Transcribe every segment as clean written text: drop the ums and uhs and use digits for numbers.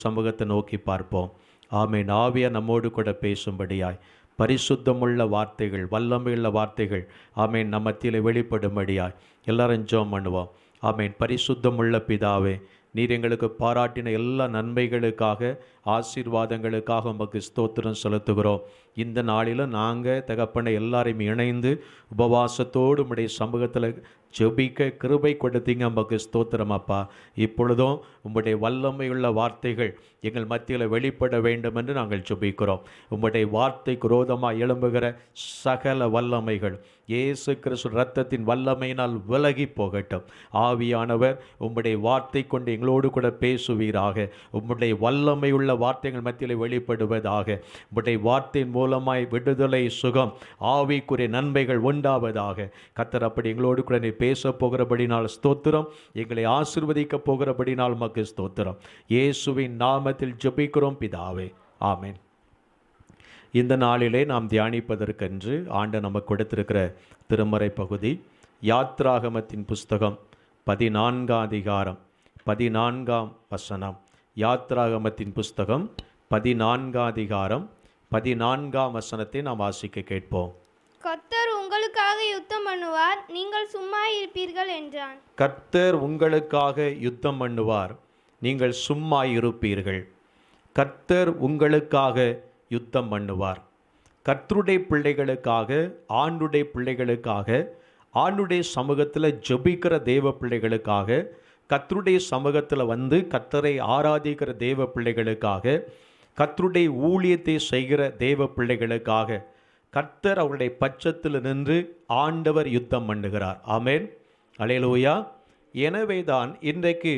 சமூகத்தை நோக்கி பார்ப்போம். ஆமென். ஆவியார் நம்மோடு கூட பேசும்படியாய் பரிசுத்தமுள்ள வார்த்தைகள், வல்லமையுள்ள வார்த்தைகள் ஆமென் நம்ம மத்தியில் வெளிப்படும்படியாய் எல்லாரும் ஜெபம் பண்ணுவோம். ஆமென். பரிசுத்தமுள்ள பிதாவே, நீர் எங்களுக்கு பாராட்டின எல்லா நன்மைகளுக்காக, ஆசீர்வாதங்களுக்காக உமக்கு ஸ்தோத்திரம் செலுத்துகிறோம். இந்த நாளிலும் நாங்கள் தகப்பனை எல்லாரையும் இணைந்து உபவாசத்தோடு உம்முடைய சமூகத்தில் ஜெபிக்க கிருபை கொடுத்தீங்க. உமக்கு ஸ்தோத்திரம் அப்பா. இப்பொழுதும் உம்முடைய வல்லமையுள்ள வார்த்தைகள் எங்கள் மத்தியில் வெளிப்பட வேண்டும் என்று நாங்கள் ஜெபிக்கிறோம். உம்முடைய வார்த்தைக்கு விரோதமாக எழும்புகிற சகல வல்லமைகள் இயேசு கிறிஸ்து இரத்தத்தின் வல்லமையினால் விலகி போகட்டும். ஆவியானவர் உம்முடைய வார்த்தை கொண்டு எங்களோடு கூட பேசுவீராக. உம்முடைய வல்லமையுள்ள வார்த்தைகள் மத்தியில் வெளிப்படுவதாக. உம்முடைய வார்த்தையின் மூலமாய் விடுதலை, சுகம், ஆவிக்குரிய நன்மைகள் உண்டாவதாக. கர்த்தர் அப்படி எங்களோடு கூட நீ பேச போகிறபடினால் ஸ்தோத்திரம். எங்களை ஆசீர்வதிக்க போகிறபடினால் உமக்கு ஸ்தோத்திரம். இயேசுவின் நாமத்தில் ஜெபிக்கிறோம் பிதாவே, ஆமென். இந்த நாளிலே நாம் தியானிப்பதற்கென்று ஆண்டவர் நமக்கு கொடுத்திருக்கிற திருமறை பகுதி யாத்ராகமத்தின் புஸ்தகம் 14ஆம் அதிகாரம் 14ஆம் வசனம். யாத்ராகமத்தின் புஸ்தகம் 14ஆம் அதிகாரம் 14ஆம் வசனத்தை நாம் வாசிக்க கேட்போம். கர்த்தர் உங்களுக்காக யுத்தம் பண்ணுவார், நீங்கள் சும்மா இருப்பீர்கள் என்றான். கர்த்தர் உங்களுக்காக யுத்தம் பண்ணுவார், நீங்கள் சும்மா இருப்பீர்கள். கர்த்தர் உங்களுக்காக யுத்தம் பண்ணுவார். கர்த்தருடைய பிள்ளைகளுக்காக, ஆண்டுடைய பிள்ளைகளுக்காக, ஆண்டுடைய சமூகத்தில் ஜெபிக்கிற தேவ பிள்ளைகளுக்காக, கர்த்தருடைய சமூகத்தில் வந்து கர்த்தரை ஆராதிக்கிற தேவ பிள்ளைகளுக்காக, கர்த்தருடைய ஊழியத்தை செய்கிற தேவ பிள்ளைகளுக்காக கர்த்தர் அவருடைய பட்சத்தில் நின்று ஆண்டவர் யுத்தம் பண்ணுகிறார். ஆமென். அல்லேலூயா. எனவேதான் இன்றைக்கு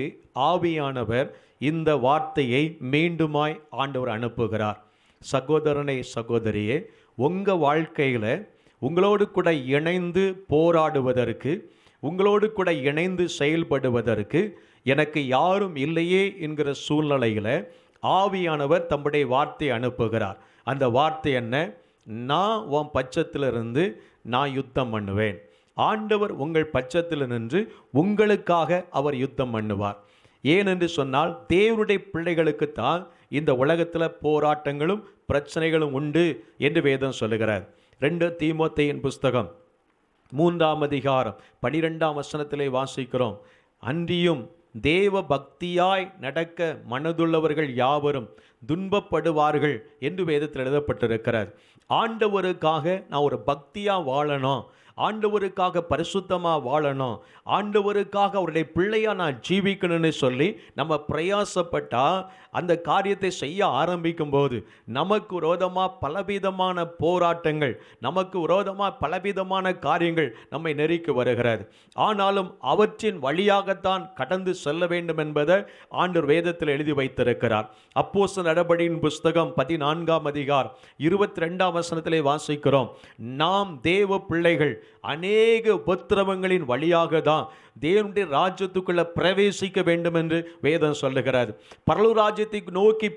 ஆவியானவர் இந்த வார்த்தையை மீண்டுமாய் ஆண்டவர் அனுப்புகிறார். சகோதரனே, சகோதரியே, உங்கள் வாழ்க்கையில் உங்களோடு கூட இணைந்து போராடுவதற்கு, உங்களோடு கூட இணைந்து செயல்படுவதற்கு எனக்கு யாரும் இல்லையே என்கிற சூழ்நிலையில் ஆவியானவர் தம்முடைய வார்த்தை அனுப்புகிறார். அந்த வார்த்தை என்ன? நான் உன் பட்சத்தில் இருந்து நான் யுத்தம் பண்ணுவேன். ஆண்டவர் உங்கள் பட்சத்தில் நின்று உங்களுக்காக அவர் யுத்தம் பண்ணுவார். ஏனென்று சொன்னால் தேவனுடைய பிள்ளைகளுக்குத்தான் இந்த உலகத்தில் போராட்டங்களும் பிரச்சனைகளும் உண்டு என்று வேதம் சொல்லுகிறார். 2 தீமோத்தேயின் புஸ்தகம் 3ஆம் அதிகாரம் 12ஆம் வசனத்திலே வாசிக்கிறோம். அன்றியும் தேவ பக்தியாய் நடக்க மனதுள்ளவர்கள் யாவரும் துன்பப்படுவார்கள் என்று வேதத்தில் எழுதப்பட்டிருக்கிறார். ஆண்டவருக்காக நான் ஒரு பக்தியாக வாழணும், ஆண்டவருக்காக பரிசுத்தமாக வாழணும், ஆண்டவருக்காக அவருடைய பிள்ளையாக நான் ஜீவிக்கணும்னு சொல்லி நம்ம பிரயாசப்பட்டால் அந்த காரியத்தை செய்ய ஆரம்பிக்கும் போது நமக்கு விரோதமாக பலவிதமான போராட்டங்கள், நமக்கு விரோதமாக பலவிதமான காரியங்கள் நம்மை நெருக்கி வருகிறது. ஆனாலும் அவற்றின் வழியாகத்தான் கடந்து செல்ல வேண்டும் என்பதை ஆண்டவர் வேதத்தில் எழுதி வைத்திருக்கிறார். அப்போஸ்தலர் நடபடியின் புஸ்தகம் 14ஆம் அதிகாரம் 22ஆம் வசனத்திலே வாசிக்கிறோம். நாம் தேவ பிள்ளைகள் அநேக உபத்திரவங்களின் வழியாக தான் தேவனுடைய ராஜ்யத்துக்குள்ள பிரவேசிக்க வேண்டும் என்று வேதம் சொல்லுகிறார். பரலோக ராஜ்யத்தை நோக்கி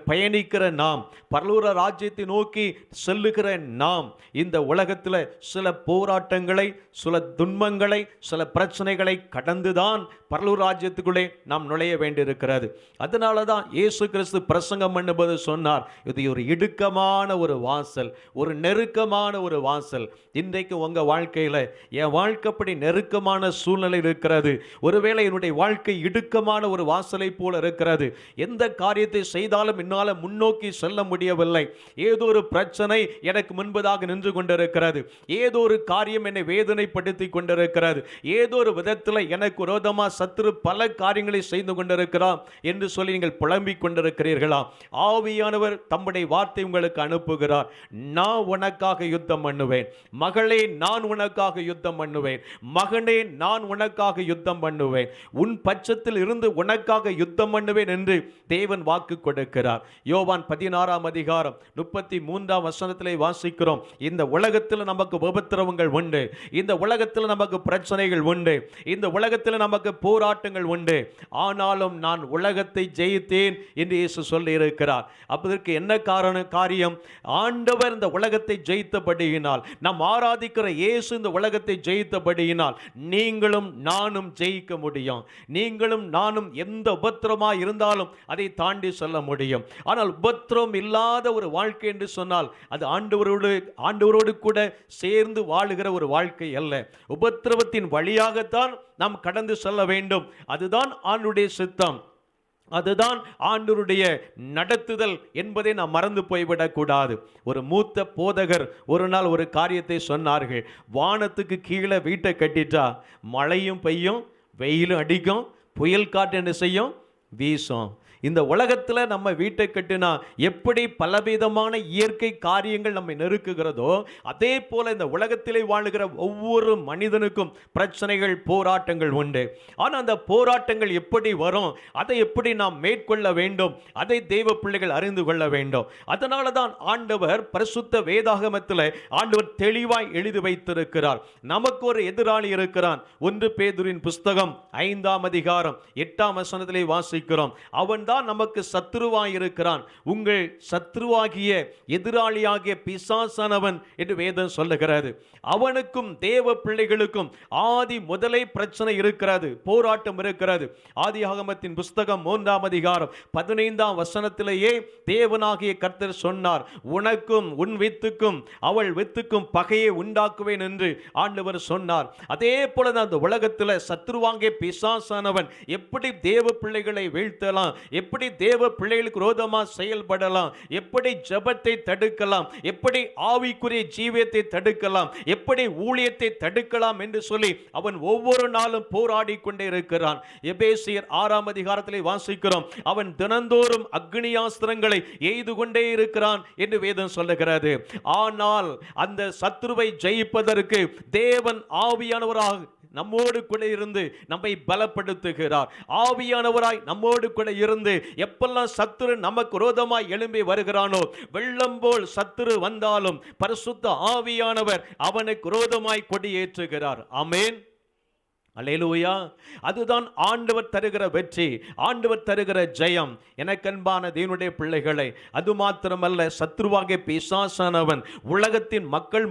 பயணிக்கிற நாம், பரலோக ராஜ்யத்தை நோக்கி செல்லுகிற நாம் இந்த உலகத்தில் சில போராட்டங்களை, சில துன்பங்களை, சில பிரச்சனைகளை கடந்துதான் பரலோக ராஜ்யத்துக்குள்ளே நாம் நுழைய வேண்டியிருக்கிறது. அதனால தான் இயேசு கிறிஸ்து பிரசங்கம் பண்ணும்போது சொன்னார், இது ஒரு இடுக்கமான ஒரு வாசல், ஒரு நெருக்கமான ஒரு வாசல். இன்றைக்கு உங்கள் வாழ்க்கையில் என் வாழ்க்கைப்படி நெருக்கமான சூழ்நிலை இருக்கிறது. ஒருவேளை என்னுடைய வாழ்க்கை இடுக்கமான ஒரு வாசலை போல இருக்கிறது. எந்த காரியத்தை செய்தாலும் என்னால் முன்னோக்கி செல்ல முடியவில்லை. ஏதோ ஒரு பிரச்சனை எனக்கு முன்பதாக நின்று கொண்டிருக்கிறது. ஏதோ ஒரு காரியம் என்னை வேதனைப்படுத்தி கொண்டிருக்கிறது. ஏதோ ஒரு விதத்தில் எனக்கு விரோதமாக சத்துரு பல காரியங்களை செய்து கொண்டிருக்கிறார் என்று சொல்லி நீங்கள் புலம்பிக் கொண்டிருக்கிறீர்களா? ஆவியானவர் தம்முடைய வார்த்தை உங்களுக்கு அனுப்புகிறார். நான் உனக்காக யுத்தம் பண்ணுவேன். மகளே, நான் உனக்காக யுத்தம் பண்ணுவேன். மகனே, நான் உனக்காக யுத்தம் பண்ணுவேன். உன் பட்சத்தில் இருந்து உனக்காக யுத்தம் பண்ணுவேன் என்று தேவன் வாக்கு கொடுக்கிறார். யோவான் 16ஆம் அதிகாரம் 33ஆம் வசனத்திலே வாசிக்கிறோம். இந்த உலகத்தில் நமக்கு உபத்திரவங்கள் உண்டு, இந்த உலகத்தில் நமக்கு பிரச்சனைகள் உண்டு, இந்த உலகத்தில் நமக்கு போராட்டங்கள் உண்டு. ஆனாலும் நான் உலகத்தை ஜெயித்தேன் என்று இயேசு சொல்லி இருக்கிறார். அப்பதற்கு என்ன காரியம்? ஆண்டவர் இந்த உலகத்தை ஜெயித்தபடியினால், நாம் ஆராதிக்கிற இயேசு இந்த உலகத்தை ஜெயித்தபடியினால், நீங்கள் நீங்களும் நானும் ஜெயிக்க முடியும். நீங்களும் நானும் எந்த உபத்திரமாய் இருந்தாலும் அதை தாண்டி செல்ல முடியும். ஆனால் உபத்திரம் இல்லாத ஒரு வாழ்க்கை என்று சொன்னால் அது ஆண்டவரோடு கூட சேர்ந்து வாழுகிற ஒரு வாழ்க்கை அல்ல. உபத்திரவத்தின் வழியாகத்தான் நாம் கடந்து செல்ல வேண்டும். அதுதான் ஆண்டவருடைய சித்தம், அதுதான் ஆண்டவருடைய நடத்துதல் என்பதை நாம் மறந்து போய்விடக் கூடாது. ஒரு மூத்த போதகர் ஒரு நாள் ஒரு காரியத்தை சொன்னார்கள். வானத்துக்கு கீழே வீட்டை கட்டிட்டா மழையும் பெய்யும், வெயிலும் அடிக்கும், புயல் காற்று என்ன செய்யும், வீசும். இந்த உலகத்தில் நம்ம வீட்டை கட்டினா எப்படி பலவிதமான இயற்கை காரியங்கள் நம்மை நெருக்குகிறதோ அதே போல இந்த உலகத்திலே வாழுகிற ஒவ்வொரு மனிதனுக்கும் பிரச்சனைகள், போராட்டங்கள் உண்டு. ஆனால் அந்த போராட்டங்கள் எப்படி வரும், அதை எப்படி நாம் மேற்கொள்ள வேண்டும், அதை தேவ பிள்ளைகள் அறிந்து கொள்ள வேண்டும். அதனால தான் ஆண்டவர் பரிசுத்த வேதாகமத்தில் ஆண்டவர் தெளிவாய் எழுதி வைத்திருக்கிறார். நமக்கு ஒரு எதிராளி இருக்கிறான். 1 பேதுருவின் புஸ்தகம் 5ஆம் அதிகாரம் 8ஆம் வசனத்திலே வாசிக்கிறோம். அவன் நமக்கு சத்துருவாய் இருக்கிறான். உங்கள் சத்துருவாகிய எதிராளியாகிய பிசாசானவன் என்று வேதம் சொல்லுகிறது. அவனுக்கும் தேவ பிள்ளைகளுக்கும் ஆதி முதலை பிரச்சனை இருக்கிறது, போராட்டம் இருக்கிறது. ஆதியாகமத்தின் புஸ்தகம் 3ஆம் அதிகாரம் 15ஆம் வசனத்திலேயே தேவனாகிய கர்த்தர் சொன்னார், உனக்கும் உன் வித்துக்கும் அவள் வித்துக்கும் பகையை உண்டாக்குவேன் என்று ஆண்டவர் சொன்னார். அதே போல அந்த உலகத்தில் சத்துருவாகிய பிசாசானவன் எப்படி தேவ பிள்ளைகளை வீழ்த்தலாம், எப்படி தேவ பிள்ளைகளுக்கு விரோதமாக செயல்படலாம், எப்படி ஜெபத்தை தடுக்கலாம், எப்படி ஆவிக்குரிய ஜீவியத்தை தடுக்கலாம், எப்படி ஊழியத்தை தடுக்கலாம் என்று சொல்லி அவன் ஒவ்வொரு நாளும் போராடி கொண்டே இருக்கிறான். எபேசியர் 6ஆம் அதிகாரத்திலே வாசிக்கிறோம், அவன் தினந்தோறும் அக்னியாஸ்திரங்களை எய்து கொண்டே இருக்கிறான் என்று வேதம் சொல்லுகிறது. ஆனால் அந்த சத்துருவை ஜெயிப்பதற்கு தேவன் ஆவியானவராக நம்மோடு கூட இருந்து நம்மை பலப்படுத்துகிறார். ஆவியானவராய் நம்மோடு கூட இருந்து எப்பெல்லாம் சத்துரு நமக்கு விரோதமாய் எழும்பி வருகிறானோ, வெள்ளம் போல் சத்துரு வந்தாலும் பரிசுத்த ஆவியானவர் அவனுக்கு விரோதமாய் கொடியேற்றுகிறார். ஆமென், அல்லேலூயா. அதுதான் ஆண்டவர் தருகிற வெற்றி, ஆண்டவர் தருகிற ஜெயம். எனக்கன்பான தேவனுடைய பிள்ளைகளை, அது மாத்திரமல்ல, சத்ருவாகிய பிசாசானவன் உலகத்தின் மக்கள்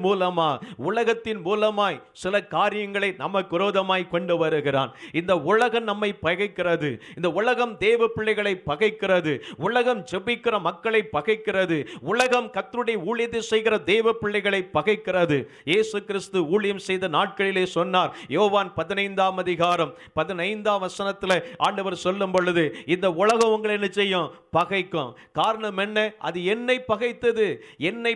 உலகத்தின் மூலமாய் சில காரியங்களை நமக்கு விரோதமாய் கொண்டு வருகிறான். இந்த உலகம் நம்மை பகைக்கிறது, இந்த உலகம் தேவ பிள்ளைகளை பகைக்கிறது, உலகம் ஜெபிக்கிற மக்களை பகைக்கிறது, உலகம் கர்த்தருடைய ஊழியத்தை செய்கிற தேவ பிள்ளைகளை பகைக்கிறது. இயேசு கிறிஸ்து ஊழியம் செய்த நாட்களிலே சொன்னார், யோவான் 15ஆம் அதிகாரம் 15ஆம் வசனத்தில் ஆண்டவர் சொல்லும் பொழுது, இந்த உலகம் உங்களை என்ன செய்யும், பகைக்கும். காரணம் என்ன? அது என்னை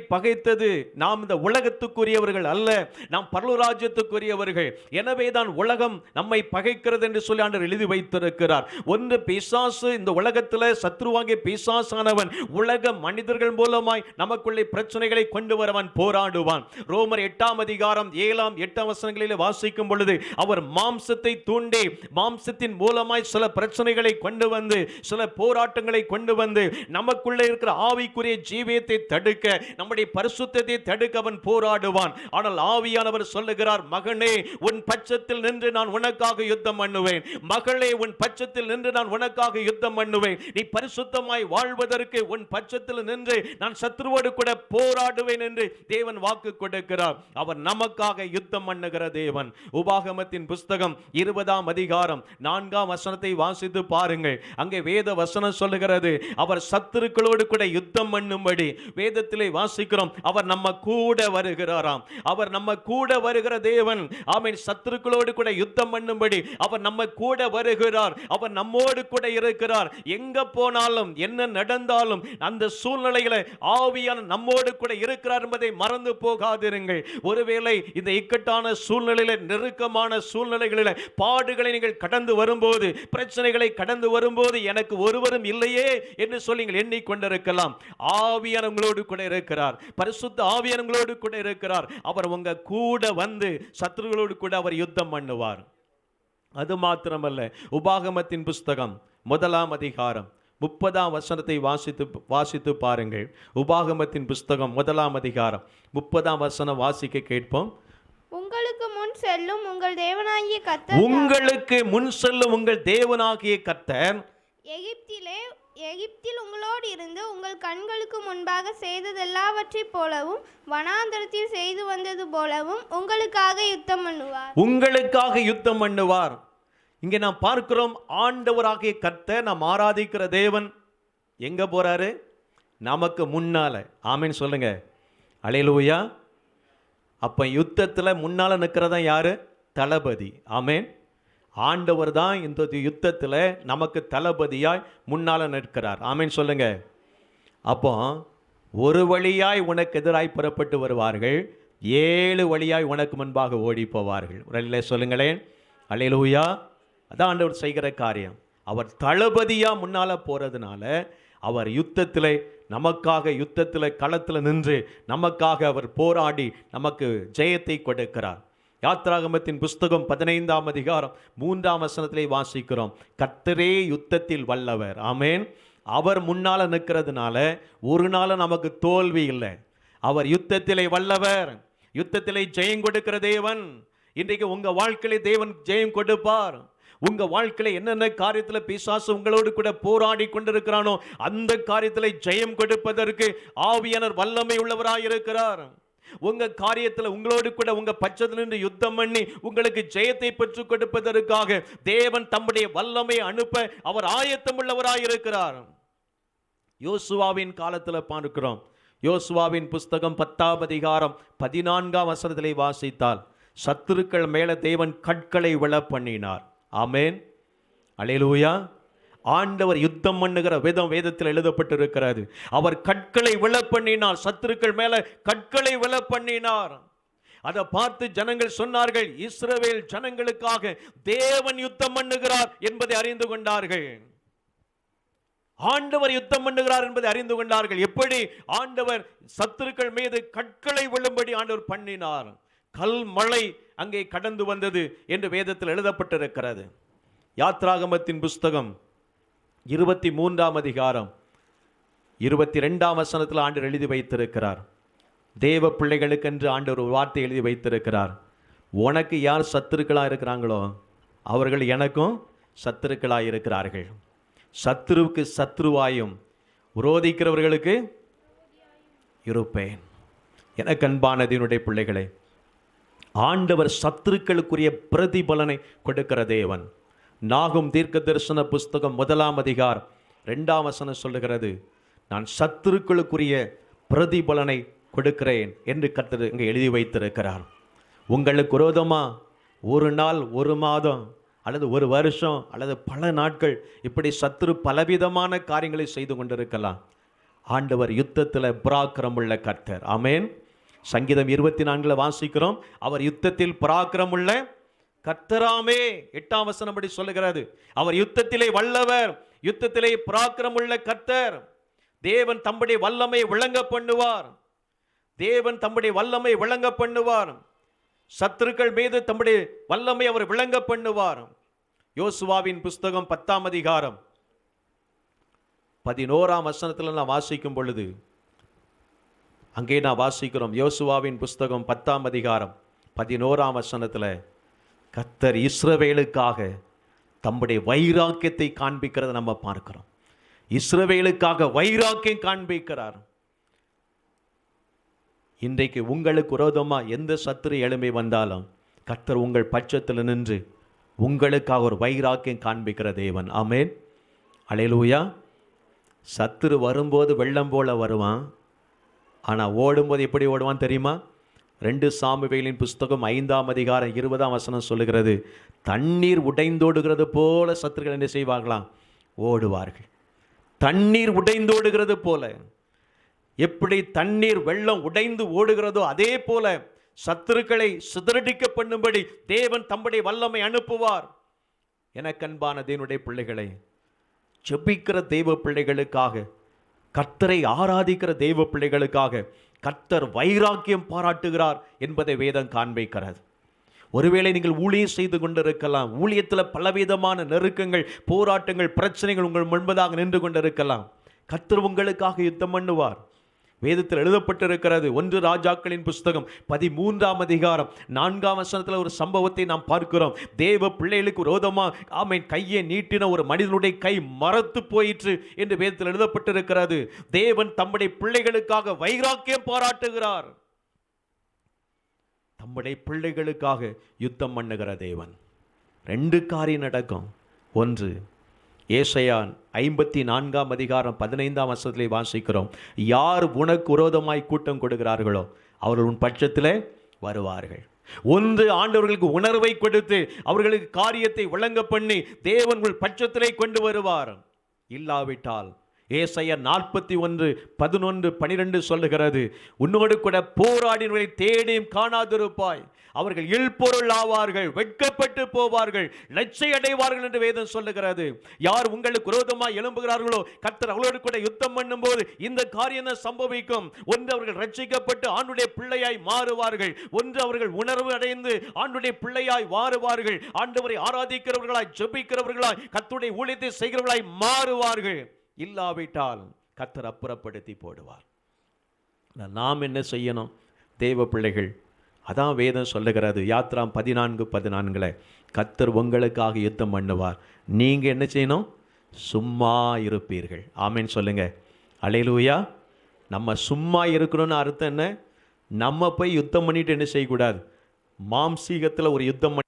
பகைத்தது. நாம் இந்த உலகத்துக்குரியவர்கள் அல்ல, நாம் பரலோகராஜ்யத்துக்குரியவர்கள். எனவே தான் உலகம் நம்மை பகைக்கிறது என்று சொல்லி ஆண்டவர் எழுதி வைத்திருக்கிறார். ஒன்று பிசாசு, இந்த உலகத்தில் சத்ருவாகிய பிசாசானவன் உலக மனிதர்கள் மூலமாய் நமக்குள்ளே பிரச்சனைகளை கொண்டு வரவன் போராடுவான். ரோமர் 8ஆம் அதிகாரம் 7ஆம் 8ஆம் வசனங்களில் வாசிக்கும் பொழுது, அவர் மாம்சத்தை தூண்டி மாம்சத்தின் மூலமாய் சில பிரச்சனைகளை கொண்டு வந்து, சில போராட்டங்களை கொண்டு வந்து நமக்குள்ளே இருக்கிற ஆவிக்குரிய ஜீவியத்தை தடுக்க, நம்முடைய பரிசுத்தத்தை தடுக்க அவன் போராடுவான். ஆனால் ஆவியானவர் சொல்லுகிறார், மகனே, உன் பட்சத்தில் நின்று நான் உனக்காக யுத்தம் பண்ணுவேன். மகளே, உன் பட்சத்தில் நின்று நான் உனக்காக யுத்தம் பண்ணுவேன். நீ பரிசுத்தமாய் வாழ்வதற்கு உன் பட்சத்தில் நின்று நான் சத்ருவோடு கூட போராடுவேன் என்று தேவன் வாக்கு கொடுக்கிறார். அவர் நமக்காக யுத்தம் பண்ணுகிற தேவன். உபாகமத்தின் புஸ்தகம் 20ஆம் அதிகாரம் 4ஆம் வசனத்தை வாசித்து பாருங்கள். அங்கே வேத வசனம் சொல்லுகிறது, அவர் சத்துருக்களோடு கூட யுத்தம் பண்ணும்படி வேதத்திலே வாசிக்கிறோம், அவர் நம்ம கூட வருகிறாராம். அவர் நம்ம கூட வருகிற தேவன். ஆமென். சத்துருக்களோடு கூட யுத்தம் பண்ணும்படி அவர் நம்ம கூட வருகிறார். அவர் நம்மோடு கூட இருக்கிறார். எங்க போனாலும் என்ன நடந்தாலும் அந்த சூழ்நிலையில ஆவியான நம்மோடு கூட இருக்கிறார் என்பதை மறந்து போகாதிருங்கள். ஒருவேளை இந்த இக்கட்டான சூழ்நிலையில, நெருக்கமான சூழ்நிலைகளில் பாடுகளை நீங்கள் கடந்து வரும்போது, பிரச்சனைகளை கடந்து வரும்போது, எனக்கு ஒருவரும் இல்லையே என்று சொல்லி நீங்கள் எண்ணிக்கொண்டிருக்கலாம். ஆவியானவங்களோடு கூட இருக்கிறார். பரிசுத்த ஆவியானவங்களோடு கூட இருக்கிறார். அவர் உங்க கூட வந்து சத்துருகளோடு கூட அவர் யுத்தம் பண்ணுவார். அது மாத்திரமல்ல, உபாகமத்தின் புஸ்தகம் 1ஆம் அதிகாரம் 30ஆம் வசனத்தை வாசித்து பாருங்கள். உபாகமத்தின் புஸ்தகம் 1ஆம் அதிகாரம் 30ஆம் வசனம் வாசிக்க கேட்போம். உங்களுக்கு முன் செல்லும் உங்கள் தேவனாகிய கர்த்தர் உங்களுக்கு முன் செல்லும் உங்கள் தேவனாகிய கர்த்தர் எகிப்தில் உங்களோடு இருந்து உங்கள் கண்களுக்கு முன்பாக செய்ததெல்லாவற்றைப் போலவும் வனாந்தரத்தில் செய்து வந்தது போலவும் உங்களுக்காக யுத்தம் பண்ணுவார். உங்களுக்காக யுத்தம் பண்ணுவார். இங்கே நாம் பார்க்கிறோம், ஆண்டவராகிய கர்த்தர், நாம் ஆராதிக்கிற தேவன் எங்க போறாரு? நமக்கு முன்னால. ஆமென் சொல்லுங்க. அல்லேலூயா. அப்ப யுத்தத்துல முன்னால நிற்கிறதா யாரு? தளபதி. ஆமென். ஆண்டவர் தான் இந்த யுத்தத்துல நமக்கு தளபதியாய் முன்னால நிற்கிறார். ஆமென் சொல்லுங்க. அப்போ ஒரு வழியாய் உனக்கு எதிராய் புறப்பட்டு வருவார்கள், 7 வழியாய் உனக்கு முன்பாக ஓடி போவார்கள். ஒரு சொல்லுங்களேன். அல்லேலூயா. அதான் ஆண்டவர் செய்கிற காரியம். அவர் தளபதியா முன்னால போறதுனால அவர் யுத்தத்திலே நமக்காக யுத்தத்தில் களத்தில் நின்று நமக்காக அவர் போராடி நமக்கு ஜெயத்தை கொடுக்கிறார். யாத்ராகமத்தின் புஸ்தகம் 15ஆம் அதிகாரம் 3ஆம் வசனத்திலே வாசிக்கிறோம், கர்த்தரே யுத்தத்தில் வல்லவர். ஆமென். அவர் முன்னால நிற்கிறதுனால ஒரு நாள் நமக்கு தோல்வி இல்லை. அவர் யுத்தத்திலே வல்லவர், யுத்தத்திலே ஜெயம் கொடுக்கிற தேவன். இன்றைக்கு உங்க வாழ்க்கையிலே தேவன் ஜெயம் கொடுப்பார். உங்க வாழ்க்கையில என்னென்ன காரியத்தில் பிசாசு உங்களோடு கூட போராடி கொண்டிருக்கிறானோ அந்த காரியத்தில் ஜெயம் கொடுப்பதற்கு ஆவியானவர் வல்லமை உள்ளவராய் இருக்கிறார். உங்க காரியத்தில் உங்களோடு கூட உங்க பட்சத்தில் நின்று யுத்தம் பண்ணி உங்களுக்கு ஜெயத்தை பெற்றுக் கொடுப்பதற்காக தேவன் தம்முடைய வல்லமை அனுப்ப அவர் ஆயத்தம் உள்ளவராய் இருக்கிறார். யோசுவாவின் காலத்தில் பார்க்கிறோம். யோசுவாவின் புஸ்தகம் 10ஆம் அதிகாரம் 14ஆம் வசனத்திலே வாசித்தால், சத்துருக்கள் மேல தேவன் கற்களை விழ பண்ணினார். ஆமென். அல்லேலூயா. ஆண்டவர் யுத்தம் பண்ணுகிற விதம் வேதத்தில் எழுதப்பட்டிருக்கிறது. அவர் கற்களை விழ பண்ணினார், சத்துருக்கள் மேல கற்களை விழ பண்ணினார். அதை பார்த்து ஜனங்கள் சொன்னார்கள், இஸ்ரவேல் ஜனங்களுக்காக தேவன் யுத்தம் பண்ணுகிறார் என்பதை அறிந்து கொண்டார்கள். ஆண்டவர் யுத்தம் பண்ணுகிறார் என்பதை அறிந்து கொண்டார்கள். எப்படி? ஆண்டவர் சத்துருக்கள் மீது கற்களை விழும்படி ஆண்டவர் பண்ணினார். கல் மழை அங்கே கடந்து வந்தது என்று வேதத்தில் எழுதப்பட்டிருக்கிறது. யாத்ராகமத்தின் புஸ்தகம் 23ஆம் அதிகாரம் 22ஆம் வசனத்தில் ஆண்டவர் எழுதி வைத்திருக்கிறார். தேவ பிள்ளைகளுக்கென்று ஆண்டவர் ஒரு வார்த்தை எழுதி வைத்திருக்கிறார். உனக்கு யார் சத்துருக்களாக இருக்கிறாங்களோ அவர்கள் எனக்கும் சத்துருக்களாக இருக்கிறார்கள். சத்துருவுக்கு சத்ருவாயும் விரோதிக்கிறவர்களுக்கு இருப்பேன். எனக்கு அன்பானதினுடைய பிள்ளைகளை, ஆண்டவர் சத்துருக்களுக்குரிய பிரதிபலனை கொடுக்கிற தேவன். நாகும் தீர்க்க தரிசன புஸ்தகம் 1ஆம் அதிகாரம் 2ஆம் வசனம் சொல்லுகிறது, நான் சத்துருக்களுக்குரிய பிரதிபலனை கொடுக்கிறேன் என்று கர்த்தர் இங்கே எழுதி வைத்திருக்கிறார். உங்களுக்கு விரோதமா ஒரு நாள், ஒரு மாதம் அல்லது ஒரு வருஷம் அல்லது பல நாட்கள் இப்படி சத்துரு பலவிதமான காரியங்களை செய்து கொண்டிருக்கலாம். ஆண்டவர் யுத்தத்தில் பராக்கிரமுள்ள கர்த்தர். ஆமென். சங்கீதம் 24 வாசிக்கிறோம், அவர் யுத்தத்தில் பராக்கிரமுள்ள கர்த்தராமே. 8ஆம் வசனம் அப்படி சொல்லுகிறது, அவர் யுத்தத்திலே வல்லவர், யுத்தத்திலே பராக்கிரமுள்ள கர்த்தர். தேவன் தம்முடைய வல்லமை விளங்க பண்ணுவார். தேவன் தம்முடைய வல்லமை விளங்க பண்ணுவார். சத்துருக்கள் மீது தம்முடைய வல்லமை அவர் விளங்க பண்ணுவார். யோசுவாவின் புஸ்தகம் 10ஆம் அதிகாரம் 11ஆம் வசனத்தில் நான் வாசிக்கும் பொழுது, அங்கே நான் வாசிக்கிறோம், யோசுவாவின் புஸ்தகம் 10ஆம் அதிகாரம் 11ஆம் வசனத்தில் கர்த்தர் இஸ்ரவேலுக்காக தம்முடைய வைராக்கியத்தை காண்பிக்கிறத நம்ம பார்க்கிறோம். இஸ்ரவேலுக்காக வைராக்கியம் காண்பிக்கிறார். இன்றைக்கு உங்களுக்கு விரோதமாக எந்த சத்துரு எழுமை வந்தாலும் கர்த்தர் உங்கள் பட்சத்தில் நின்று உங்களுக்காக ஒரு வைராக்கியம் காண்பிக்கிற தேவன். ஆமென். அல்லேலூயா. சத்துரு வரும்போது வெள்ளம் போல வருவான், ஆனால் ஓடும்போது எப்படி ஓடுவான் தெரியுமா? 2 சாமுவேலின் புஸ்தகம் 5ஆம் அதிகாரம் 20ஆம் வசனம் சொல்லுகிறது, தண்ணீர் உடைந்தோடுகிறது போல சத்துருக்கள் என்ன செய்வார்களாம்? ஓடுவார்கள். தண்ணீர் உடைந்தோடுகிறது போல. எப்படி தண்ணீர் வெள்ளம் உடைந்து ஓடுகிறதோ அதே போல சத்துருக்களை சிதறடிக்க பண்ணும்படி தேவன் தம்முடைய வல்லமை அனுப்புவார். எனக்கு அன்பான தேவனுடைய பிள்ளைகளை, ஜெபிக்கிற தெய்வ பிள்ளைகளுக்காக, கர்த்தரை ஆராதிக்கிற தெய்வ பிள்ளைகளுக்காக கர்த்தர் வைராக்கியம் பாராட்டுகிறார் என்பதை வேதம் காண்பிக்கிறது. ஒருவேளை நீங்கள் ஊழியம் செய்து கொண்டிருக்கலாம், ஊழியத்தில் பலவிதமான நெருக்கங்கள், போராட்டங்கள், பிரச்சனைகள் உங்கள் முன்பதாக நின்று கொண்டிருக்கலாம். கர்த்தர் உங்களுக்காக யுத்தம் பண்ணுவார். வேதத்தில் எழுதப்பட்டிருக்கிறது. 1 ராஜாக்களின் புஸ்தகம் 13ஆம் அதிகாரம் 4ஆம் வசனத்தில் ஒரு சம்பவத்தை நாம் பார்க்கிறோம். தேவ பிள்ளைகளுக்கு விரோதமாக ஆமென் கையை நீட்டின ஒரு மனிதனுடைய கை மரத்து போயிற்று என்று வேதத்தில் எழுதப்பட்டிருக்கிறது. தேவன் தம்முடைய பிள்ளைகளுக்காக வைராக்கியம் பாராட்டுகிறார். தம்முடைய பிள்ளைகளுக்காக யுத்தம் பண்ணுகிற தேவன். 2 காரியம் நடக்கும். ஒன்று, ஏசாயா 54ஆம் அதிகாரம் 15ஆம் வசனத்திலே வாசிக்கிறோம். யார் உனக்கு விரோதமாய் கூட்டம் கொடுக்கிறார்களோ அவர்கள் உன் பட்சத்திலே வருவார்கள். ஒன்று, ஆண்டவர்களுக்கு உணர்வை கொடுத்து அவர்களுக்கு காரியத்தை விளங்க பண்ணி தேவன் உங்கள் பட்சத்திலே கொண்டு வருவார். இல்லாவிட்டால் ஏசாயா 41:11-12 சொல்லுகிறது, உன்னோடு கூட போராடினவர்களை தேடியும் காணாதிருப்பாய், அவர்கள் இல்பொருள் ஆவார்கள், வெட்கப்பட்டு போவார்கள், லட்சை அடைவார்கள் என்று வேதம் சொல்லுகிறது. யார் உங்களுக்கு விரோதமாய் எழும்புகிறார்களோ கர்த்தர் அவர்களோடு கூட யுத்தம் பண்ணும்போது இந்த காரியம் தான் சம்பவிக்கும். ஒன்று, அவர்கள் ரட்சிக்கப்பட்டு ஆண்டுடைய பிள்ளையாய் மாறுவார்கள். ஒன்று, அவர்கள் உணர்வு அடைந்து ஆண்டுடைய பிள்ளையாய் மாறுவார்கள். ஆண்டவரை ஆராதிக்கிறவர்களாய், ஜெபிக்கிறவர்களாய், கர்த்தருடைய ஊழியத்தை செய்கிறவர்களாய் மாறுவார்கள். இல்லாவிட்டால் கர்த்தர் அப்புறப்படுத்தி போடுவார். நாம் என்ன செய்யணும்? தேவ பிள்ளைகள், அதான் வேதம் சொல்லுகிறது. யாத்ராம் 14:14 கர்த்தர் உங்களுக்காக யுத்தம் பண்ணுவார், நீங்க என்ன செய்யணும்? சும்மா இருப்பீர்கள். ஆமென் சொல்லுங்க. அல்லேலூயா. நம்ம சும்மா இருக்கணும்னு அர்த்தம் என்ன? நம்ம போய் யுத்தம் பண்ணிட்டு என்ன செய்யக்கூடாது? மாம்சீகத்தில் ஒரு யுத்தம்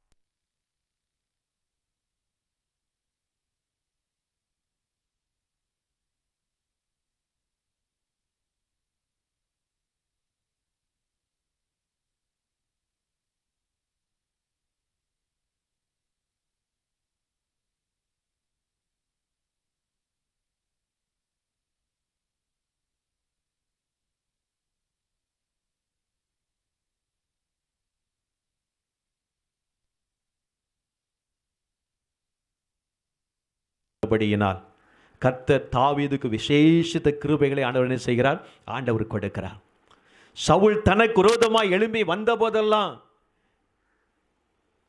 படியினால் கர்த்தர் தாவீதுக்கு விசேஷித்த கிருபைகளை ஆண்டவர் என்ன செய்கிறார்? ஆண்டவர் கொடுக்கிறார். சவுல் தனக்கு விரோதமாய் எழும்பி வந்த போதெல்லாம்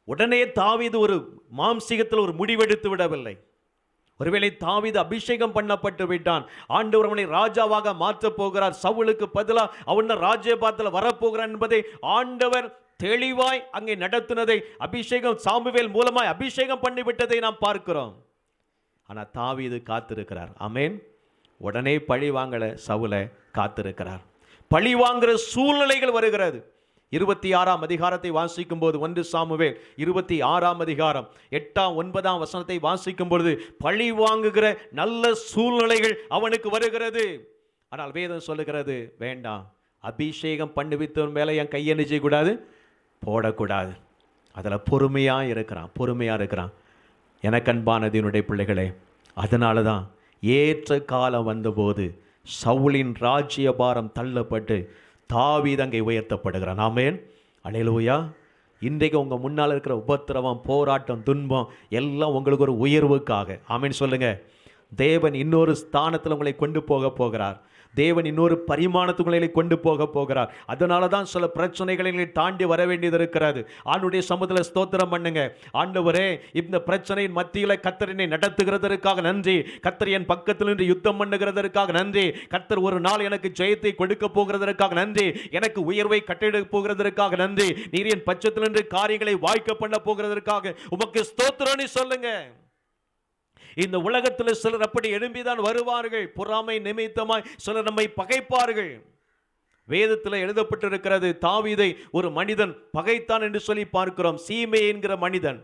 உடனே தாவீது ஒரு மாம்சீகத்தில் ஒரு முடிவெடுத்து விடவில்லை. ஒருவேளை தாவீது அபிஷேகம் பண்ணப்பட்டு விட்டான், ஆண்டவர் அவனை ராஜாவாக மாற்றப் போகிறார், சவுலுக்கு பதிலாக அவன் ராஜ்யபாரத்தில் வரப்போகிறான் என்பதை ஆண்டவர் தெளிவாய் அங்கே நடத்தினதை, அபிஷேகம் சாமுவேல் மூலமாய் அபிஷேகம் பண்ணிவிட்டதை நாம் பார்க்கிறோம். ஆனால் தாவீது காத்திருக்கிறார். ஆமென். உடனே பழி வாங்கல சவுலை, காத்திருக்கிறார். பழி வாங்குகிற சூழ்நிலைகள் வருகிறது. 26ஆம் அதிகாரத்தை வாசிக்கும் போது, 1 சாமுவேல் 26ஆம் அதிகாரம் 8ஆம் 9ஆம் வசனத்தை வாசிக்கும் பொழுது பழி வாங்குகிற நல்ல சூழ்நிலைகள் அவனுக்கு வருகிறது. ஆனால் வேதம் சொல்லுகிறது, வேண்டாம், அபிஷேகம் பண்ணுவித்தவன் மேலே என் கையை என்ன செய்யக்கூடாது? போடக்கூடாது. அதில் பொறுமையாக இருக்கிறான். எனக்கு அன்பானதினுடைய பிள்ளைகளே, அதனால தான் ஏற்ற காலம் வந்தபோது சவுலின் ராஜ்யபாரம் தள்ளப்பட்டு தாவீது அங்கே உயர்த்தப்படுகிறான். ஆமென். அல்லேலூயா. இன்றைக்கு உங்கள் முன்னால் இருக்கிற உபத்திரவம், போராட்டம், துன்பம் எல்லாம் உங்களுக்கு ஒரு உயர்வுக்காக. ஆமென் சொல்லுங்க. தேவன் இன்னொரு ஸ்தானத்தில் உங்களை கொண்டு போகிறார். தேவன் இன்னொரு பரிமாணத்துக்குள்ளே கொண்டு போகிறார். அதனால தான் சில பிரச்சனைகளை தாண்டி வர வேண்டியது இருக்கிறது. ஆண்டுடைய சமூகத்தில் ஸ்தோத்திரம் பண்ணுங்க. ஆண்டவரே, இந்த பிரச்சனையின் மத்தியில் கர்த்தர் என்னை நடத்துகிறதற்காக நன்றி. கர்த்தர் என் பக்கத்தில் நின்று யுத்தம் பண்ணுகிறதற்காக நன்றி. கர்த்தர் ஒரு நாள் எனக்கு ஜெயத்தை கொடுக்க போகிறதற்காக நன்றி. எனக்கு உயர்வை கட்டிட போகிறதற்காக நன்றி. நீர் என் பட்சத்தில் நின்று காரியங்களை வாய்க்க பண்ண போகிறதற்காக உமக்கு ஸ்தோத்திரம் சொல்லுங்க. இந்த உலகத்தில் சிலர் அப்படி எழும்பிதான் வருவார்கள். பொறாமை நிமித்தமாய் சிலர் நம்மை பகைப்பார்கள். வேதத்தில் எழுதப்பட்டிருக்கிறது, தாவீதை ஒரு மனிதன் பகைத்தான் என்று சொல்லி பார்க்கிறோம். சீமே என்கிற மனிதன்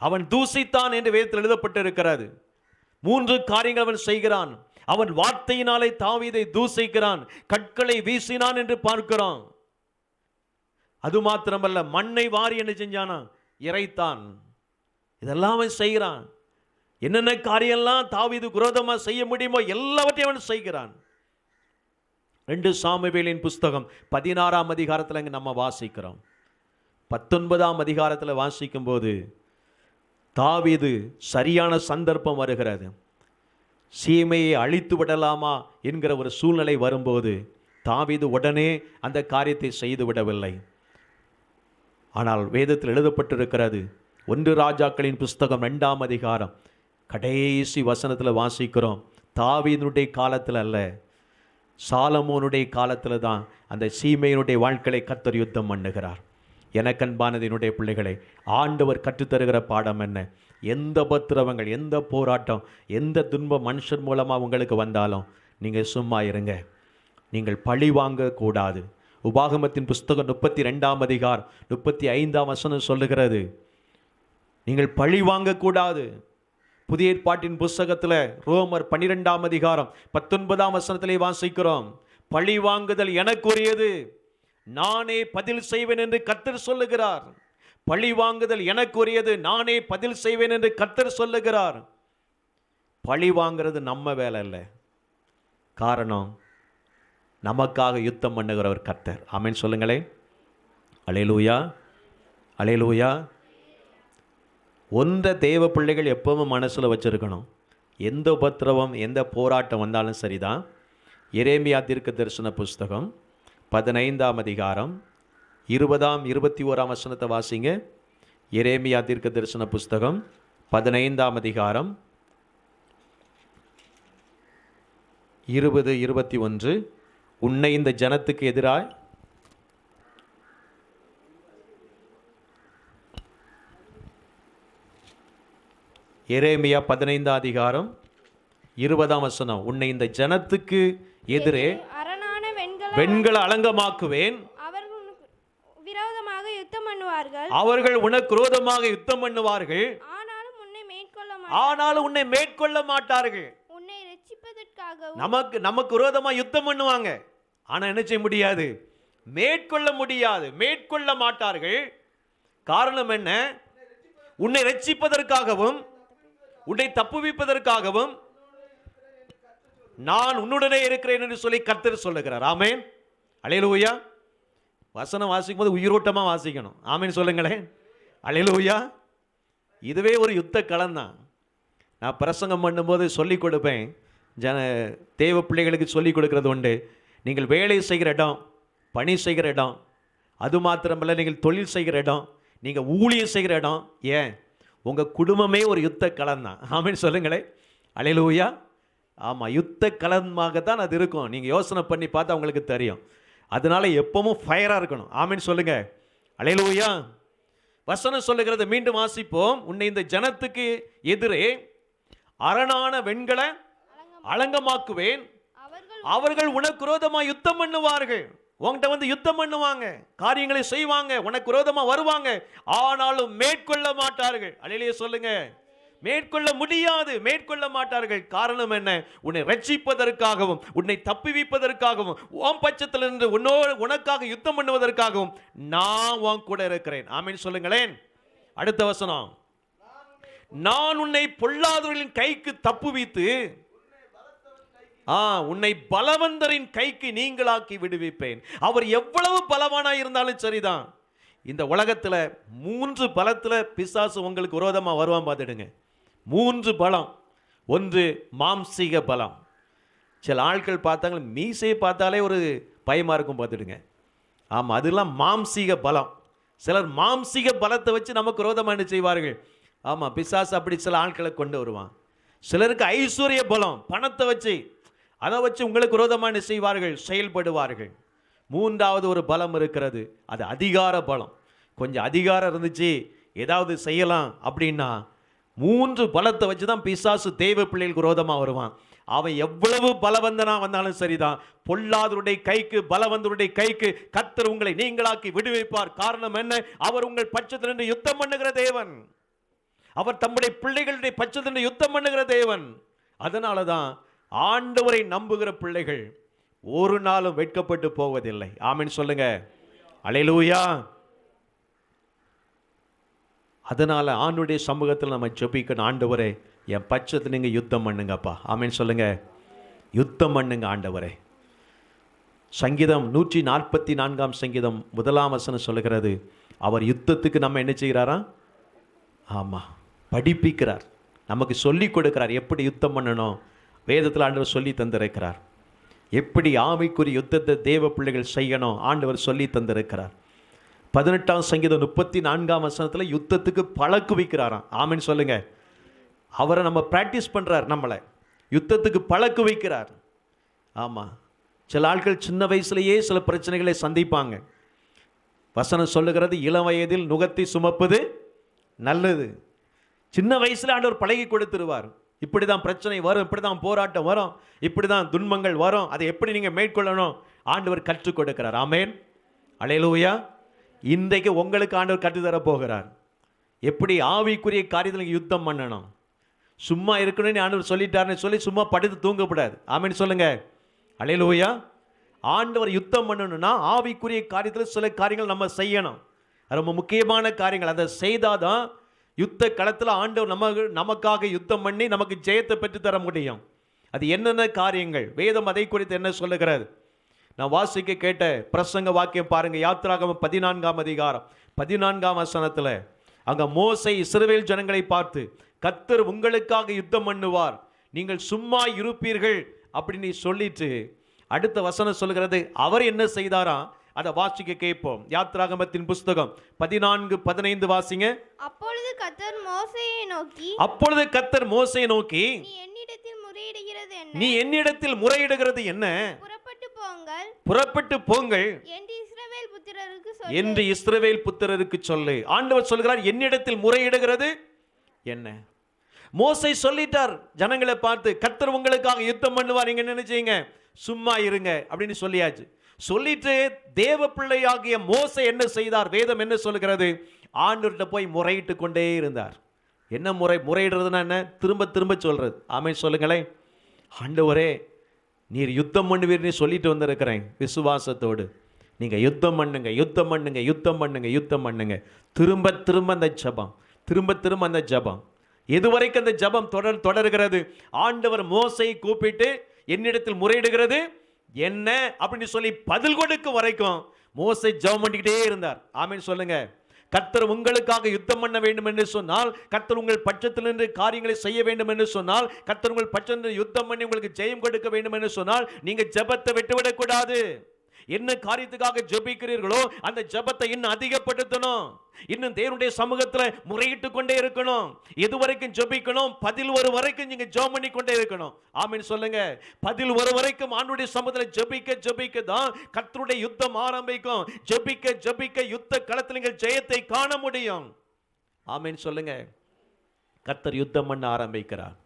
அவன் தூசித்தான் என்று வேதத்தில் எழுதப்பட்டிருக்கிறது. 3 காரியங்கள் அவன் செய்கிறான். அவன் வார்த்தையினாலே தாவீதை தூசிக்கிறான், கற்களை வீசினான் என்று பார்க்கிறோம். அது மாத்திரமல்ல, மண்ணை வாரி என்ன செஞ்சானா? இறைத்தான். இதெல்லாம் அவன் செய்கிறான். என்னென்ன காரியெல்லாம் தாவீது விரோதமாக செய்ய முடியுமோ எல்லாவற்றையும் அவன் செய்கிறான். 2 சாமுவேலின் புஸ்தகம் 16ஆம் அதிகாரத்தில் நம்ம வாசிக்கிறோம். 19ஆம் அதிகாரத்தில் வாசிக்கும் போது தாவீது சரியான சந்தர்ப்பம் வருகிறது. சீமையை அழித்து விடலாமா என்கிற ஒரு சூழ்நிலை வரும்போது தாவீது உடனே அந்த காரியத்தை செய்து விடவில்லை. ஆனால் வேதத்தில் எழுதப்பட்டிருக்கிறது, 1 ராஜாக்களின் புஸ்தகம் 2ஆம் அதிகாரம் கடைசி வசனத்தில் வாசிக்கிறோம், தாவீதுடைய காலத்தில் அல்ல, சாலமோனுடைய காலத்தில் தான் அந்த சீமையினுடைய வாழ்க்கையை கர்த்தர் யுத்தம் பண்ணுகிறார். எனக்கன்பானதினுடைய பிள்ளைகளை, ஆண்டவர் கற்றுத்தருகிற பாடம் என்ன? எந்த உபத்திரவங்கள், எந்த போராட்டம், எந்த துன்பம் மனுஷன் மூலமாக உங்களுக்கு வந்தாலும் நீங்கள் சும்மா இருங்க. நீங்கள் பழி வாங்கக்கூடாது. உபாகமத்தின் புஸ்தகம் 32ஆம் அதிகாரம் 35ஆம் வசனம் சொல்லுகிறது, நீங்கள் பழி வாங்கக்கூடாது. புதிய ஏற்பாட்டின் புஸ்தகத்தில் ரோமர் 12ஆம் அதிகாரம் 19ஆம் வசனத்திலே வாசிக்கிறோம், பழி வாங்குதல் எனக்குரியது, நானே பதில் செய்வேன் என்று கர்த்தர் சொல்லுகிறார். பழி வாங்குதல் எனக்குரியது, நானே பதில் செய்வேன் என்று கர்த்தர் சொல்லுகிறார். பழி வாங்கிறது நம்ம வேலை இல்லை. காரணம், நமக்காக யுத்தம் பண்ணுகிறவர் கர்த்தர். ஆமென் சொல்லுங்களேன். அல்லேலூயா, அல்லேலூயா. ஒன்றை தேவ பிள்ளைகள் எப்பவும் மனசில் வச்சுருக்கணும். எந்த உபத்திரவம், எந்த போராட்டம் வந்தாலும் சரிதான். எரேமியா தீர்க்க தரிசன புஸ்தகம் 15ஆம் அதிகாரம் 20ஆம் 21ஆம் வசனத்தை வாசிங்க. எரேமியா தீர்க்க தரிசன புஸ்தகம் 15ஆம் அதிகாரம் 20, 21. உன்னை இந்த ஜனத்துக்கு எதிராய் எரேமியா 15ஆம் அதிகாரம் 20ஆம் வசனம், உன்னை இந்த ஜனத்துக்கு எதிரே அரணான வெண்கல அலங்கமாக்குவேன், அவர்கள் உனக்கு விரோதமாக யுத்தம் பண்ணுவார்கள், அவர்கள் உனக்கு விரோதமாக யுத்தம் பண்ணுவார்கள், ஆனாலும் உன்னை மேற்கொள்ள மாட்டார்கள். உன்னை ரட்சிப்பதற்காகவும் நமக்கு விரோதமாக யுத்தம் பண்ணுவாங்க, ஆனால் என்ன செய்ய முடியாது? மேற்கொள்ள மாட்டார்கள். காரணம் என்ன? உன்னை ரட்சிப்பதற்காகவும் உன்னை தப்புவிப்பதற்காகவும் நான் உன்னுடனே இருக்கிறேன் என்று சொல்லி கர்த்தர் சொல்லுகிறார். ஆமென், அல்லேலூயா. வசனம் வாசிக்கும் போது உயிரோட்டமாக வாசிக்கணும். ஆமென் சொல்லுங்களேன். அல்லேலூயா. இதுவே ஒரு யுத்த களம் தான். நான் பிரசங்கம் பண்ணும்போது சொல்லிக் கொடுப்பேன், தேவ பிள்ளைகளுக்கு சொல்லிக் கொடுக்கறது உண்டு. நீங்கள் வேலை செய்கிற இடம், பணி செய்கிற இடம், அது மாத்திரமல்ல, நீங்கள் தொழில் செய்கிற இடம், நீங்கள் ஊழியம் செய்கிற இடம், ஏன் உங்கள் குடும்பமே ஒரு யுத்த களம் தான். ஆமென் சொல்லுங்களேன். அல்லேலூயா. ஆமாம், யுத்த களமாக தான் அது இருக்கும். நீங்கள் யோசனை பண்ணி பார்த்தா உங்களுக்கு தெரியும். அதனால எப்பவும் ஃபயராக இருக்கணும். ஆமென் சொல்லுங்க. அல்லேலூயா. வசனம் சொல்லுகிறது, மீண்டும் வாசிப்போம். உன்னை இந்த ஜனத்துக்கு எதிரே அரணான வெண்கல அலங்கமாக்குவேன், அவர்கள் உனக்கு விரோதமாக யுத்தம் பண்ணுவார்கள். உன்கிட்ட வந்து யுத்தம் பண்ணுவாங்க, காரியங்களை செய்வாங்க, உனக்கு விரோதமாக வருவாங்க, ஆனாலும் மேற்கொள்ள மாட்டார்கள். அல்லேலூயா சொல்லுங்க. மேற்கொள்ள மாட்டார்கள். காரணம் என்ன? உன்னை ரட்சிப்பதற்காகவும் உன்னை தப்புவிப்பதற்காகவும் உன் பட்சத்திலிருந்து உனக்காக யுத்தம் பண்ணுவதற்காகவும் நான் உன் கூட இருக்கிறேன். ஆமென் சொல்லுங்களேன். அடுத்த வசனம், நான் உன்னை பொல்லாதவர்களின் கைக்கு தப்புவித்து உன்னை பலவந்தரின் கைக்கு நீங்களாக்கி விடுவிப்பேன். அவர் எவ்வளவு பலவானாக இருந்தாலும் சரிதான். இந்த உலகத்தில் 3 பலத்தில் பிசாசு உங்களுக்கு விரோதமாக வருவான். பார்த்துடுங்க, 3 பலம். ஒன்று மாம்சீக பலம். சில ஆட்கள் பார்த்தாங்க, மீசையை பார்த்தாலே ஒரு பயமாக இருக்கும். பார்த்துடுங்க. ஆமாம், அதெல்லாம் மாம்சீக பலம். சிலர் மாம்சீக பலத்தை வச்சு நமக்கு விரோதமாக என்ன செய்வார்கள்? ஆமாம், பிசாசு அப்படி சில ஆட்களை கொண்டு வருவான். சிலருக்கு ஐஸ்வர்ய பலம், பணத்தை வச்சு, அதை வச்சு உங்களுக்கு விரோதமாக என்ன செய்வார்கள்? செயல்படுவார்கள். 3வது ஒரு பலம் இருக்கிறது, அது அதிகார பலம். கொஞ்சம் அதிகாரம் இருந்துச்சு, ஏதாவது செய்யலாம் அப்படின்னா 3 பலத்தை வச்சு தான் பிசாசு தேவ பிள்ளைகளுக்கு விரோதமாக வருவான். அவன் எவ்வளவு பலவந்தனா வந்தாலும் சரிதான், பொல்லாதவருடைய கைக்கு, பலவந்தருடைய கைக்கு கர்த்தர் உங்களை நீங்களாக்கி விடுவிப்பார். காரணம் என்ன? அவர் உங்கள் பட்சத்தில் நின்று யுத்தம் பண்ணுகிற தேவன். அவர் தம்முடைய பிள்ளைகளுடைய பட்சத்தில் நின்று யுத்தம் பண்ணுகிற தேவன். அதனால தான் ஆண்டவரை நம்புகிற பிள்ளைகள் ஒரு நாளும் வெட்கப்பட்டு போவதில்லை. ஆமென் சொல்லுங்க. அல்லேலூயா. அதனால ஆண்டுடைய சமூகத்தில் நம்ம ஜெபிக்கணும், ஆண்டவரே என் பட்சத்தில் நீங்கள் யுத்தம் பண்ணுங்கப்பா. ஆமென் சொல்லுங்க. யுத்தம் பண்ணுங்க ஆண்டவரே. சங்கீதம் 144ஆம் சங்கீதம் 1ஆம் வசனம் சொல்லுகிறது, அவர் யுத்தத்துக்கு நம்ம என்ன செய்கிறாரா? ஆமாம், படிப்பிக்கிறார், நமக்கு சொல்லி கொடுக்கிறார். எப்படி யுத்தம் பண்ணணும் வேதத்தில் ஆண்டவர் சொல்லி தந்திருக்கிறார். எப்படி ஆவிக்குரிய யுத்தத்தை தேவ பிள்ளைகள் செய்யணும் ஆண்டவர் சொல்லி தந்திருக்கிறார். 18ஆம் சங்கீதம் 34ஆம் வசனத்தில் யுத்தத்துக்கு பழக்குவிக்கிறாராம். ஆமென் சொல்லுங்க. அவரை நம்ம பிராக்டிஸ் பண்ணுறார், நம்மளை யுத்தத்துக்கு பழக்கு வைக்கிறார். ஆமாம், சில ஆட்கள் சின்ன வயசுலேயே சில பிரச்சனைகளை சந்திப்பாங்க. வசனம் சொல்லுகிறது, இளம் வயதில் நுகத்தை சுமப்பது நல்லது. சின்ன வயசில் ஆண்டவர் பழகி கொடுத்துருவார். இப்படி தான் பிரச்சனை வரும், இப்படி தான் போராட்டம் வரும், இப்படி தான் துன்பங்கள் வரும், அதை எப்படி நீங்கள் மேற்கொள்ளணும் ஆண்டவர் கற்றுக் கொடுக்கிறார். ஆமேன், அல்லேலூயா. இன்றைக்கு உங்களுக்கு ஆண்டவர் கற்றுத்தர போகிறார். எப்படி ஆவிக்குரிய காரியத்தில் யுத்தம் பண்ணணும். சும்மா இருக்கணும்னு ஆண்டவர் சொல்லிட்டாருன்னு சொல்லி சும்மா படுத்து தூங்கக்கூடாது. ஆமேன்னு சொல்லுங்க, அல்லேலூயா. ஆண்டவர் யுத்தம் பண்ணணும்னா ஆவிக்குரிய காரியத்தில் சில காரியங்கள் நம்ம செய்யணும். ரொம்ப முக்கியமான காரியங்கள். அதை செய்தாதான் யுத்த களத்தில் ஆண்டவர் நமக்காக யுத்தம் பண்ணி நமக்கு ஜெயத்தை பெற்று தர முடியும். அது என்னென்ன காரியங்கள், வேதம் அதை குறித்து என்ன சொல்லுகிறது? நான் வாசிக்க கேட்ட பிரசங்க வாக்கியம் பாருங்க. யாத்திராகமம் 14ஆம் அதிகாரம் 14ஆம் வசனத்தில் அங்கே மோசே இஸ்ரவேல் ஜனங்களை பார்த்து, கர்த்தர் உங்களுக்காக யுத்தம் பண்ணுவார், நீங்கள் சும்மா இருப்பீர்கள் அப்படின்னு சொல்லிட்டு அடுத்த வசனம் சொல்லுகிறது, அவர் என்ன செய்தாராம்? அதை வாசிக்க கேட்போம். யாத்திராகமத்தின் புஸ்தகம் 14:15 வாசிங்க. அப்பொழுது கர்த்தர் மோசேயை நோக்கி, நீ என்னிடத்தில் முறையிடுகிறது என்ன? புறப்பட்டு போங்கள் என்று இஸ்ரவேல் புத்திரருக்கு சொல்லு. ஆண்டவர் சொல்கிறார், என்னிடத்தில் முறையிடுகிறது என்ன? மோசே சொல்லிட்டார் ஜனங்களை பார்த்து, கர்த்தர் உங்களுக்காக யுத்தம் பண்ணுவார், நீங்க என்ன செய்யுங்க? சும்மா இருங்க அப்படின்னு சொல்லியாச்சு. சொல்லிட்டு தேவ பிள்ளையாகிய மோசே என்ன செய்தார்? வேதம் என்ன சொல்லுகிறது? ஆண்டவர்கிட்ட போய் முறையிட்டு கொண்டே இருந்தார். என்ன முறையிடுறதுன்னா என்ன? திரும்ப திரும்ப சொல்றது. ஆமென் சொல்லுங்களேன். ஆண்டவரே, நீர் யுத்தம் பண்ணுவீர்னு சொல்லிட்டு வந்திருக்கிறேன் விசுவாசத்தோடு. நீங்க யுத்தம் பண்ணுங்க, யுத்தம் பண்ணுங்க, யுத்தம் பண்ணுங்க, யுத்தம் பண்ணுங்க. திரும்ப திரும்ப அந்த ஜபம், திரும்ப திரும்ப அந்த ஜபம். எதுவரைக்கும் அந்த ஜபம் தொடர்கிறது? ஆண்டவர் மோசையை கூப்பிட்டு என்னிடத்தில் முறையிடுகிறது என்ன அப்படின்னு சொல்லி பதில் கொடுக்க வரைக்கும் மோசே ஜெபம் பண்ணிக்கிட்டே இருந்தார். ஆமென் சொல்லுங்க. கர்த்தர் உங்களுக்காக யுத்தம் பண்ண வேண்டும் என்று சொன்னால், கர்த்தர் உங்கள் பட்சத்தில் நின்று காரியங்களை செய்ய வேண்டும் என்று சொன்னால், கர்த்தர் உங்கள் பட்சத்தில் யுத்தம் பண்ணி உங்களுக்கு ஜெயம் கொடுக்க வேண்டும் என்று சொன்னால், நீங்க ஜெபத்தை விட்டுவிடக் கூடாது. என்ன காரியத்துக்காக ஜெபிக்கிறீர்களோ அந்த ஜெபத்தை இன்னும் அதிகப்படுத்தணும். இன்னும் தேவனுடைய சமூகத்தில் முறையிட்டு கொண்டே இருக்கணும். எதுவரைக்கும் ஜெபிக்கணும்? பதில் வரும் வரைக்கும் நீங்க ஜெபம் பண்ணி கொண்டே இருக்கணும். ஆமென் சொல்லுங்க. பதில் வரும் வரைக்கும் ஆண்டவருடைய சமூகத்தில் ஜெபிக்க ஜெபிக்க தான் கர்த்தருடைய யுத்தம் ஆரம்பிக்கும். ஜெபிக்க ஜெபிக்க யுத்த களத்தில் நீங்கள் ஜெயத்தை காண முடியும். ஆமென் சொல்லுங்க. கர்த்தர் யுத்தம் பண்ண ஆரம்பிக்கிறார்.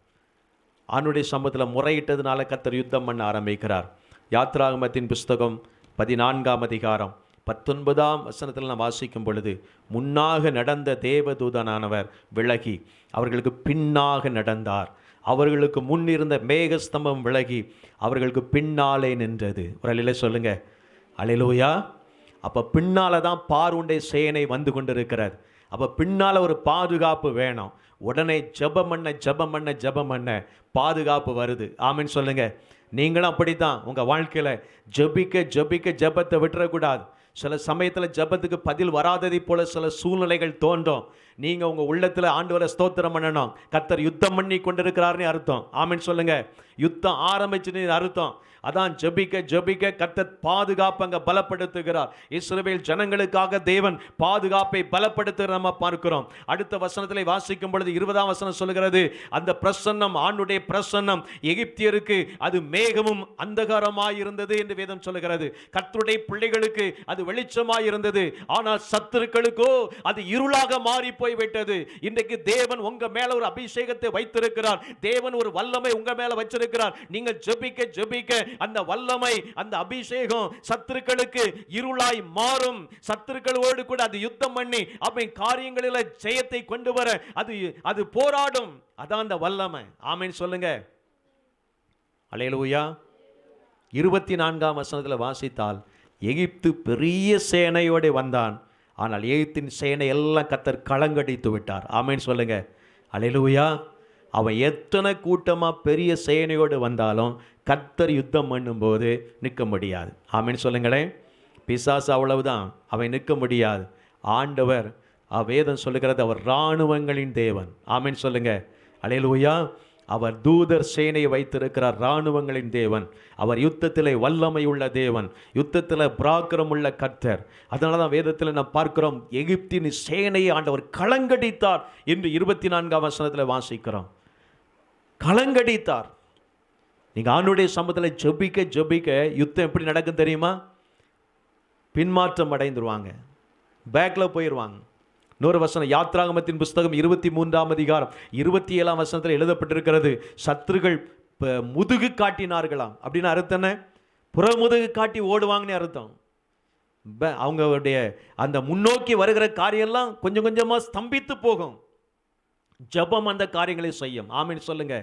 ஆண்டவருடைய சமூகத்தில் முறையிட்டதுனால கர்த்தர் யுத்தம் பண்ண ஆரம்பிக்கிறார். யாத்திராகமத்தின் புஸ்தகம் 14ஆம் அதிகாரம் 19ஆம் வசனத்தில் நாம் வாசிக்கும் பொழுது, முன்னாக நடந்த தேவதூதனானவர் விலகி அவர்களுக்கு பின்னாக நடந்தார். அவர்களுக்கு முன்னிருந்த மேகஸ்தம்பம் விலகி அவர்களுக்கு பின்னாலே நின்றது. ஒரு அல்லேலூயா சொல்லுங்க. அல்லேலூயா. அப்போ பின்னால தான் பார்வோனுடைய சேனை வந்து கொண்டிருக்கிறது. அப்போ பின்னால் ஒரு பாதுகாப்பு வேணும். உடனே ஜெபம் பண்ண பாதுகாப்பு வருது. ஆமென் சொல்லுங்க. நீங்களும் அப்படித்தான் உங்கள் வாழ்க்கையில் ஜெபிக்க ஜெபத்தை விட்டுறக்கூடாது. சில சமயத்தில் ஜெபத்துக்கு பதில் வராததை போல சில சூழ்நிலைகள் தோன்றும். நீங்கள் உங்கள் உள்ளத்தில் ஆண்டவரை ஸ்தோத்திரம் பண்ணணும். கர்த்தர் யுத்தம் பண்ணி கொண்டிருக்கிறார்னு அர்த்தம். ஆமென் சொல்லுங்க. யுத்தம் ஆரம்பிச்சுன்னு அர்த்தம். அதான் ஜெபிக்க கர்த்தர் பாதுகாப்பு அங்கே பலப்படுத்துகிறார். இஸ்ரவேல் ஜனங்களுக்காக தேவன் பாதுகாப்பை பலப்படுத்துகிற நம்ம பார்க்கிறோம். அடுத்த வசனத்தில் வாசிக்கும் பொழுது 20ஆம் வசனம் சொல்லுகிறது, அந்த பிரசன்னம், ஆண்டுடைய பிரசன்னம் எகிப்தியருக்கு அது மேகமும் அந்தகாரமாய் இருந்தது என்று வேதம் சொல்லுகிறது. கர்த்தருடைய பிள்ளைகளுக்கு அது வெளிச்சமாய் இருந்தது. ஆனால் சத்துருக்களுக்கோ அது இருளாக மாறி போய்விட்டது. இன்றைக்கு தேவன் உங்க மேல ஒரு அபிஷேகத்தை வைத்திருக்கிறார். தேவன் ஒரு வல்லமை உங்க மேல வச்சிருக்கிறார். நீங்கள் ஜெபிக்க அந்த வல்லமை, அந்த அபிஷேகம் சத்துருக்களுக்கு இருளாய் மாறும். சத்துருக்களோடு கூட அது யுத்தம் பண்ணி அப்ப காரியங்களில் ஜெயத்தை கொண்டு வர அது போராடும். அதான் அந்த வல்லமை. ஆமென் சொல்லுங்க. அல்லேலூயா. 24ஆம் வசனத்தில் வாசித்தால், எகிப்து பெரிய சேனையோடு வந்தான், ஆனால் எகிப்தின் சேனை எல்லாம் கர்த்தர் கலங்கடித்து விட்டார். ஆமென் சொல்லுங்க. அல்லேலூயா. அவன் எத்தனை கூட்டமாக பெரிய சேனையோடு வந்தாலும் கர்த்தர் யுத்தம் பண்ணும்போது நிற்க முடியாது. ஆமென் சொல்லுங்களேன். பிசாசு அவ்வளவுதான், அவன் நிற்க முடியாது. ஆண்டவர் வேதம் சொல்லுகிறது, அவர் இராணுவங்களின் தேவன். ஆமென் சொல்லுங்க. அல்லேலூயா. அவர் தூதர் சேனையை வைத்திருக்கிறார். இராணுவங்களின் தேவன். அவர் யுத்தத்திலே வல்லமை உள்ள தேவன், யுத்தத்தில் பராக்கிரம் உள்ள கர்த்தர். அதனால தான் வேதத்தில் நாம் பார்க்கிறோம், எகிப்தின் சேனையை ஆண்டவர் கலங்கடித்தார் என்று 24ஆம் வசனத்தில் வாசிக்கிறோம். கலங்கடித்தார். நீங்கள் ஆண்டுடைய சமூகத்தில் ஜெபிக்க ஜெபிக்க யுத்தம் எப்படி நடக்கும் தெரியுமா? பின்மாற்றம் அடைந்துருவாங்க, பேக்கில் போயிடுவாங்க. இன்னொரு வசனம், யாத்ராகமத்தின் புஸ்தகம் 23ஆம் அதிகாரம் 27ஆம் வசனத்தில் எழுதப்பட்டிருக்கிறது, சத்துருகள் முதுகு காட்டினார்களாம். அப்படின்னு அர்த்தம் என்ன? புறமுதுகு காட்டி ஓடுவாங்கன்னு அர்த்தம். அவங்களுடைய அந்த முன்னோக்கி வருகிற காரியெல்லாம் கொஞ்சம் கொஞ்சமாக ஸ்தம்பித்து போகும். ஜெபம் அந்த காரியங்களை செய்யும். ஆமென் சொல்லுங்க.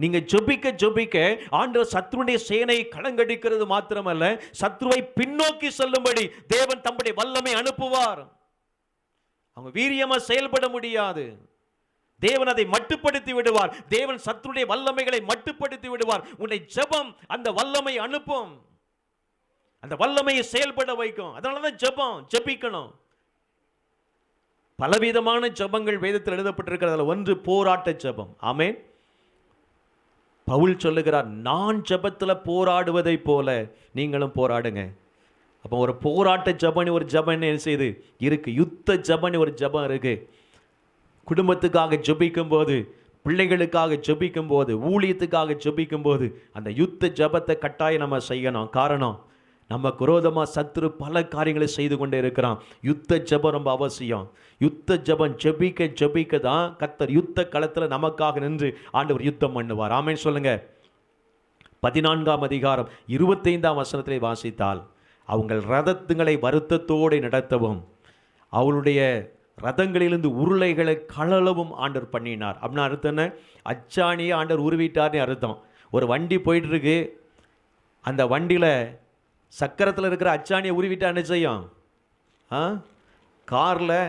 நீங்க ஜெபிக்க ஜெபிக்க ஆண்டவர் சத்ருடைய சேனையை கலங்கடிக்கிறது மாத்திரமல்ல, சத்ருவை பின்னோக்கி செல்லும்படி தேவன் தம்முடைய வல்லமை அனுப்புவார். அவங்க வீரியமா செயல்பட முடியாது. தேவன் அதை மட்டுப்படுத்தி விடுவார். தேவன் சத்ருடைய வல்லமைகளை மட்டுப்படுத்தி விடுவார். உன்னை ஜெபம் அந்த வல்லமை அனுப்பும், அந்த வல்லமையை செயல்பட வைக்கும். அதனாலதான் ஜெபம், ஜெபிக்கணும். பலவிதமான ஜெபங்கள் வேதத்தில் எழுதப்பட்டிருக்கிறதுல ஒன்று போராட்ட ஜெபம். ஆமென். பவுல் சொல்லுகிறார், நான் ஜெபத்தில் போராடுவதை போல நீங்களும் போராடுங்க. அப்போ ஒரு போராட்ட ஜெபம், ஒரு ஜெபம் என்ன செய்து இருக்கு, யுத்த ஜெபம் ஒரு ஜெபம் இருக்கு. குடும்பத்துக்காக ஜெபிக்கும் போது, பிள்ளைகளுக்காக ஜெபிக்கும் போது, ஊழியத்துக்காக ஜெபிக்கும் போது அந்த யுத்த ஜெபத்தை கட்டாயம் நம்ம செய்யணும். காரணம், நமக்கு விரோதமாக சத்துரு பல காரியங்களை செய்து கொண்டே இருக்கிறான். யுத்த ஜெபம் ரொம்ப அவசியம். யுத்த ஜெபம் ஜெபிக்க ஜெபிக்க தான் கர்த்தர் யுத்த களத்தில் நமக்காக நின்று ஆண்டவர் யுத்தம் பண்ணுவார். ஆமென் சொல்லுங்க. 14ஆம் அதிகாரம் 25ஆம் வசனத்திலே வாசித்தால், அவங்கள் ரதத்துங்களை வருத்தத்தோடு நடத்தவும் அவளுடைய ரதங்களிலிருந்து உருளைகளை கழலவும் ஆண்டவர் பண்ணினார். அப்படின்னா அர்த்தம் என்ன? அச்சாணியை ஆண்டவர் உருவிட்டார்னு அர்த்தம். ஒரு வண்டி போயிட்டு இருக்கு, அந்த வண்டியில் சக்கரத்தில் இருக்கிற அச்சாணியை உருவிட்டா என்ன செய்யும்? காரில்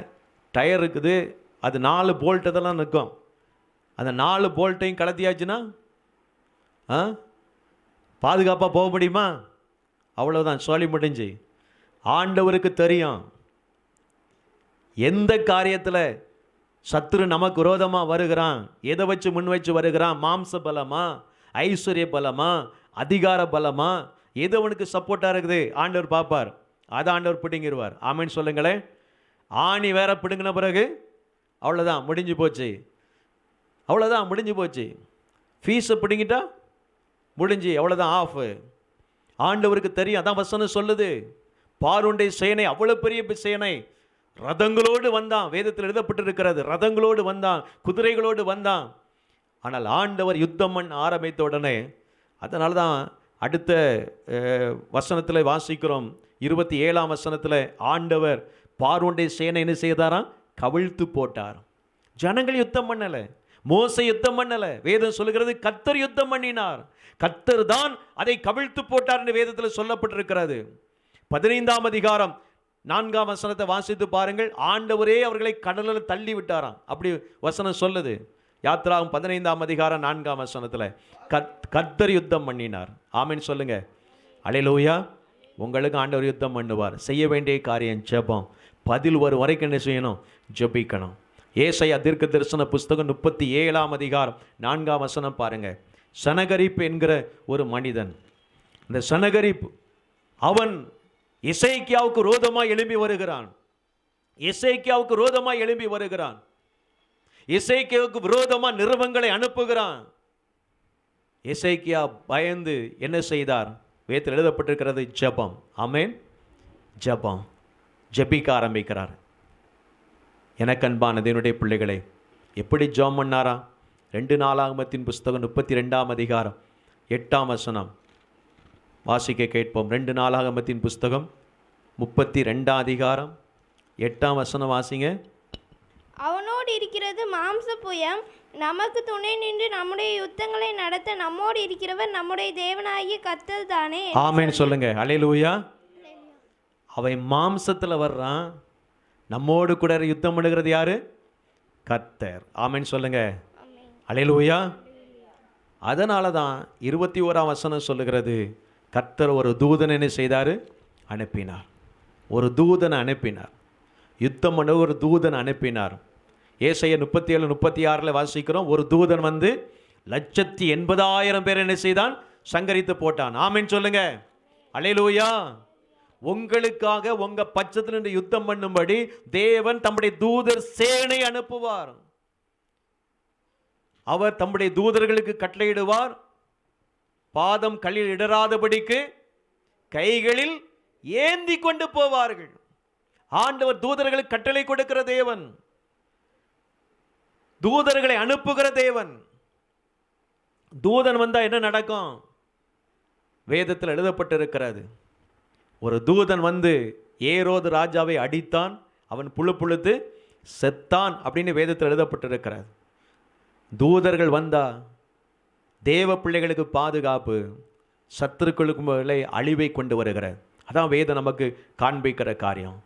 டயர் இருக்குது, அது 4 போல்ட் இதெல்லாம் நிற்கும். அந்த 4 போல்ட்டையும் கலத்தியாச்சுன்னா பாதுகாப்பாக போக முடியுமா? அவ்வளோதான், சொல்லி முடிஞ்சு. ஆண்டவருக்கு தெரியும் எந்த காரியத்தில் சத்துரு நமக்கு விரோதமாக வருகிறான், எதை வச்சு முன் வச்சு வருகிறான், மாம்ச பலமா, ஐஸ்வர்ய பலமா, அதிகார பலமா, எது அவனுக்கு சப்போர்ட்டாக இருக்குது ஆண்டவர் பார்ப்பார். அதை ஆண்டவர் பிடுங்கிடுவார். ஆமென் சொல்லுங்களேன். ஆணி வேற பிடுங்கின பிறகு அவ்வளோதான், முடிஞ்சு போச்சு. அவ்வளோதான், முடிஞ்சு போச்சு. ஃபீஸை பிடுங்கிட்டா முடிஞ்சு, அவ்வளோதான், ஆஃப். ஆண்டவருக்கு தெரியும். அதான் வசனம் சொல்லுது, பார்வோனுடைய சேனை அவ்வளோ பெரிய சேனை ரதங்களோடு வந்தான். வேதத்தில் எழுதப்பட்டிருக்கிறது, ரதங்களோடு வந்தான், குதிரைகளோடு வந்தான். ஆனால் ஆண்டவர் யுத்தம் ஆரம்பித்த உடனே, அதனால தான் அடுத்த வசனத்தில் வாசிக்கிறோம், 27ஆம் வசனத்தில் ஆண்டவர் பார்வோனுடைய சேனை என்ன செய்தாராம்? கவிழ்த்து போட்டார். ஜனங்கள் யுத்தம் பண்ணலை, மோசே யுத்தம் பண்ணலை. வேதம் சொல்லுகிறது கர்த்தர் யுத்தம் பண்ணினார். கர்த்தர் தான் அதை கவிழ்த்து போட்டார் என்று வேதத்தில் சொல்லப்பட்டிருக்கிறது. 15ஆம் அதிகாரம் 4ஆம் வசனத்தை வாசித்து பாருங்கள். ஆண்டவரே அவர்களை கடலில் தள்ளி விட்டாராம். அப்படி வசனம் சொல்லுது. யாத்ராகம் 15ஆம் அதிகாரம் 4ஆம் வசனத்தில் கர்த்தர் யுத்தம் பண்ணினார். ஆமென் சொல்லுங்க. அல்லேலூயா. உங்களுக்கு ஆண்டவர் யுத்தம் பண்ணுவார். செய்ய வேண்டிய காரியம் ஜெபம். பதில் வரும் வரைக்கும் என்ன செய்யணும்? ஜெபிக்கணும். ஏசாயா தீர்க்க தரிசன புஸ்தகம் 37ஆம் அதிகாரம் 4ஆம் வசனம் பாருங்க. சனகரிப்பு என்கிற ஒரு மனிதன், இந்த சனகரிப்பு அவன் எசேக்கியாவுக்கு விரோதமாக எழும்பி வருகிறான். எசேக்கியாவுக்கு விரோதமாக எழும்பி வருகிறான். எசேக்கியாவுக்கு விரோதமாக நிருபங்களை அனுப்புகிறான். எசேக்கியா பயந்து என்ன செய்தார்? வேதத்தில் எழுதப்பட்டிருக்கிறது ஜெபம். ஆமென். ஜெபம், ஜெபிக்க ஆரம்பிக்கிறார். எனக்கு அன்பான தேவனுடைய பிள்ளைகளே, எப்படி ஜெபம் பண்ணாரா? 2 நாளாகமத்தின் புஸ்தகம் 32ஆம் அதிகாரம் 8ஆம் வசனம் வாசிக்க கேட்போம். 2 நாளாகமத்தின் புஸ்தகம் 32ஆம் அதிகாரம் 8ஆம் வசனம் வாசிங்க. அவனோடு இருக்கிறது மாம்ச புயம், நமக்கு துணை நின்று நம்முடைய யுத்தங்களை நடத்த நம்மோடு இருக்கிறவர் நம்முடைய தேவனாகிய கர்த்தர் தானே. ஆமென் சொல்லுங்க. அல்லேலூயா. அவன் மாம்சத்தில் வர்றான், நம்மோடு கூட யுத்தம் பண்ணுகிறது யாரு? கர்த்தர். ஆமென் சொல்லுங்க. அல்லேலூயா. அதனால தான் 21ஆம் வசனம் சொல்லுகிறது, கர்த்தர் ஒரு தூதனை என்ன செய்தார்? அனுப்பினார். ஒரு தூதனை அனுப்பினார். யுத்தம் பண்ண ஒரு தூதன் அனுப்பினார். ஏசாயா 37-36 வாசிக்கிறோம். ஒரு தூதன் வந்து 180,000 பேர் என்ன செய்தான்? சங்கரித்து போட்டான். ஆமென் சொல்லுங்க. அல்லேலூயா. உங்களுக்காக உங்க பட்சத்தில் நின்று யுத்தம் பண்ணும்படி தேவன் தம்முடைய தூதர் சேனை அனுப்புவார். அவர் தம்முடைய தூதர்களுக்கு கட்டளையிடுவார். பாதம் கல்லில் இடராதபடிக்கு கைகளில் ஏந்தி கொண்டு போவார்கள். ஆண்டவர் தூதர்களுக்கு கட்டளை கொடுக்கிற தேவன், தூதர்களை அனுப்புகிற தேவன். தூதன் வந்தா என்ன நடக்கும்? வேதத்தில் எழுதப்பட்டிருக்கிறது. ஒரு தூதன் வந்து ஏரோது ராஜாவை அடித்தான், அவன் புழுத்து செத்தான் அப்படின்னு வேதத்தில் எழுதப்பட்டிருக்கிறது. தூதர்கள் வந்தா தேவ பிள்ளைகளுக்கு பாதுகாப்பு, சத்துருக்களுக்கு அழிவை கொண்டு வருகிறது. அதான் வேதம் நமக்கு காண்பிக்கிற காரியம்.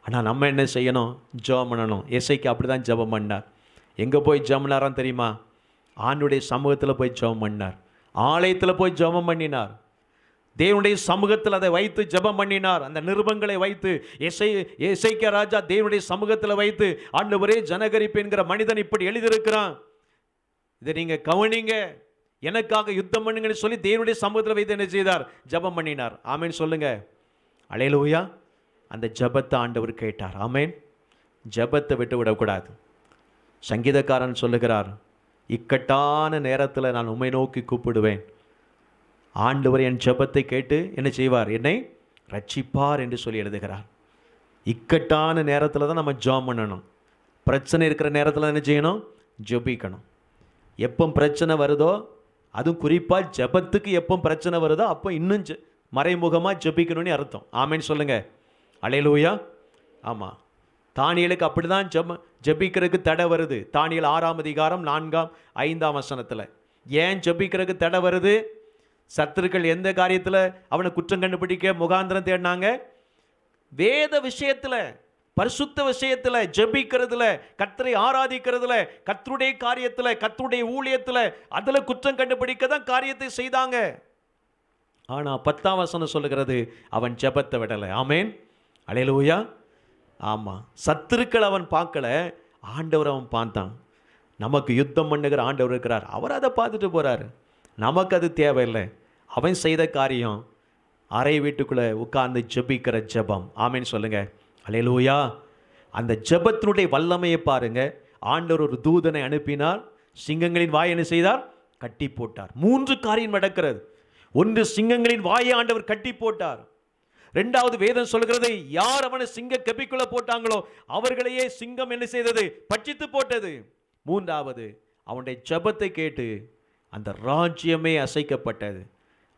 ஆனால் நம்ம என்ன செய்யணும்? ஜெபம் பண்ணணும். எசேக்கியா அப்படி தான் ஜெபம் பண்ணார். எங்கே போய் ஜெபம் பண்ணாராம் தெரியுமா? ஆண்டுடைய சமூகத்தில் போய் ஜெபம் பண்ணார். ஆலயத்தில் போய் ஜெபம் பண்ணினார். தேவனுடைய சமூகத்தில் அதை வைத்து ஜெபம் பண்ணினார். அந்த நிருபங்களை வைத்து எசேக்கியா ராஜா தேவனுடைய சமூகத்தில் வைத்து, ஆண்டவரே ஜனகரிப்பு என்கிற மனிதன் இப்படி எழுதியிருக்கிறான், இதை நீங்கள் கவனிங்க, எனக்காக யுத்தம் பண்ணுங்கன்னு சொல்லி தேவனுடைய சமூகத்தில் வைத்து என்ன செய்தார்? ஜெபம் பண்ணினார். ஆமேன் சொல்லுங்க. அல்லேலூயா. அந்த ஜெபத்தை ஆண்டவர் கேட்டார். ஆமேன். ஜெபத்தை விட்டு விடக்கூடாது. சங்கீதக்காரன் சொல்லுகிறார், இக்கட்டான நேரத்தில் நான் உம்மை நோக்கி கூப்பிடுவேன், ஆண்டவர் என் ஜெபத்தை கேட்டு என்ன செய்வார்? என்னை ரட்சிப்பார் என்று சொல்லி எழுதுகிறார். இக்கட்டான நேரத்தில் தான் நம்ம ஜெபம் பண்ணணும். பிரச்சனை இருக்கிற நேரத்தில் என்ன செய்யணும்? ஜெபிக்கணும். எப்போ பிரச்சனை வருதோ, அதுவும் குறிப்பாக ஜெபத்துக்கு எப்போ பிரச்சனை வருதோ அப்போ இன்னும் மறைமுகமாக ஜெபிக்கணும்னு அர்த்தம். ஆமேன்னு சொல்லுங்கள். அல்லேலூயா. ஆமாம், தானியலுக்கு அப்படி தான் ஜெபிக்கிறதுக்கு தடை வருது. தானியல் 6ஆம் அதிகாரம் 4ஆம் 5ஆம் வசனத்தில். ஏன் ஜெபிக்கிறதுக்கு தடை வருது? சத்துருக்கள் எந்த காரியத்தில் அவனை குற்றம் கண்டுபிடிக்க முகாந்திரம் தேடினாங்க? வேத விஷயத்தில், பரிசுத்த விஷயத்தில், ஜெபிக்கிறதுல, கர்த்தரை ஆராதிக்கிறதுல, கர்த்தருடைய காரியத்தில், கர்த்தருடைய ஊழியத்தில், அதில் குற்றம் கண்டுபிடிக்க தான் காரியத்தை செய்தாங்க. ஆனால் 10ஆம் வசனம் சொல்லுகிறது, அவன் ஜெபத்தை விடலை. ஆமேன். அல்லேலூயா. ஆமாம், சத்துருக்கள் அவன் பார்க்கல, ஆண்டவர் அவன் பார்த்தான். நமக்கு யுத்தம் பண்ணுகிற ஆண்டவர் இருக்கிறார், அவர் அதை பார்த்துட்டு போகிறார். நமக்கு அது தேவையில்லை. அவன் செய்த காரியம் அறை வீட்டுக்குள்ளே உட்கார்ந்து ஜெபிக்கிற ஜெபம். ஆமேன்னு சொல்லுங்க. அல்லேலூயா. அந்த ஜெபத்தினுடைய வல்லமையை பாருங்க. ஆண்டவர் ஒரு தூதனை அனுப்பினார், சிங்கங்களின் வாயை என்ன செய்தார்? கட்டி போட்டார். 3 காரியம் நடக்கிறது. ஒன்று, சிங்கங்களின் வாயை ஆண்டவர் கட்டி போட்டார். 2வது, வேதம் சொல்கிறது, யார் அவனை சிங்க கெபிக்குள்ள போட்டாங்களோ அவர்களையே சிங்கம் என்ன செய்தது? பட்சித்து போட்டது. 3வது, அவனுடைய ஜெபத்தை கேட்டு அந்த ராஜ்யமே அசைக்கப்பட்டது.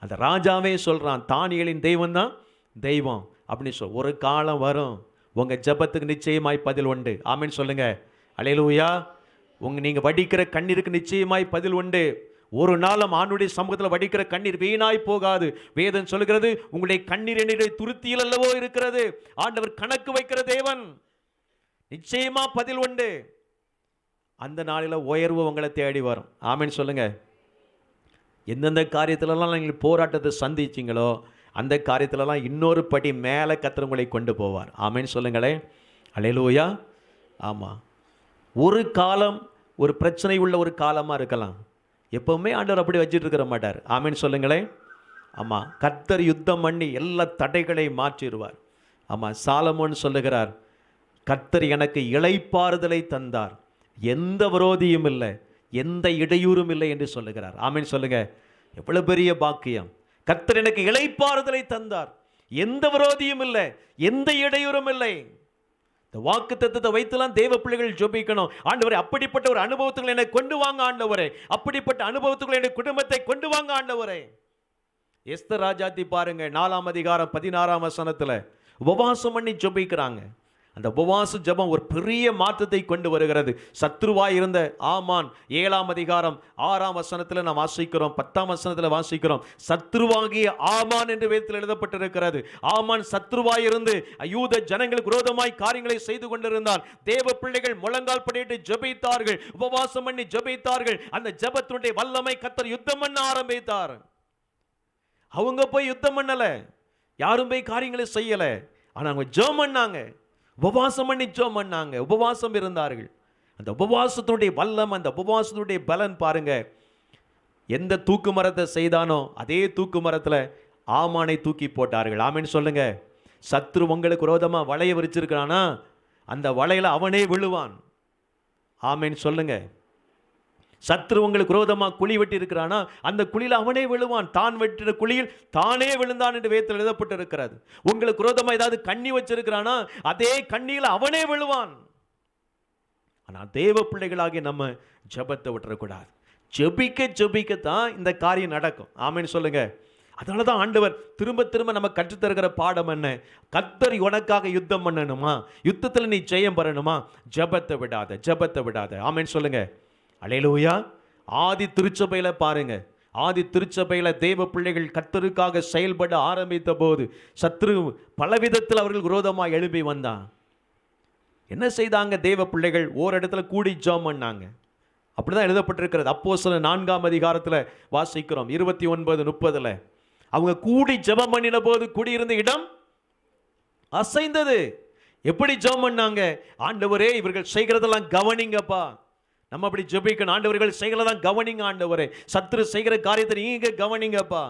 அந்த ராஜாவே சொல்றான், தானியலின் தெய்வம் தான் தெய்வம் அப்படின்னு ஒரு காலம் வரும், உங்க ஜெபத்துக்கு நிச்சயமாய் பதில் உண்டு. ஆமேன்னு சொல்லுங்க. அல்லேலூயா. நீங்க வடிக்கிற கண்ணீருக்கு நிச்சயமாய் பதில் உண்டு. ஒரு நாளும் ஆண்டுடைய சமூகத்தில் வடிக்கிற கண்ணீர் வீணாய் போகாது. வேதம் சொல்கிறது, உங்களுடைய கண்ணீர் என்னுடைய துருத்தியில் அல்லவோ இருக்கிறது. ஆண்டவர் கணக்கு வைக்கிற தேவன். நிச்சயமா பதில் உண்டு. அந்த நாளில் உயர்வு உங்களை தேடி வரும். ஆமேன்னு சொல்லுங்க. எந்தெந்த காரியத்திலலாம் நீங்கள் போராட்டத்தை சந்திச்சிங்களோ அந்த காரியத்திலலாம் இன்னொரு படி மேலே கர்த்தர் உங்களை கொண்டு போவார். ஆமேன்னு சொல்லுங்களேன். அல்லேலூயா. ஆமாம், ஒரு காலம் ஒரு பிரச்சனை உள்ள ஒரு காலமாக இருக்கலாம். எப்போவுமே ஆண்டவர் அப்படி வச்சுட்டு இருக்கிற மாட்டார். ஆமேன்னு சொல்லுங்களேன். ஆமாம், கர்த்தர் யுத்தம் பண்ணி எல்லா தடைகளையும் மாற்றிடுவார். ஆமாம், சாலமோன் சொல்லுகிறார், கர்த்தர் எனக்கு இளைப்பாறுதலை தந்தார், எந்த விரோதியும் இல்லை, எந்த இடையூறும் இல்லை என்று சொல்லுகிறார். ஆமேன்னு சொல்லுங்க. எவ்வளவு பெரிய பாக்கியம்! கர்த்தர் எனக்கு இளைப்பாறுதலை தந்தார், எந்த விரோதியும் இல்லை, எந்த இடையூறும் இல்லை. இந்த வாக்கு தத்தத்தை வைத்துலாம் தேவ பிள்ளைகள் ஜெபிக்கணும். ஆண்டவரே, அப்படிப்பட்ட ஒரு அனுபவத்துக்குள்ள என்னை கொண்டு வாங்க ஆண்டவரே, அப்படிப்பட்ட அனுபவத்துக்குள்ள என்னுடைய குடும்பத்தை கொண்டு வாங்க ஆண்டவரே. எஸ்தர் ராஜாத்தி பாருங்க, 4ஆம் அதிகாரம் 16ஆம் வசனத்துல உபவாசம் பண்ணி ஜெபிக்கிறாங்க. அந்த உபவாச ஜெபம் ஒரு பெரிய மாற்றத்தை கொண்டு வருகிறது. சத்ருவாய் இருந்த ஆமான் 7ஆம் அதிகாரம் 6ஆம் வசனத்தில் நாம் வாசிக்கிறோம், 10ஆம் வசனத்தில் வாசிக்கிறோம், சத்ருவாகிய ஆமான் என்று வேதத்தில் எழுதப்பட்டிருக்கிறது. ஆமான் சத்ருவாய் இருந்து யூத ஜனங்களுக்கு விரோதமாய் காரியங்களை செய்து கொண்டிருந்தான். தேவ பிள்ளைகள் முழங்கால் படியிட்டு ஜெபித்தார்கள், உபவாசம் பண்ணி ஜெபித்தார்கள். அந்த ஜெபத்தினுடைய வல்லமை கர்த்தர் யுத்தம் பண்ண ஆரம்பித்தார். அவங்க போய் யுத்தம் பண்ணல, யாரும் போய் காரியங்களை செய்யல, ஆனா அவங்க ஜெபம் பண்ணாங்க, உபவாசம் பண்ணி ஜெபம் பண்ணாங்க, உபவாசம் இருந்தார்கள். அந்த உபவாசத்தினுடைய வல்லம், அந்த உபவாசத்தினுடைய பலன் பாருங்க. எந்த தூக்கு மரத்தை செய்தானோ அதே தூக்கு மரத்தில் ஆமானை தூக்கி போட்டார்கள். ஆமேன்னு சொல்லுங்க. சத்ரு உங்களுக்கு விரோதமா வளைய விரிச்சிருக்கிறானா, அந்த வளையில அவனே விழுவான். ஆமேன்னு சொல்லுங்க. சத்ரு உங்களுக்கு விரோதமாக குழி வெட்டி இருக்கிறானா, அந்த குழியில் அவனே விழுவான். தான் வெட்டின குழியில் தானே விழுந்தான் என்று வேதத்தில் எழுதப்பட்டு இருக்கிறது. உங்களுக்கு விரோதமாக ஏதாவது கண்ணி வச்சிருக்கிறானா, அதே கண்ணியில் அவனே விழுவான். ஆனால் தேவ பிள்ளைகளாகிய நம்ம ஜெபத்தை விட்டுறக்கூடாது. ஜெபிக்கத்தான் இந்த காரியம் நடக்கும். ஆமென் சொல்லுங்க. அதனால தான் ஆண்டவர் திரும்ப திரும்ப நம்ம கற்றுத்தருகிற பாடம் என்ன? கர்த்தர் உனக்காக யுத்தம் பண்ணணுமா, யுத்தத்தில் நீ ஜெயம் பெறணுமா, ஜெபத்தை விடாத. ஆமென் சொல்லுங்க. அல்லேலூயா. ஆதி திருச்சபையில் பாருங்க, ஆதி திருச்சபையில் தேவ பிள்ளைகள் கர்த்தருக்காக செயல்பட ஆரம்பித்த போது சத்ரு பலவிதத்தில் அவர்கள் விரோதமாக எழுப்பி வந்தான். என்ன செய்தாங்க தேவ பிள்ளைகள்? ஓரிடத்துல கூடி ஜெபம் பண்ணாங்க. அப்படிதான் எழுதப்பட்டிருக்கிறது. அப்போஸ்தலர் 4ஆம் அதிகாரத்தில் வாசிக்கிறோம் 29:30. அவங்க கூடி ஜெபம் பண்ணின போது குடியிருந்த இடம் அசைந்தது. எப்படி ஜெபம் பண்ணாங்க? ஆண்டவரே, இவர்கள் செய்கிறதெல்லாம் கவனிங்கப்பா. நம்ம அப்படி ஜெபிக்கணும். ஆண்டவர்கள் செய்கிறதெல்லாம் கவனிங்க ஆண்டவரே, சத்ரு செய்கிற காரியத்தை நீங்க கவனிங்கப்பா.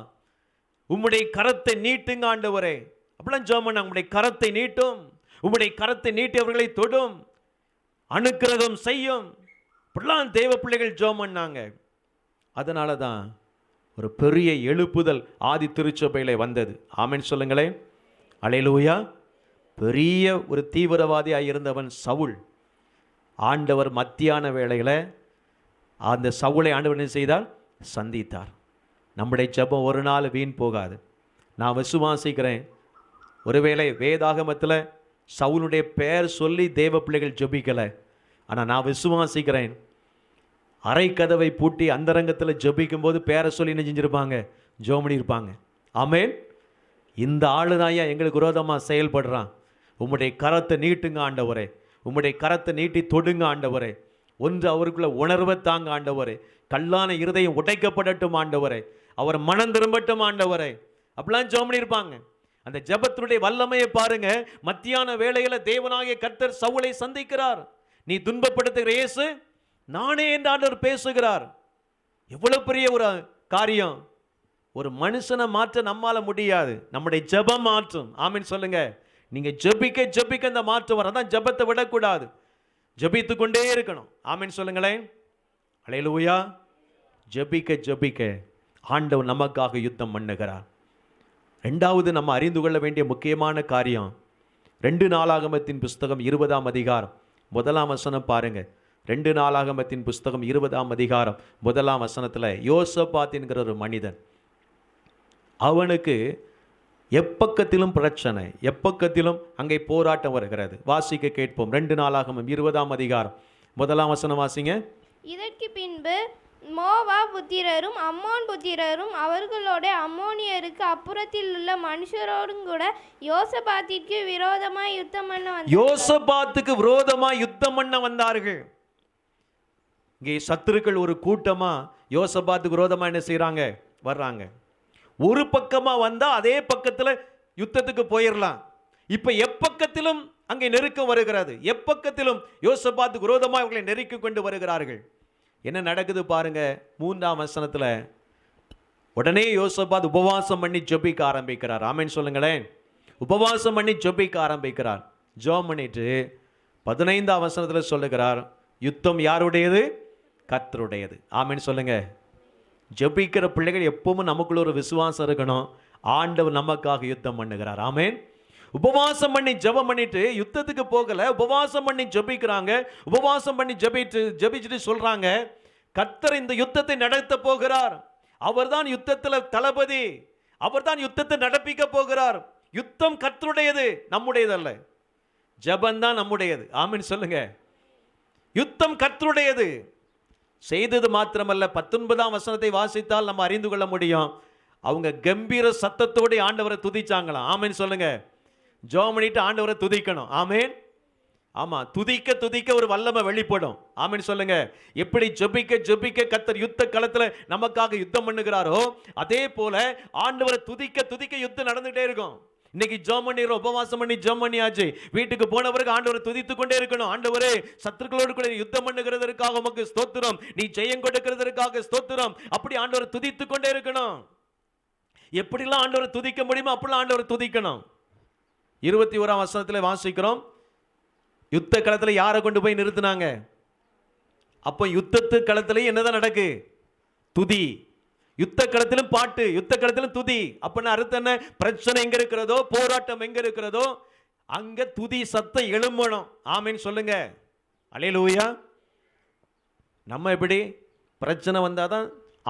உம்முடைய கரத்தை நீட்டுங்க ஆண்டவரே. அப்படிலாம் ஜெபம் பண்ணாங்க. உம்முடைய கரத்தை நீட்டும், உம்முடைய கரத்தை நீட்டி அவர்களை தொடும், அனுக்கிரகம் செய்யும். இப்படிலாம் தேவ பிள்ளைகள் ஜெபம் பண்ணாங்க. அதனால தான் ஒரு பெரிய எழுப்புதல் ஆதி திருச்சபையிலே வந்தது. ஆமென் சொல்லுங்களேன். அல்லேலூயா. பெரிய ஒரு தீவிரவாதியாக இருந்தவன் சவுல். ஆண்டவர் மத்தியான வேளையில் அந்த சவுலை ஆண்டவர் என்ன செய்தார்? சந்தித்தார். நம்முடைய ஜெபம் ஒரு நாள் வீண் போகாது. நான் விசுவாசிக்கிறேன், ஒருவேளை வேதாகமத்தில் சவுலுடைய பெயர் சொல்லி தேவ பிள்ளைகள் ஜெபிக்கலை. ஆனால் நான் விசுவாசிக்கிறேன், அரை கதவை பூட்டி அந்தரங்கத்தில் ஜெபிக்கும் போது பேரை சொல்லி என்ன செஞ்சிருப்பாங்க? ஜெபம் பண்ணியிருப்பாங்க. ஆமென். இந்த ஆளு தான் எங்களுக்கு விரோதமாக செயல்படுறான். உம்முடைய கரத்தை நீட்டுங்க ஆண்டவரே, உம்முடைய கரத்தை நீட்டி தொடுங்க ஆண்டவரே. ஒன்று அவருக்குள்ள உணர்வை தாங்க ஆண்டவரே. கல்லான இருதயம் உடைக்கப்படட்டும் ஆண்டவரே. அவர் மனம் திரும்பட்டும் ஆண்டவரே. அப்படிலாம் ஜெபம் பண்ணியிருப்பாங்க. அந்த ஜெபத்தினுடைய வல்லமையை பாருங்க. மத்தியான வேளையில தேவனாகிய கர்த்தர் சவுலை சந்திக்கிறார். நீ துன்பப்படுத்துகிற இயேசு நானே என்று ஆண்டவர் பேசுகிறார். எவ்வளவு பெரிய ஒரு காரியம்! ஒரு மனுஷனை மாற்ற நம்மால முடியாது, நம்முடைய ஜெபம் மாற்றும். ஆமென் சொல்லுங்க. நீங்க ஜெபிக்க அந்த மாற்றம் வரும். அதான் ஜெபத்தை விடக்கூடாது, ஜெபித்து கொண்டே இருக்கணும். ஆமென் சொல்லுங்களேன். அல்லேலூயா. ஜெபிக்க ஆண்டவர் நமக்காக யுத்தம் பண்ணுகிறார். ரெண்டாவது நம்ம அறிந்து கொள்ள வேண்டிய முக்கியமான காரியம், 2 நாளாகமத்தின் புஸ்தகம் 20ஆம் அதிகாரம் 1ஆம் வசனம் பாருங்க. 2 நாளாகமத்தின் புஸ்தகம் 20ஆம் அதிகாரம் 1ஆம் வசனத்தில் யோசபாத் என்கிற ஒரு மனிதன், அவனுக்கு எப்பக்கத்திலும் பிரச்சனை, எப்பக்கத்திலும் அங்கே போராட்டம் வருகிறது. வாசிக்க கேட்போம். 2 நாளாகமம் 20ஆம் அதிகாரம் 1ஆம் வசனம் வாசிங்க. இதற்கு பின்பு மோவா புத்திரரும் அம்மோன் புத்திரரும் அவர்களோட அம்மோனியருக்கு அப்புறத்தில் உள்ள மனுஷரோடும் கூட யோசபாத்திற்கு விரோதமாய் யுத்தம் பண்ண வந்தார்கள். யோசபாத்துக்கு விரோதமாய் யுத்தம் பண்ண வந்தார்கள். இங்கே சத்துருக்கள் ஒரு கூட்டமா யோசபாத்துக்கு விரோதமா என்ன செய்யறாங்க? வர்றாங்க. ஒரு பக்கமா வந்தா அதே பக்கத்துல யுத்தத்துக்கு போயிடலாம். இப்ப எப்பக்கத்திலும் அங்கே நெருக்கம் வருகிறது. எப்பக்கத்திலும் யோசபாத்துக்கு விரோதமா இவர்களை நெருக்கி கொண்டு வருகிறார்கள். என்ன நடக்குது பாருங்க. 3ஆம் வசனத்துல உடனே யோசபாத் உபவாசம் பண்ணி ஜெபிக்க ஆரம்பிக்கிறார். ஆமென் சொல்லுங்களேன். உபவாசம் பண்ணி ஜெபிக்க ஆரம்பிக்கிறார். ஜெபம் பண்ணிட்டு 15ஆம் வசனத்துல சொல்லுகிறார், யுத்தம் யாருடையது? கர்த்தருடையது. ஆமென் சொல்லுங்க. ஜெபிக்கிற பிள்ளைகள் எப்பவும் நமக்குள்ள ஒரு விசுவாசம் இருக்கணும். ஆண்டவர் நமக்காக யுத்தம் பண்ணுகிறார். ஆமென். உபவாசம் பண்ணி ஜெபம் பண்ணிட்டு யுத்தத்துக்கு போகல, உபவாசம் பண்ணி ஜெபிக்கிறாங்க. உபவாசம் பண்ணி ஜெபிச்சுட்டு சொல்றாங்க, கர்த்தர் இந்த யுத்தத்தை நடத்த போகிறார். அவர்தான் யுத்தத்தில் தளபதி, அவர்தான் யுத்தத்தை நடப்பிக்க போகிறார். யுத்தம் கர்த்தருடையது, நம்முடையது அல்ல. ஜெபம் தான் நம்முடையது. ஆமென் சொல்லுங்க. யுத்தம் கர்த்தருடையது. செய்தது மாத்திரமல்ல, 19ஆம் வசனத்தை வாசித்தால் நம்ம அறிந்து கொள்ள முடியும். அவங்க கம்பீர சத்தத்தோடு ஆண்டவரை துதிச்சாங்களாம். ஆமென் சொல்லுங்க. ஜெபம் பண்ணிட்டு ஆண்டவரை துதிக்கணும். ஆமென். ஆமா, துதிக்க ஒரு வல்லமை வெளிப்படும். ஆமென் சொல்லுங்க. எப்படி ஜெபிக்க கர்த்தர் யுத்த களத்துல நமக்காக யுத்தம் பண்ணுகிறாரோ, அதே போல ஆண்டவரை துதிக்க யுத்தம் நடந்துட்டே இருக்கும். இன்னைக்கு ஜெபம் பண்ணிடுறோம், உபவாசம் பண்ணி ஜெபம் பண்ணியாச்சு. வீட்டுக்கு போன பிறகு ஆண்டவரை துதித்து கொண்டே இருக்கணும். ஆண்டவரே, சத்துருக்களோடு கூட யுத்தம் பண்ணுகிறதற்காக உமக்கு ஸ்தோத்திரம், நீ ஜெயம் கொடுக்கிறதற்காக ஸ்தோத்திரம். அப்படி ஆண்டவரை துதித்து கொண்டே இருக்கணும். எப்படிலாம் ஆண்டவரை துதிக்க முடியுமோ அப்படிலாம் ஆண்டவரை துதிக்கணும். 21ஆம் வசனத்தில் வாசிக்கிறோம், யுத்த களத்தில் யாரை கொண்டு போய் நிறுத்தினாங்க? அப்போ யுத்தத்து களத்திலையும் என்னதான் நடக்கு? துதி. யுத்த களத்திலும் பாட்டு, யுத்த களத்திலும் துதி. அப்படின்னா அர்த்தம் என்ன? பிரச்சனை எங்க இருக்கிறதோ, போராட்டம் எங்க இருக்கிறதோ, அங்க துதி சத்தம் எழும்பணும். ஆமீன் சொல்லுங்க. அல்லேலூயா. நம்ம எப்படி பிரச்சனை வந்தாதான்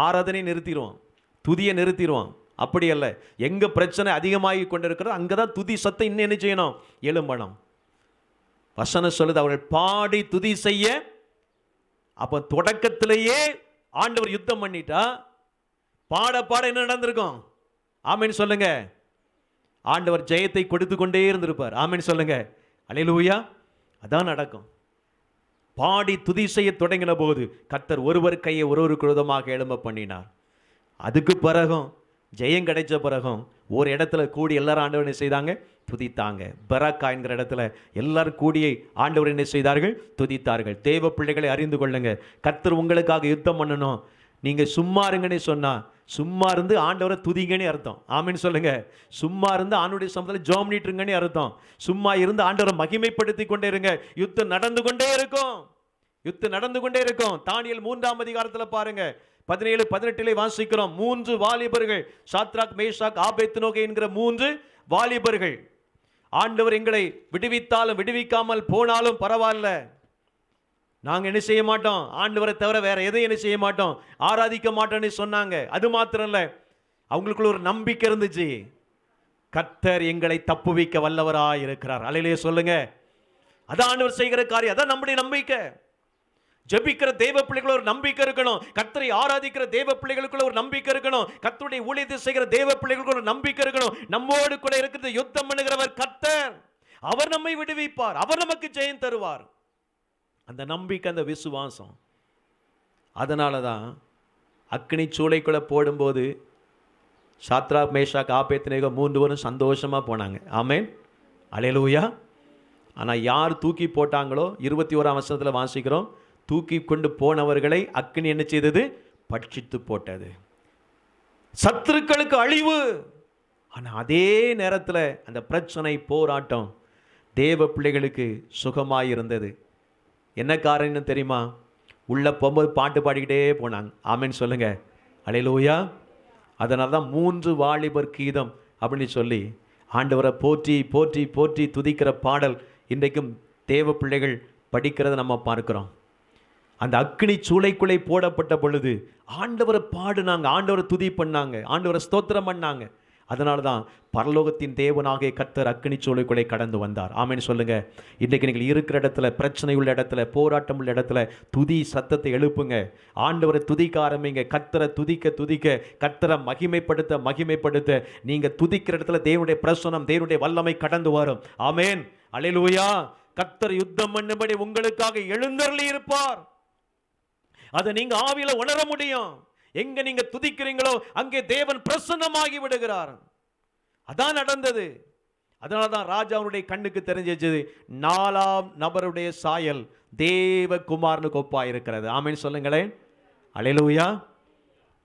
ஆராதனை நிறுத்திடுவோம், துதியை நிறுத்திடுவோம். அப்படி அல்ல. எங்க பிரச்சனை அதிகமாகி கொண்டிருக்கிறதோ அங்கதான் துதி சத்தம் இன்னும் என்ன செய்யணும்? எழும்பணும். வசனம் சொல்லுது, அவர்கள் பாடி துதி செய்ய. அப்ப தொடக்கத்திலேயே ஆண்டவர் யுத்தம் பண்ணிட்டா பாட பாட என்ன நடந்திருக்கும்? ஆமீன் சொல்லுங்க. ஆண்டவர் ஜெயத்தை கொடுத்து கொண்டே இருந்திருப்பார். ஆமீன் சொல்லுங்க. அல்லேலூயா. அதான் நடக்கும். பாடி துதி செய்ய தொடங்கின போது கர்த்தர் ஒருவர் கையை ஒருவருக்கு விரோதமாக எழும்ப பண்ணினார். அதுக்கு பிறகும் ஜெயம் கிடைச்ச பிறகும் ஒரு இடத்துல கூடி எல்லாரும் ஆண்டவர் என்ன செய்தாங்க? துதித்தாங்க. பராக்கா என்கிற இடத்துல எல்லாரும் கூடியை ஆண்டவர் என்ன செய்தார்கள்? துதித்தார்கள். தேவ பிள்ளைகளை அறிந்து கொள்ளுங்க. கர்த்தர் உங்களுக்காக யுத்தம் பண்ணணும். நீங்க சும்மா இருங்கன்னு சொன்னா, சும்மா இருந்து ஆண்டவரை துதிங்கன்னு அர்த்தம். ஆமீன் சொல்லுங்க. சும்மா இருந்து ஆண்டவருடைய சமூகத்தில் ஜெபம் பண்ணிட்டு இருங்கன்னு அர்த்தம். சும்மா இருந்து ஆண்டவரை மகிமைப்படுத்தி கொண்டே இருங்க. யுத்தம் நடந்து கொண்டே இருக்கும். யுத்தம் நடந்து கொண்டே இருக்கும். தானியேல் 3ஆம் அதிகாரத்தில் பாருங்க, 17, 18 வாசிக்கிறோம். 3 வாலிபர்கள், சாத்ராக், மேஷாக், ஆபேத்நேகோ என்கிற 3 வாலிபர்கள், ஆண்டவர் எங்களை விடுவித்தாலும் விடுவிக்காமல் போனாலும் பரவாயில்ல, நாங்க என்ன செய்ய மாட்டோம், ஆண்டவரை தவிர வேற எதையும் என்ன செய்ய மாட்டோம், ஆராதிக்க மாட்டோம்னு சொன்னாங்க. அது மாத்திரம் இல்ல, அவங்களுக்குள்ள ஒரு நம்பிக்கை இருந்துச்சு. கர்த்தர் எங்களை தப்புவிக்க வல்லவராய் இருக்கிறார். அல்லேலூயா சொல்லுங்க. அதான் ஆண்டவர் செய்கிற காரியம். அதான் நம்முடைய நம்பிக்கை. ஜெபிக்கிற தேவ பிள்ளைகளுக்கு ஒரு நம்பிக்கை இருக்கணும். கர்த்தரை ஆராதிக்கிற தேவ பிள்ளைகளுக்குள்ள ஒரு நம்பிக்கை இருக்கணும். கர்த்தருடைய ஊழியத்தை செய்கிற தேவ பிள்ளைகளுக்கு ஒரு நம்பிக்கை இருக்கணும். நம்மோடு கூட இருக்கிற யுத்தம் பண்ணுகிறவர் கர்த்தர். அவர் நம்மை விடுவிப்பார். அவர் நமக்கு ஜெயம் தருவார். அந்த நம்பிக்கை, அந்த விசுவாசம். அதனால தான் அக்கினி சூளைக்குள்ள போடும்போது சாத்ராக், மேஷாக், ஆபேத்நேகோ 3 பேரும் சந்தோஷமா போனாங்க. ஆமென். அல்லேலூயா. ஆனால் யார் தூக்கி போட்டாங்களோ 21ஆம் வசனத்தில் வாசிக்கிறோம், தூக்கி கொண்டு போனவர்களை அக்கினி என்ன செய்தது? பட்சித்து போட்டது. சத்துருக்களுக்கு அழிவு. ஆனால் அதே நேரத்தில் அந்த பிரச்சனை, போராட்டம் தேவ பிள்ளைகளுக்கு சுகமாயிருந்தது. என்ன காரணம் தெரியுமா? உள்ள போகும்போது பாட்டு பாடிக்கிட்டே போனாங்க. ஆமென் சொல்லுங்க. அல்லேலூயா. அதனால தான் 3 வாலிபர் கீதம் அப்படின்னு சொல்லி ஆண்டவரை போற்றி போற்றி போற்றி துதிக்கிற பாடல் இன்றைக்கும் தேவ பிள்ளைகள் படிக்கிறத நம்ம பார்க்கிறோம். அந்த அக்கினி சூளைக்குள்ளே போடப்பட்ட பொழுது ஆண்டவரை பாடுனாங்க, ஆண்டவரை துதி பண்ணாங்க, ஆண்டவரை ஸ்தோத்திரம் பண்ணாங்க. அதனால தான் பரலோகத்தின் தேவனாகிய கர்த்தர் அக்கினி சூளைக்குள்ளே கடந்து வந்தார். ஆமென் சொல்லுங்க. இன்றைக்கு நீங்கள் இருக்கிற இடத்துல, பிரச்சனை உள்ள இடத்துல, போராட்டம் உள்ள இடத்துல துதி சத்தத்தை எழுப்புங்க. ஆண்டவரை துதிக்க ஆரம்பிங்க. கர்த்தரை துதிக்க துதிக்க, கர்த்தரை மகிமைப்படுத்த மகிமைப்படுத்த, நீங்க துதிக்கிற இடத்துல தேவனுடைய பிரசன்னம், தேவனுடைய வல்லமை கடந்து வரும். ஆமென். அல்லேலூயா. கர்த்தர் யுத்தம் பண்ணும்படி உங்களுக்காக எழுந்தருளி இருப்பார். அதை நீங்க ஆவியில உணர முடியும். எங்க நீங்க துதிக்கிறீங்களோ அங்கே தேவன் பிரசன்னமாகி விடுகிறார். அதான் நடந்தது. அதனாலதான் ராஜாவுடைய கண்ணுக்கு தெரிஞ்சது 4ஆம் நபருடைய சாயல் தேவகுமாரனுக்கு ஒப்பா இருக்கிறது. ஆமென் சொல்லுங்களேன். அல்லேலூயா.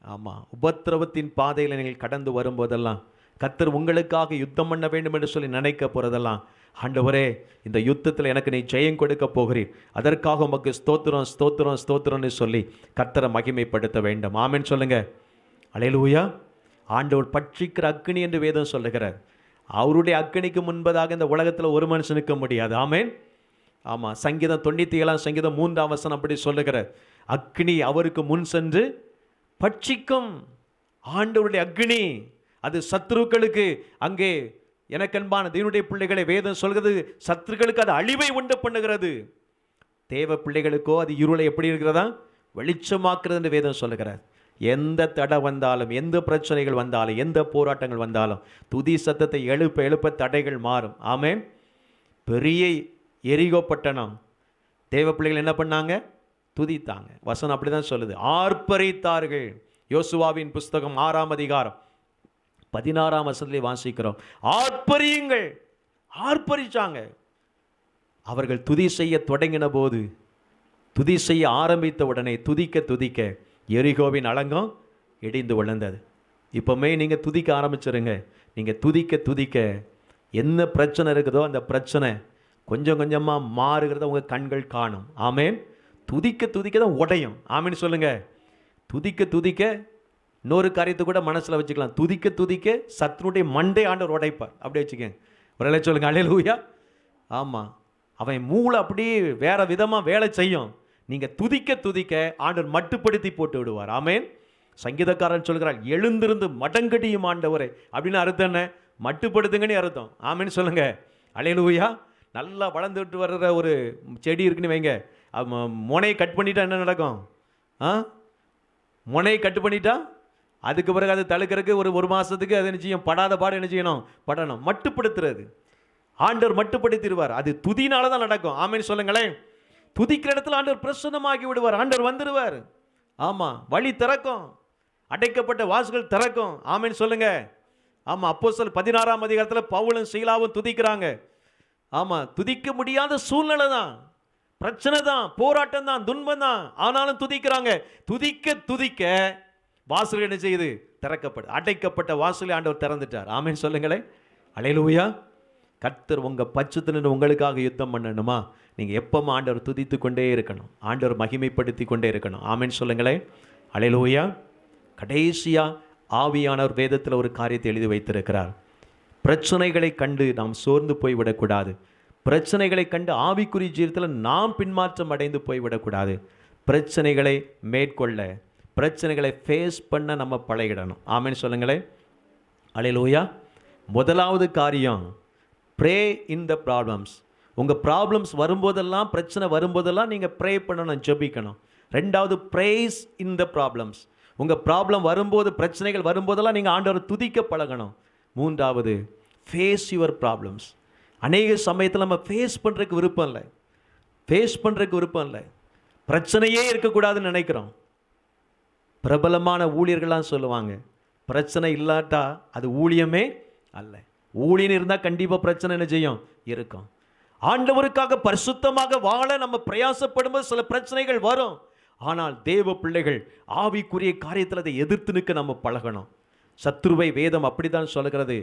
ஆமா. உபத்திரவத்தின் பாதையில் நீங்கள் கடந்து வரும்போதெல்லாம் கர்த்தர் உங்களுக்காக யுத்தம் பண்ண வேண்டும் என்று சொல்லி நினைக்க போறதெல்லாம், ஆண்டவரே இந்த யுத்தத்தில் எனக்கு நீ ஜெயம் கொடுக்க போகிறீர், அதற்காக உமக்கு ஸ்தோத்திரம் ஸ்தோத்திரம் ஸ்தோத்திரம்னு சொல்லி கர்த்தரை மகிமைப்படுத்த வேண்டும். ஆமென் சொல்லுங்க. அல்லேலூயா. ஆண்டவர் பட்சிக்கிற அக்கினி என்று வேதம் சொல்லுகிறார். அவருடைய அக்கினிக்கு முன்பதாக இந்த உலகத்தில் ஒரு மனுஷனுக்கு முடியாது. ஆமென். ஆமாம். சங்கீதம் 97 சங்கீதம் 3ஆம் வசனம் அப்படி சொல்லுகிறார். அக்கினி அவருக்கு முன் சென்று பட்சிக்கும். ஆண்டவருடைய அக்கினி அது சத்துருக்களுக்கு அங்கே, எனக்கன்பான தேவனுடைய பிள்ளைகளை வேதம் சொல்கிறது, சத்துருக்களுக்கு அது அழிவை உண்டு பண்ணுகிறது. தேவ பிள்ளைகளுக்கோ அது இருளை எப்படி இருக்கிறதா? வெளிச்சமாக்குறது என்று வேதம் சொல்லுகிறார். எந்த தடை வந்தாலும், எந்த பிரச்சனைகள் வந்தாலும், எந்த போராட்டங்கள் வந்தாலும் துதி சத்தத்தை எழுப்ப எழுப்ப தடைகள் மாறும். ஆமென். பெரிய எரிகோ பட்டணம் தேவ பிள்ளைகள் என்ன பண்ணாங்க? துதித்தாங்க. வசனம் அப்படிதான் சொல்லுது. ஆர்ப்பரித்தார்கள். யோசுவாவின் புஸ்தகம் 6ஆம் அதிகாரம் 16ஆம் வசனத்திலே வாசிக்கிறோம். ஆர்ப்பரியுங்கள். ஆர்ப்பரிச்சாங்க. அவர்கள் துதி செய்ய தொடங்கின போது, துதி செய்ய ஆரம்பித்த உடனே துதிக்க துதிக்க எரிகோவின் அலங்கம் இடிந்து விழுந்தது. இப்போமே நீங்கள் துதிக்க ஆரம்பிச்சிருங்க. நீங்கள் துதிக்க துதிக்க என்ன பிரச்சனை இருக்குதோ அந்த பிரச்சனை கொஞ்சம் கொஞ்சமாக மாறுகிறத உங்கள் கண்கள் காணும். ஆமென். துதிக்க துதிக்க தான் உடையும். ஆமீன் சொல்லுங்க. துதிக்க துதிக்க இன்னொரு காரியத்தை கூட மனசில் வச்சுக்கலாம். துதிக்க துதிக்க சத்துனுடைய மண்டை ஆண்டவர் உடைப்பார். அப்படி வச்சுக்கங்க. ஒரு வேலை சொல்லுங்க, அல்லேலூயா. ஆமாம், அவன் மூளை அப்படியே வேற விதமாக வேலை செய்யும். நீங்கள் துதிக்க துதிக்க ஆண்டவர் மட்டுப்படுத்தி போட்டு விடுவார். ஆமேன். சங்கீதக்காரன் சொல்கிறார், எழுந்திருந்து மடங்கடியும் ஆண்டவரே அப்படின்னு அர்த்தம் என்ன? மட்டுப்படுத்துங்கன்னு அர்த்தம். ஆமேன்னு சொல்லுங்க, அல்லேலூயா. நல்லா வளர்ந்துட்டு வர்ற ஒரு செடி இருக்குன்னு வைங்க, முனையை கட் பண்ணிட்டா என்ன நடக்கும்? முனையை கட் பண்ணிட்டா அதுக்கு பிறகு அது தடுக்கிறதுக்கு ஒரு மாதத்துக்கு அது என்ன செய்யும்? படாத பாடு என்ன செய்யணும்? படணும். மட்டுப்படுத்துறது ஆண்டவர் மட்டுப்படுத்திடுவார். அது துதினால தான் நடக்கும். ஆமேன்னு சொல்லுங்களேன். துதிக்கிற இடத்துல ஆண்டவர் பிரசன்னமாகி விடுவார். ஆண்டவர் வந்துடுவார். ஆமாம், வழி திறக்கும், அடைக்கப்பட்ட வாசல்கள் திறக்கும். ஆமேன்னு சொல்லுங்க. ஆமாம், அப்போஸ்தலர் 16ஆம் அதிகாரத்தில் பவுலும் சீலாவும் துதிக்கிறாங்க. ஆமாம், துதிக்க முடியாத சூழ்நிலை தான், பிரச்சனை தான், போராட்டம் தான், துன்பம் தான், ஆனாலும் துதிக்கிறாங்க. துதிக்க துதிக்க வாசல் என்ன செய்யுது? திறக்கப்படு. அடைக்கப்பட்ட வாசலை ஆண்டவர் திறந்துட்டார். ஆமேன்னு சொல்லுங்களேன். அல்லேலூயா. கர்த்தர் உங்கள் பட்சத்தில் உங்களுக்காக யுத்தம் பண்ணணுமா? நீங்கள் எப்பவும் ஆண்டவர் துதித்து கொண்டே இருக்கணும், ஆண்டவர் மகிமைப்படுத்தி கொண்டே இருக்கணும். ஆமேன்னு சொல்லுங்களேன். அல்லேலூயா. கடைசியாக ஆவியானவர் வேதத்தில் ஒரு காரியத்தை எழுதி வைத்திருக்கிறார். பிரச்சனைகளை கண்டு நாம் சோர்ந்து போய்விடக்கூடாது. பிரச்சனைகளை கண்டு ஆவிக்குரிய ஜீவிதத்தில் நாம் பின்மாற்றம் அடைந்து போய்விடக்கூடாது. பிரச்சனைகளை மேற்கொள்ள, பிரச்சனைகளை ஃபேஸ் பண்ண நம்ம பழகிடணும். ஆமேன்னு சொல்லுங்களேன். அல்லேலூயா. முதலாவது காரியம், ப்ரே இன் த ப்ராப்ளம்ஸ். உங்கள் ப்ராப்ளம்ஸ் வரும்போதெல்லாம், பிரச்சனை வரும்போதெல்லாம் நீங்கள் ப்ரே பண்ணணும், ஜெபிக்கணும். ரெண்டாவது, ப்ரேஸ் இன் த ப்ராப்ளம்ஸ். உங்கள் ப்ராப்ளம் வரும்போது, பிரச்சனைகள் வரும்போதெல்லாம் நீங்கள் ஆண்டவரை துதிக்க பழகணும். மூன்றாவது, ஃபேஸ் யுவர் ப்ராப்ளம்ஸ். அநேக சமயத்தில் நம்ம ஃபேஸ் பண்ணுறதுக்கு விருப்பம் இல்லை, பிரச்சனையே இருக்கக்கூடாதுன்னு நினைக்கிறோம். பிரபலமான ஊழியர்கள்லாம் சொல்லுவாங்க, பிரச்சனை இல்லாட்டா அது ஊழியமே அல்ல. ஊழியம் இருந்தால் கண்டிப்பாக பிரச்சனை என்ன செய்யும்? இருக்கும். ஆண்டவருக்காக பரிசுத்தமாக வாழ நம்ம பிரயாசப்படும்போது சில பிரச்சனைகள் வரும். ஆனால் தேவ பிள்ளைகள் ஆவிக்குரிய காரியத்தில் அதை எதிர்த்து நிற்க நம்ம பழகணும். சத்ருவை வேதம் அப்படித்தான் சொல்லுகிறது.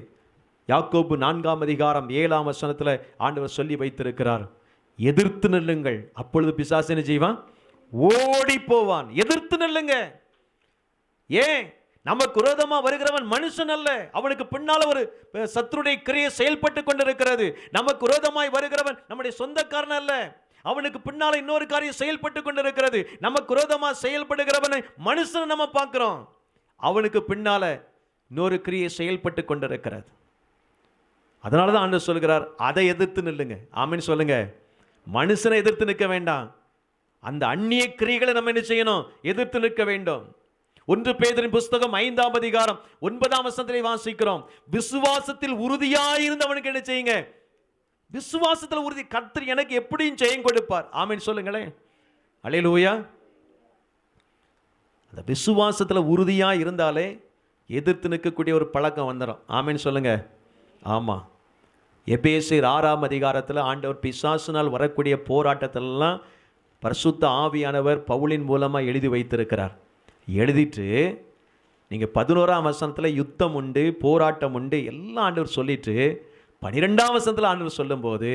யாக்கோபு 4ஆம் அதிகாரம் 7ஆம் வசனத்தில் ஆண்டவர் சொல்லி வைத்திருக்கிறார், எதிர்த்து நில்லுங்கள், அப்பொழுது பிசாசு என்ன செய்வான்? ஓடி போவான். எதிர்த்து நில்லுங்க. ஏன்? நமக்கு விரோதமாக வருகிறவன் மனுஷன் அல்ல, அவனுக்கு பின்னால் ஒரு சத்துருடைய கிரியை செயல்பட்டு கொண்டிருக்கிறது. நமக்கு விரோதமாய் வருகிறவன் நம்முடைய சொந்தக்காரன் அல்ல, அவனுக்கு பின்னால் இன்னொரு காரியம் செயல்பட்டு கொண்டிருக்கிறது. நமக்கு விரோதமாக செயல்படுகிறவனை மனுஷன் நம்ம பார்க்கிறோம், அவனுக்கு பின்னால இன்னொரு கிரியை செயல்பட்டு கொண்டிருக்கிறது. அதனால தான் ஆண்டவர் சொல்கிறார், அதை எதிர்த்து நில்லுங்க. ஆமீன் சொல்லுங்க. மனுஷனை எதிர்த்து நிற்க வேண்டாம், அந்த அந்நிய கிரியைகளை நம்ம என்ன செய்யணும்? எதிர்த்து நிற்க வேண்டும். 1 பேதுருவின் புஸ்தகம் 5ஆம் அதிகாரம் 9ஆம் வசனத்திலே வாசிக்கிறோம், விசுவாசத்தில் உறுதியாயிருந்து அவனுக்கு என்ன செய்யுங்க? விசுவாசத்தில் உறுதி. கர்த்தர் எனக்கு எப்படியும் ஜெயம் கொடுப்பார். ஆமீன் சொல்லுங்களேன். அல்லேலூயா. அந்த விசுவாசத்தில் உறுதியாக இருந்தாலே எதிர்த்து நிற்கக்கூடிய ஒரு பழக்கம் வந்துடும். ஆமீன் சொல்லுங்க. ஆமாம், எபேசியர் 6ஆம் அதிகாரத்தில் ஆண்டவர் பிசாசினால் வரக்கூடிய போராட்டத்திலெல்லாம் பரிசுத்த ஆவியானவர் பவுலின் மூலமாக எழுதி வைத்திருக்கிறார். எழுதிட்டு நீங்கள் 11ஆம் வசனத்தில் யுத்தம் உண்டு, போராட்டம் உண்டு எல்லாம் ஆண்டவர் சொல்லிட்டு 12ஆம் வசனத்தில் ஆண்டவர் சொல்லும்போது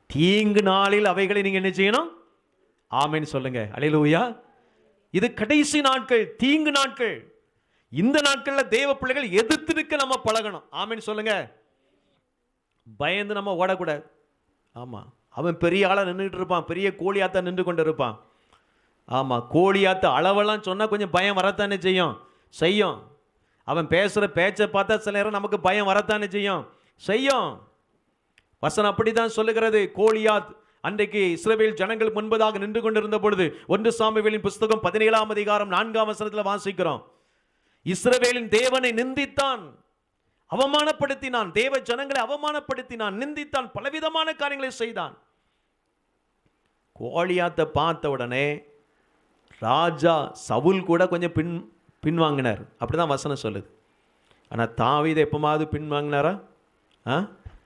தீங்கு நாளில் அவைகளை நீங்கள் என்ன செய்யணும்? ஆமீன் சொல்லுங்க. அல்லேலூயா. இது கடைசி நாட்கள், தீங்கு நாட்கள். இந்த நாட்களில் தேவ பிள்ளைகள் எதிர்த்து நிற்க நம்ம பழகணும். ஆமீன் சொல்லுங்க. பயந்து நம்ம ஓடக்கூடாது. ஆமாம், அவன் பெரிய ஆளாக நின்றுட்டு இருப்பான், பெரிய கோழியாத்தான் நின்று கொண்டு இருப்பான். ஆமாம், கோழியாத்த அளவெல்லாம் சொன்னால் கொஞ்சம் பயம் வரத்தானே செய்யும். அவன் பேசுகிற பேச்சை பார்த்தா சில நேரம் நமக்கு பயம் வரத்தானே செய்யும். வசனம் அப்படி தான் சொல்லுகிறது. கோலியாத் அன்றைக்கு இஸ்ரவேல் ஜனங்கள் முன்பதாக நின்று கொண்டிருந்த பொழுது 1 சாமுவேலின் புஸ்தகம் 17ஆம் அதிகாரம் 4ஆம் வசனத்தில் வாசிக்கிறோம், இஸ்ரவேலின் தேவனை நிந்தித்தான், அவமானப்படுத்தினான், தேவ ஜனங்களை அவமானப்படுத்தினான், நிந்தித்தான், பலவிதமான காரியங்களை செய்தான். கோலியாத்தை பார்த்த உடனே ராஜா சவுல் கூட கொஞ்சம் பின்வாங்கினார். அப்படிதான் வசனம் சொல்லுது. ஆனால் தாவீது எப்பமாவது பின்வாங்கினாரா?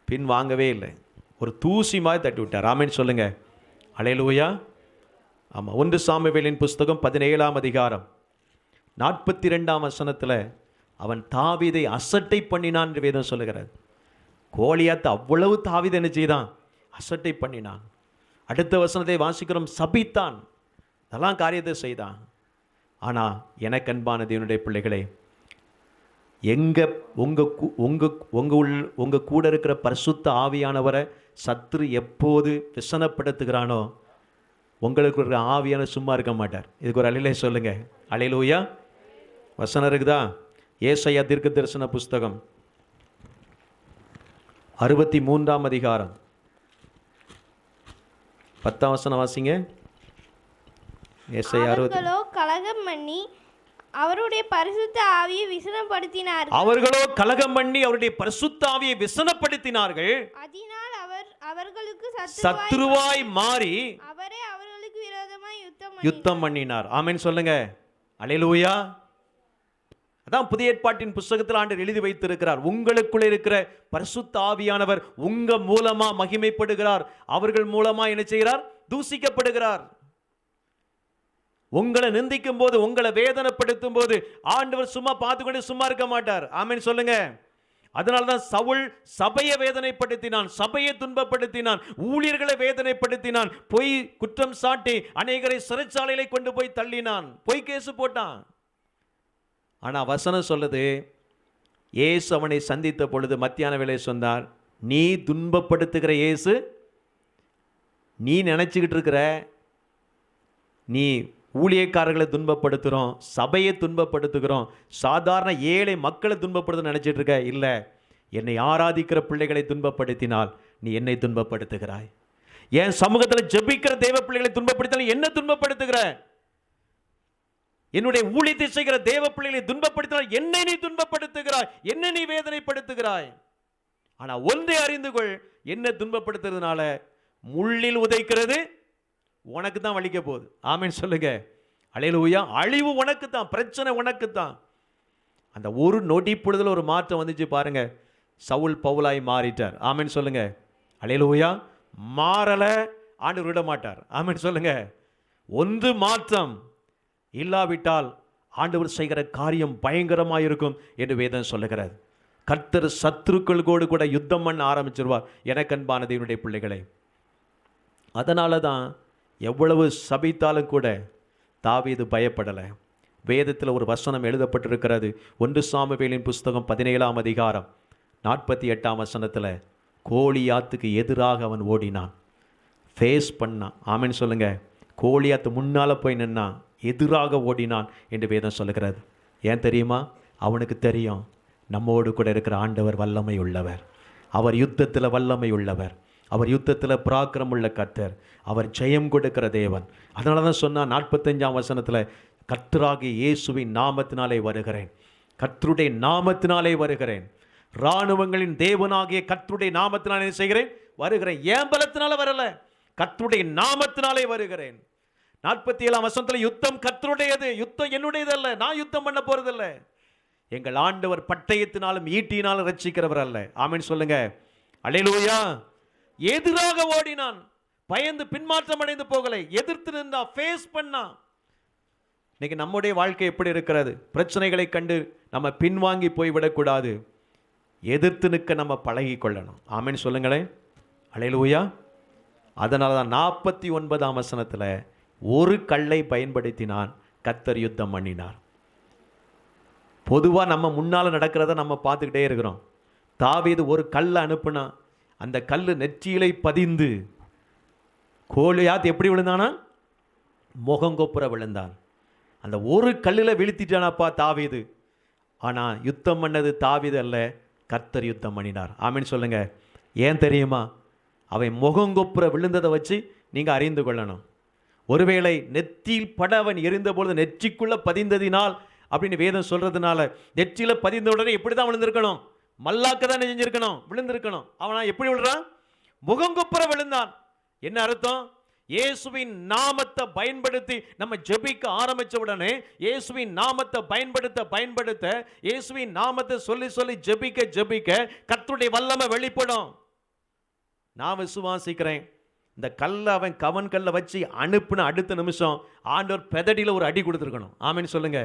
பின்வாங்கவே இல்லை. ஒரு தூசி மாதிரி தட்டி விட்டார். ஆமீன் சொல்லுங்க. அல்லேலூயா. ஆமாம், 1 சாமுவேலின் புஸ்தகம் 17ஆம் அதிகாரம் 42ஆம் வசனத்தில் அவன் தாவீதை அசட்டை பண்ணினான் என்று வேதம் சொல்லுகிறார். கோலியாத் அவ்வளவு தாவீதை என்ன செய்தான்? அசட்டை பண்ணினான். அடுத்த வசனத்தை வாசிக்கிறோம், சபித்தான். அதெல்லாம் காரியத்தை செய்தான். ஆனால் எனக்கு அன்பான தேவனுடைய பிள்ளைகளே, உங்கள் கூட இருக்கிற பரிசுத்த ஆவியானவரை சத்துரு எப்போது விசனப்படுத்துகிறானோ உங்களுக்கு ஒரு ஆவியான சும்மா இருக்க மாட்டார். இதுக்கு ஒரு அலையிலே சொல்லுங்க, அல்லேலூயா. வசனம் இருக்குதா? ஏசாயா தீர்க்க தரிசன புஸ்தகம் 63ஆம் அதிகாரம் 10ஆம் வசனம் வாசிங்க. ஏசாயா 60. அவர்களோ கலகம் பண்ணி அவருடைய பரிசுத்த ஆவியை விசனப்படுத்தினார்கள். அவர்களோ கலகம் பண்ணி அவருடைய பரிசுத்த ஆவியை விசனப்படுத்தினார்கள். அதனால் அவர்களுக்கு சத்துருவாய் மாறி அவரே அவர்களுக்கு விரோதமாய் யுத்தம் பண்ணினார். ஆமென் சொல்லுங்க, அல்லேலூயா. அதான் புதிய ஏற்பாட்டின் புஸ்தகத்தில் ஆண்டவர் எழுதி வைத்திருக்கிறார். உங்களுக்குள்ளே இருக்கிற பரிசுத்த ஆவியானவர் உங்க மூலமா மகிமைப்படுகிறார். அவர்கள் மூலமா என்ன செய்கிறார்? தூசிக்கப்படுகிறார். உங்களை நிந்திக்கும் போது, உங்களை வேதனைப்படுத்தும் போது ஆண்டவர் சும்மா பார்த்துக்கொண்டு சும்மா இருக்க மாட்டார். ஆமென் சொல்லுங்க. அதனால்தான் சவுல் சபையை வேதனைப்படுத்தினான், சபையை துன்பப்படுத்தினான், ஊழியர்களை வேதனைப்படுத்தினான், பொய் குற்றம் சாட்டி அநேகரை சிறைச்சாலையில கொண்டு போய் தள்ளினான், பொய் கேசு போட்டான். ஆனா வசனம் சொல்லுது, இயேசு அவனை சந்தித்த பொழுது மத்தியான வேளை சொன்னார், நீ துன்பப்படுத்துகிற இயேசு நீ நினைச்சுக்கிட்டு இருக்கிற, நீ ஊழியக்காரர்களை துன்பப்படுத்துகிறோம், சபையை துன்பப்படுத்துகிறோம், சாதாரண ஏழை மக்களை துன்பப்படுத்த நினைச்சிட்டு இருக்க. இல்லை, என்னை ஆராதிக்கிற பிள்ளைகளை துன்பப்படுத்தினால் நீ என்னை துன்பப்படுத்துகிறாய். என் சமூகத்தில் ஜெபிக்கிற தேவ பிள்ளைகளை துன்பப்படுத்தினால் என்ன துன்பப்படுத்துகிற? என்னுடைய ஊழியத்தை செய்கிற தேவ பிள்ளைகளை துன்பப்படுத்தினால் என்னை நீ துன்பப்படுத்துகிறாய், என்ன நீ வேதனைப்படுத்துகிறாய். ஆனா ஒன்றை அறிந்து கொள், என்ன துன்பப்படுத்துறதுனால முள்ளில் உதைக்கிறது உனக்கு தான் வலிக்க போகுது. ஆமென் சொல்லுங்க, அல்லேலூயா. அழிவு உனக்கு தான், பிரச்சனை உனக்கு தான். அந்த ஒரு நொடி பொழுதுல ஒரு மாற்றம் வந்துச்சு பாருங்க, சவுல் பவுலாய் மாறிட்டார். ஆமென் சொல்லுங்க, அல்லேலூயா. மாறல ஆண்டவர் விட மாட்டார். ஆமென் சொல்லுங்க. ஒன்று மாற்றம் இல்லாவிட்டால் ஆண்டவர் செய்கிற காரியம் பயங்கரமாக இருக்கும் என்று வேதம் சொல்லுகிறது. கர்த்தர் சத்துருக்களோடு கூட யுத்தம் பண்ண ஆரம்பிச்சிருவார். எனக்கு அன்பான தேவனுடைய பிள்ளைகளை, அதனால தான் எவ்வளவு சபித்தாலும் கூட தாவீது பயப்படலை. வேதத்தில் ஒரு வசனம் எழுதப்பட்டிருக்கிறது. 1 சாமுவேலின் புஸ்தகம் 17ஆம் அதிகாரம் 48ஆம் வசனத்தில், கோலியாத்துக்கு எதிராக அவன் ஓடினான், ஃபேஸ் பண்ணான். ஆமென் சொல்லுங்க. கோலியாத்து முன்னால் போய் நின்னான், எதிராக ஓடினான் என்று வேதம் சொல்லுகிறது. ஏன் தெரியுமா? அவனுக்கு தெரியும், நம்மோடு கூட இருக்கிற ஆண்டவர் வல்லமை உள்ளவர், அவர் யுத்தத்தில் வல்லமை உள்ளவர், அவர் யுத்தத்தில் பராக்கிரம் உள்ள கர்த்தர், அவர் ஜெயம் கொடுக்கிற தேவன். அதனால தான் சொன்னான் 45ஆம் வசனத்தில், கர்த்தராகிய இயேசுவின் நாமத்தினாலே வருகிறேன், கர்த்தருடைய நாமத்தினாலே வருகிறேன், இராணுவங்களின் தேவனாகிய கர்த்தருடைய நாமத்தினாலே செய்கிறேன், வருகிறேன். ஏன் பலத்தினால வரல, கர்த்தருடைய நாமத்தினாலே வருகிறேன். 47ஆம் வசனத்தில், யுத்தம் கர்த்தருடையது, யுத்தம் என்னுடையதல்ல, நான் யுத்தம் பண்ண போறதில்லை. எங்கள் ஆண்டவர் பட்டயத்தினாலும் ஈட்டினாலும் ரட்சிக்கிறவர் அல்ல. ஆமென் சொல்லுங்க, அல்லேலூயா. எதிராக ஓடினான், பயந்து பின்மாற்றம் அடைந்து போகலை, எதிர்த்து நின்றா, ஃபேஸ் பண்ணா. இன்னைக்கு நம்முடைய வாழ்க்கை எப்படி இருக்கிறது? பிரச்சனைகளை கண்டு நம்ம பின்வாங்கி போய்விடக்கூடாது, எதிர்த்து நிற்க நம்ம பழகி கொள்ளணும். ஆமென் சொல்லுங்களேன், அல்லேலூயா. அதனால தான் 49ஆம் வசனத்தில், ஒரு கல்லை பயன்படுத்தினான், கர்த்தர் யுத்தம் பண்ணினார். பொதுவாக நம்ம முன்னால் நடக்கிறத நம்ம பார்த்துக்கிட்டே இருக்கிறோம். தாவீது ஒரு கல்லை அனுப்புனா, அந்த கல் நெற்றியிலை பதிந்து கோலியாத் எப்படி விழுந்தானா? முகங்கொப்புற விழுந்தான். அந்த ஒரு கல்லில் வீழ்த்திட்டானாப்பா தாவீது. ஆனால் யுத்தம் பண்ணது தாவீது அல்ல, கர்த்தர் யுத்தம் பண்ணினார். ஆமென் சொல்லுங்க. ஏன் தெரியுமா? அவன் முகங்கொப்புற விழுந்ததை வச்சு நீங்கள் அறிந்து கொள்ளணும். ஒருவேளை நெற்றியில் பட அவன் எரிந்தபொழுது நெற்றிக்குள்ளே பதிந்ததினால் அப்படின்னு வேதம் சொல்றதுனால, நெற்றியில் பதிந்த உடனே எப்படி தான் விழுந்திருக்கணும்? மல்லாக்க தான் செஞ்சிருக்கணும், விழுந்திருக்கணும். அவனா எப்படி விழுறான்? முகங்கொப்புற விழுந்தான். என்ன அர்த்தம்? இயேசுவின் நாமத்தை பயன்படுத்தி நம்ம ஜெபிக்க ஆரம்பிச்ச உடனே, இயேசுவின் நாமத்தை பயன்படுத்த இயேசுவின் நாமத்தை சொல்லி சொல்லி ஜெபிக்க கர்த்தருடைய வல்லமை வெளிப்படும். நான் விசுவாசிக்கிறேன், இந்த கல்லை அவன் கவன் கல்லை வச்சு அனுப்புன அடுத்த நிமிஷம் ஆண்டவர் பெதடியில் ஒரு அடி கொடுத்துருக்கணும். ஆமென் சொல்லுங்க.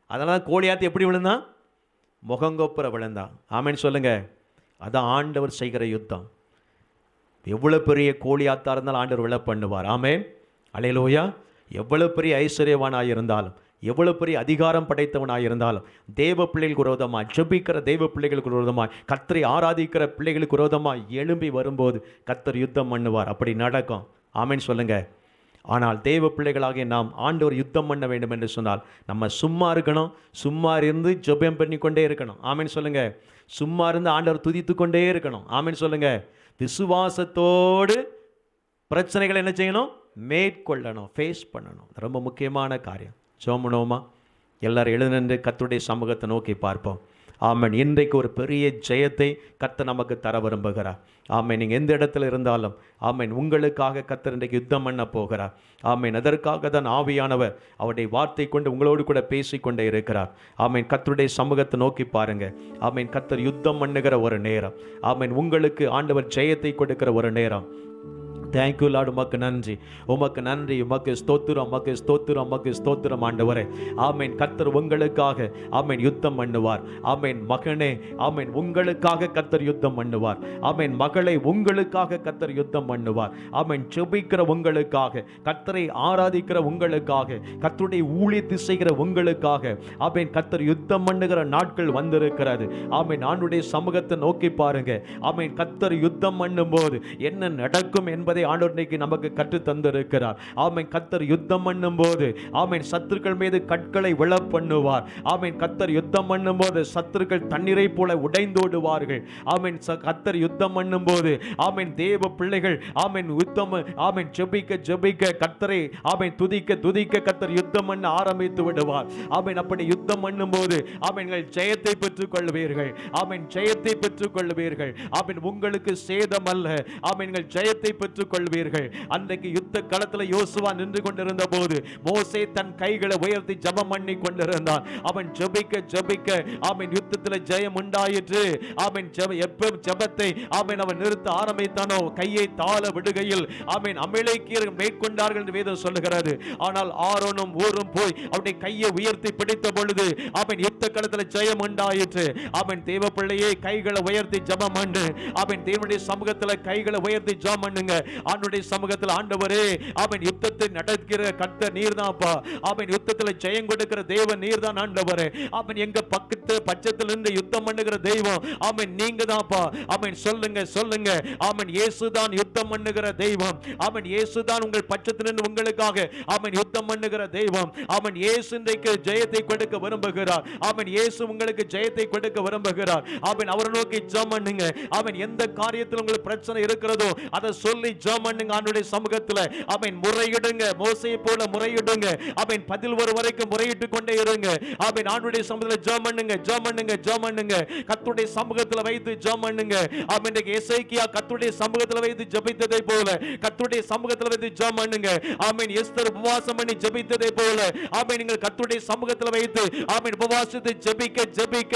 அதனால கோலியாத்து எப்படி விழுந்தான்? முகங்கொப்புற விழுந்தான். ஆமென் சொல்லுங்க. அதான் ஆண்டவர் செய்கிற யுத்தம். எவ்வளோ பெரிய கோலியாத்தா இருந்தாலும் ஆண்டவர் விழ பண்ணுவார். ஆமென், அல்லேலூயா. எவ்வளவு பெரிய ஐஸ்வர்யவானாக இருந்தாலும், எவ்வளவு பெரிய அதிகாரம் படைத்தவனாக இருந்தாலும், தேவ பிள்ளைகளுக்கு விரோதமாய் ஜெபிக்கிற தெய்வ பிள்ளைகளுக்கு விரோதமாய், கர்த்தரை ஆராதிக்கிற பிள்ளைகளுக்கு விரோதமாய் எழும்பி வரும்போது கர்த்தர் யுத்தம் பண்ணுவார். அப்படி நடக்கும். ஆமென் சொல்லுங்க. ஆனால் தேவ பிள்ளைகளாகிய நாம் ஆண்டவர் யுத்தம் பண்ண வேண்டும் என்று சொன்னால் நம்ம சும்மா இருக்கணும். சும்மா இருந்து ஜெபம் பண்ணி கொண்டே இருக்கணும். ஆமென் சொல்லுங்க. சும்மா இருந்து ஆண்டவர் துதித்து கொண்டே இருக்கணும். ஆமென் சொல்லுங்க. விசுவாசத்தோடு பிரச்சனைகளை என்ன செய்யணும்? மேற்கொள்ளணும், ஃபேஸ் பண்ணணும். ரொம்ப முக்கியமான காரியம். ஜெபம் எல்லாரும் எழுந்து கர்த்தருடைய சமூகத்தை நோக்கி பார்ப்போம். ஆமென். இன்றைக்கு ஒரு பெரிய ஜெயத்தை கர்த்தர் நமக்கு தர விரும்புகிறார். ஆமென். நீங்கள் எந்த இடத்துல இருந்தாலும் ஆமென், உங்களுக்காக கர்த்தர் இன்றைக்கு யுத்தம் பண்ண போகிறார். ஆமென். அதற்காக தான் ஆவியானவர் அவருடைய வார்த்தை கொண்டு உங்களோடு கூட பேசிக்கொண்டே இருக்கிறார். ஆமென். கர்த்தருடைய சமூகத்தை நோக்கி பாருங்க. ஆமென். கர்த்தர் யுத்தம் பண்ணுகிற ஒரு நேரம். ஆமென். உங்களுக்கு ஆண்டவர் ஜெயத்தை கொடுக்கிற ஒரு நேரம். Thank you Lord. உமக்கு நன்றி, உமக்கு நன்றி, உமக்கு ஸ்தோத்திரம், உமக்கு ஸ்தோத்திரம், உமக்கு ஸ்தோத்திரம் ஆண்டவரே. ஆமென். கர்த்தர் உங்களுக்காக ஆமென் யுத்தம் பண்ணுவார். ஆமென். மகனே, ஆமென், உங்களுக்காக கர்த்தர் யுத்தம் பண்ணுவார். ஆமென். மகளை, உங்களுக்காக கர்த்தர் யுத்தம் பண்ணுவார். ஆமென். ஜெபிக்கிற உங்களுக்காக, கர்த்தரை ஆராதிக்கிற உங்களுக்காக, கர்த்தருடைய ஊழியத்தை செய்கிற உங்களுக்காக ஆமென் கர்த்தர் யுத்தம் பண்ணுகிற நாட்கள் வந்திருக்கிறது. ஆமென். ஆண்டுடைய சமூகத்தை நோக்கி பாருங்க. ஆமென். கர்த்தர் யுத்தம் பண்ணும்போது என்ன நடக்கும் என்பதை ஆண்டவர் இன்னைக்கு நமக்கு கற்று தந்திருக்கிறார். ஆமென். கர்த்தர் யுத்தம் பண்ணும்போது ஆமென் சத்துருக்கள் மீது கற்களை விழ பண்ணுவார். ஆமென். கர்த்தர் யுத்தம் பண்ணும்போது சத்துருக்கள் தண்ணீரை போல உடைந்தோடுவார்கள். ஆமென். கர்த்தர் யுத்தம் பண்ணும்போது ஆமென் தேவ பிள்ளைகள் ஆமென் யுத்தம் ஆமென் ஜெபிக்க ஜெபிக்க கர்த்தரை ஆமென் துதிக்க துதிக்க கர்த்தர் யுத்தம் பண்ண ஆரம்பித்து விடுவார். ஆமென். அப்படி யுத்தம் பண்ணும்போது ஆமென் ஜெயத்தை பெற்றுக் கொள்வீர்கள். ஆமென். ஜெயத்தை பெற்றுக் கொள்வீர்கள். ஆமென். உங்களுக்கு சேதம் அல்ல. ஆமென். ஜெயத்தை பெற்றுக் கொள்வீர்கள். அன்றைக்கு யுத்த களத்தில் யோசுவா நின்று கொண்டிருந்த போது மோசே தன் கைகளை உயர்த்தி ஜெபம் பண்ணி கொண்டிருந்தான். அவன் ஜெபிக்க ஜெபிக்க ஆமென் யுத்தத்தில் ஜெயம் உண்டாயிற்று. ஆமென். எப்ப ஜெபத்தை ஆமென் அவன் நிறுத்த ஆரம்பித்தானோ கையை தாழ விடுகையில் ஆமென் அமலேக்கியர்கள் மேற்கொண்டார்கள் என்று வேதம் சொல்லுகிறது. ஆனால் ஆரோனும் ஊரும் போய் அவருடைய கையை உயர்த்தி பிடித்த பொழுது ஆமென் யுத்த களத்தில் ஜெயம் உண்டாயிற்று. ஆமென். தேவ பிள்ளையே கைகளை உயர்த்தி ஜெபம் பண்ணு. ஆமென். தேவனுடைய சமூகத்தில் கைகளை உயர்த்தி ஜெபம் பண்ணுங்க. ஆண்டவருடைய சமூகத்தில் ஆண்டவரே ஆமென் யுத்தத்தை நடக்கிற கர்த்தர் நீர்தான்ப்பா. ஆமென். யுத்தத்தில் ஜெயம் கொடுக்கிற தேவன் நீர்தான் ஆண்டவரே. ஆமென். எங்க பக்கத்து பட்சத்தில் இருந்து யுத்தம் பண்ணுகிற தெய்வம் ஆமென் நீங்க தான்ப்பா. ஆமென். சொல்லுங்க சொல்லுங்க. ஆமென். இயேசுதான் யுத்தம் பண்ணுகிற தெய்வம். ஆமென். இயேசுதான் உங்கள் பட்சத்தில் இருந்து உங்களுக்காக ஆமென் யுத்தம் பண்ணுகிற தெய்வம். ஆமென். இயேசு இன்றைக்கு ஜெயத்தை கொடுக்க விரும்புகிறார். ஆமென். இயேசு உங்களுக்கு ஜெயத்தை கொடுக்க விரும்புகிறார். ஆமென். அவரை நோக்கி ஜெபம் பண்ணுங்க. ஆமென். எந்த காரியத்தில் உங்களுக்கு பிரச்சனை இருக்கிறதோ அதை சொல்லி ஜெபம் பண்ணுங்க. ஆண்டவருடைய சமூகத்தில் ஆமென் முறையிடுங்க. மோசேயை போல முறையிடுங்க. ஆமென். பதில் வரும் வரைக்கும் முறையிட்டு கொண்டே இருங்க. ஆமென். ஆண்டவருடைய சமூகத்தில் ஜெபம் பண்ணுங்க. ஜெபம் பண்ணுங்க. ஜெபம் பண்ணுங்க. கர்த்தருடைய சமூகத்தில் வைத்து ஜெபம் பண்ணுங்க. ஆமென். எசேக்கியா கர்த்தருடைய சமூகத்தில் வைத்து ஜெபித்ததை போல கர்த்தருடைய சமூகத்தில் வைத்து ஜெபம் பண்ணுங்க. ஆமென். எஸ்தர் உபவாசம் பண்ணி ஜெபித்ததை போல ஆமென் நீங்கள் கர்த்தருடைய சமூகத்தில் வைத்து ஆமென் உபவாசத்தை ஜெபிக்க ஜெபிக்க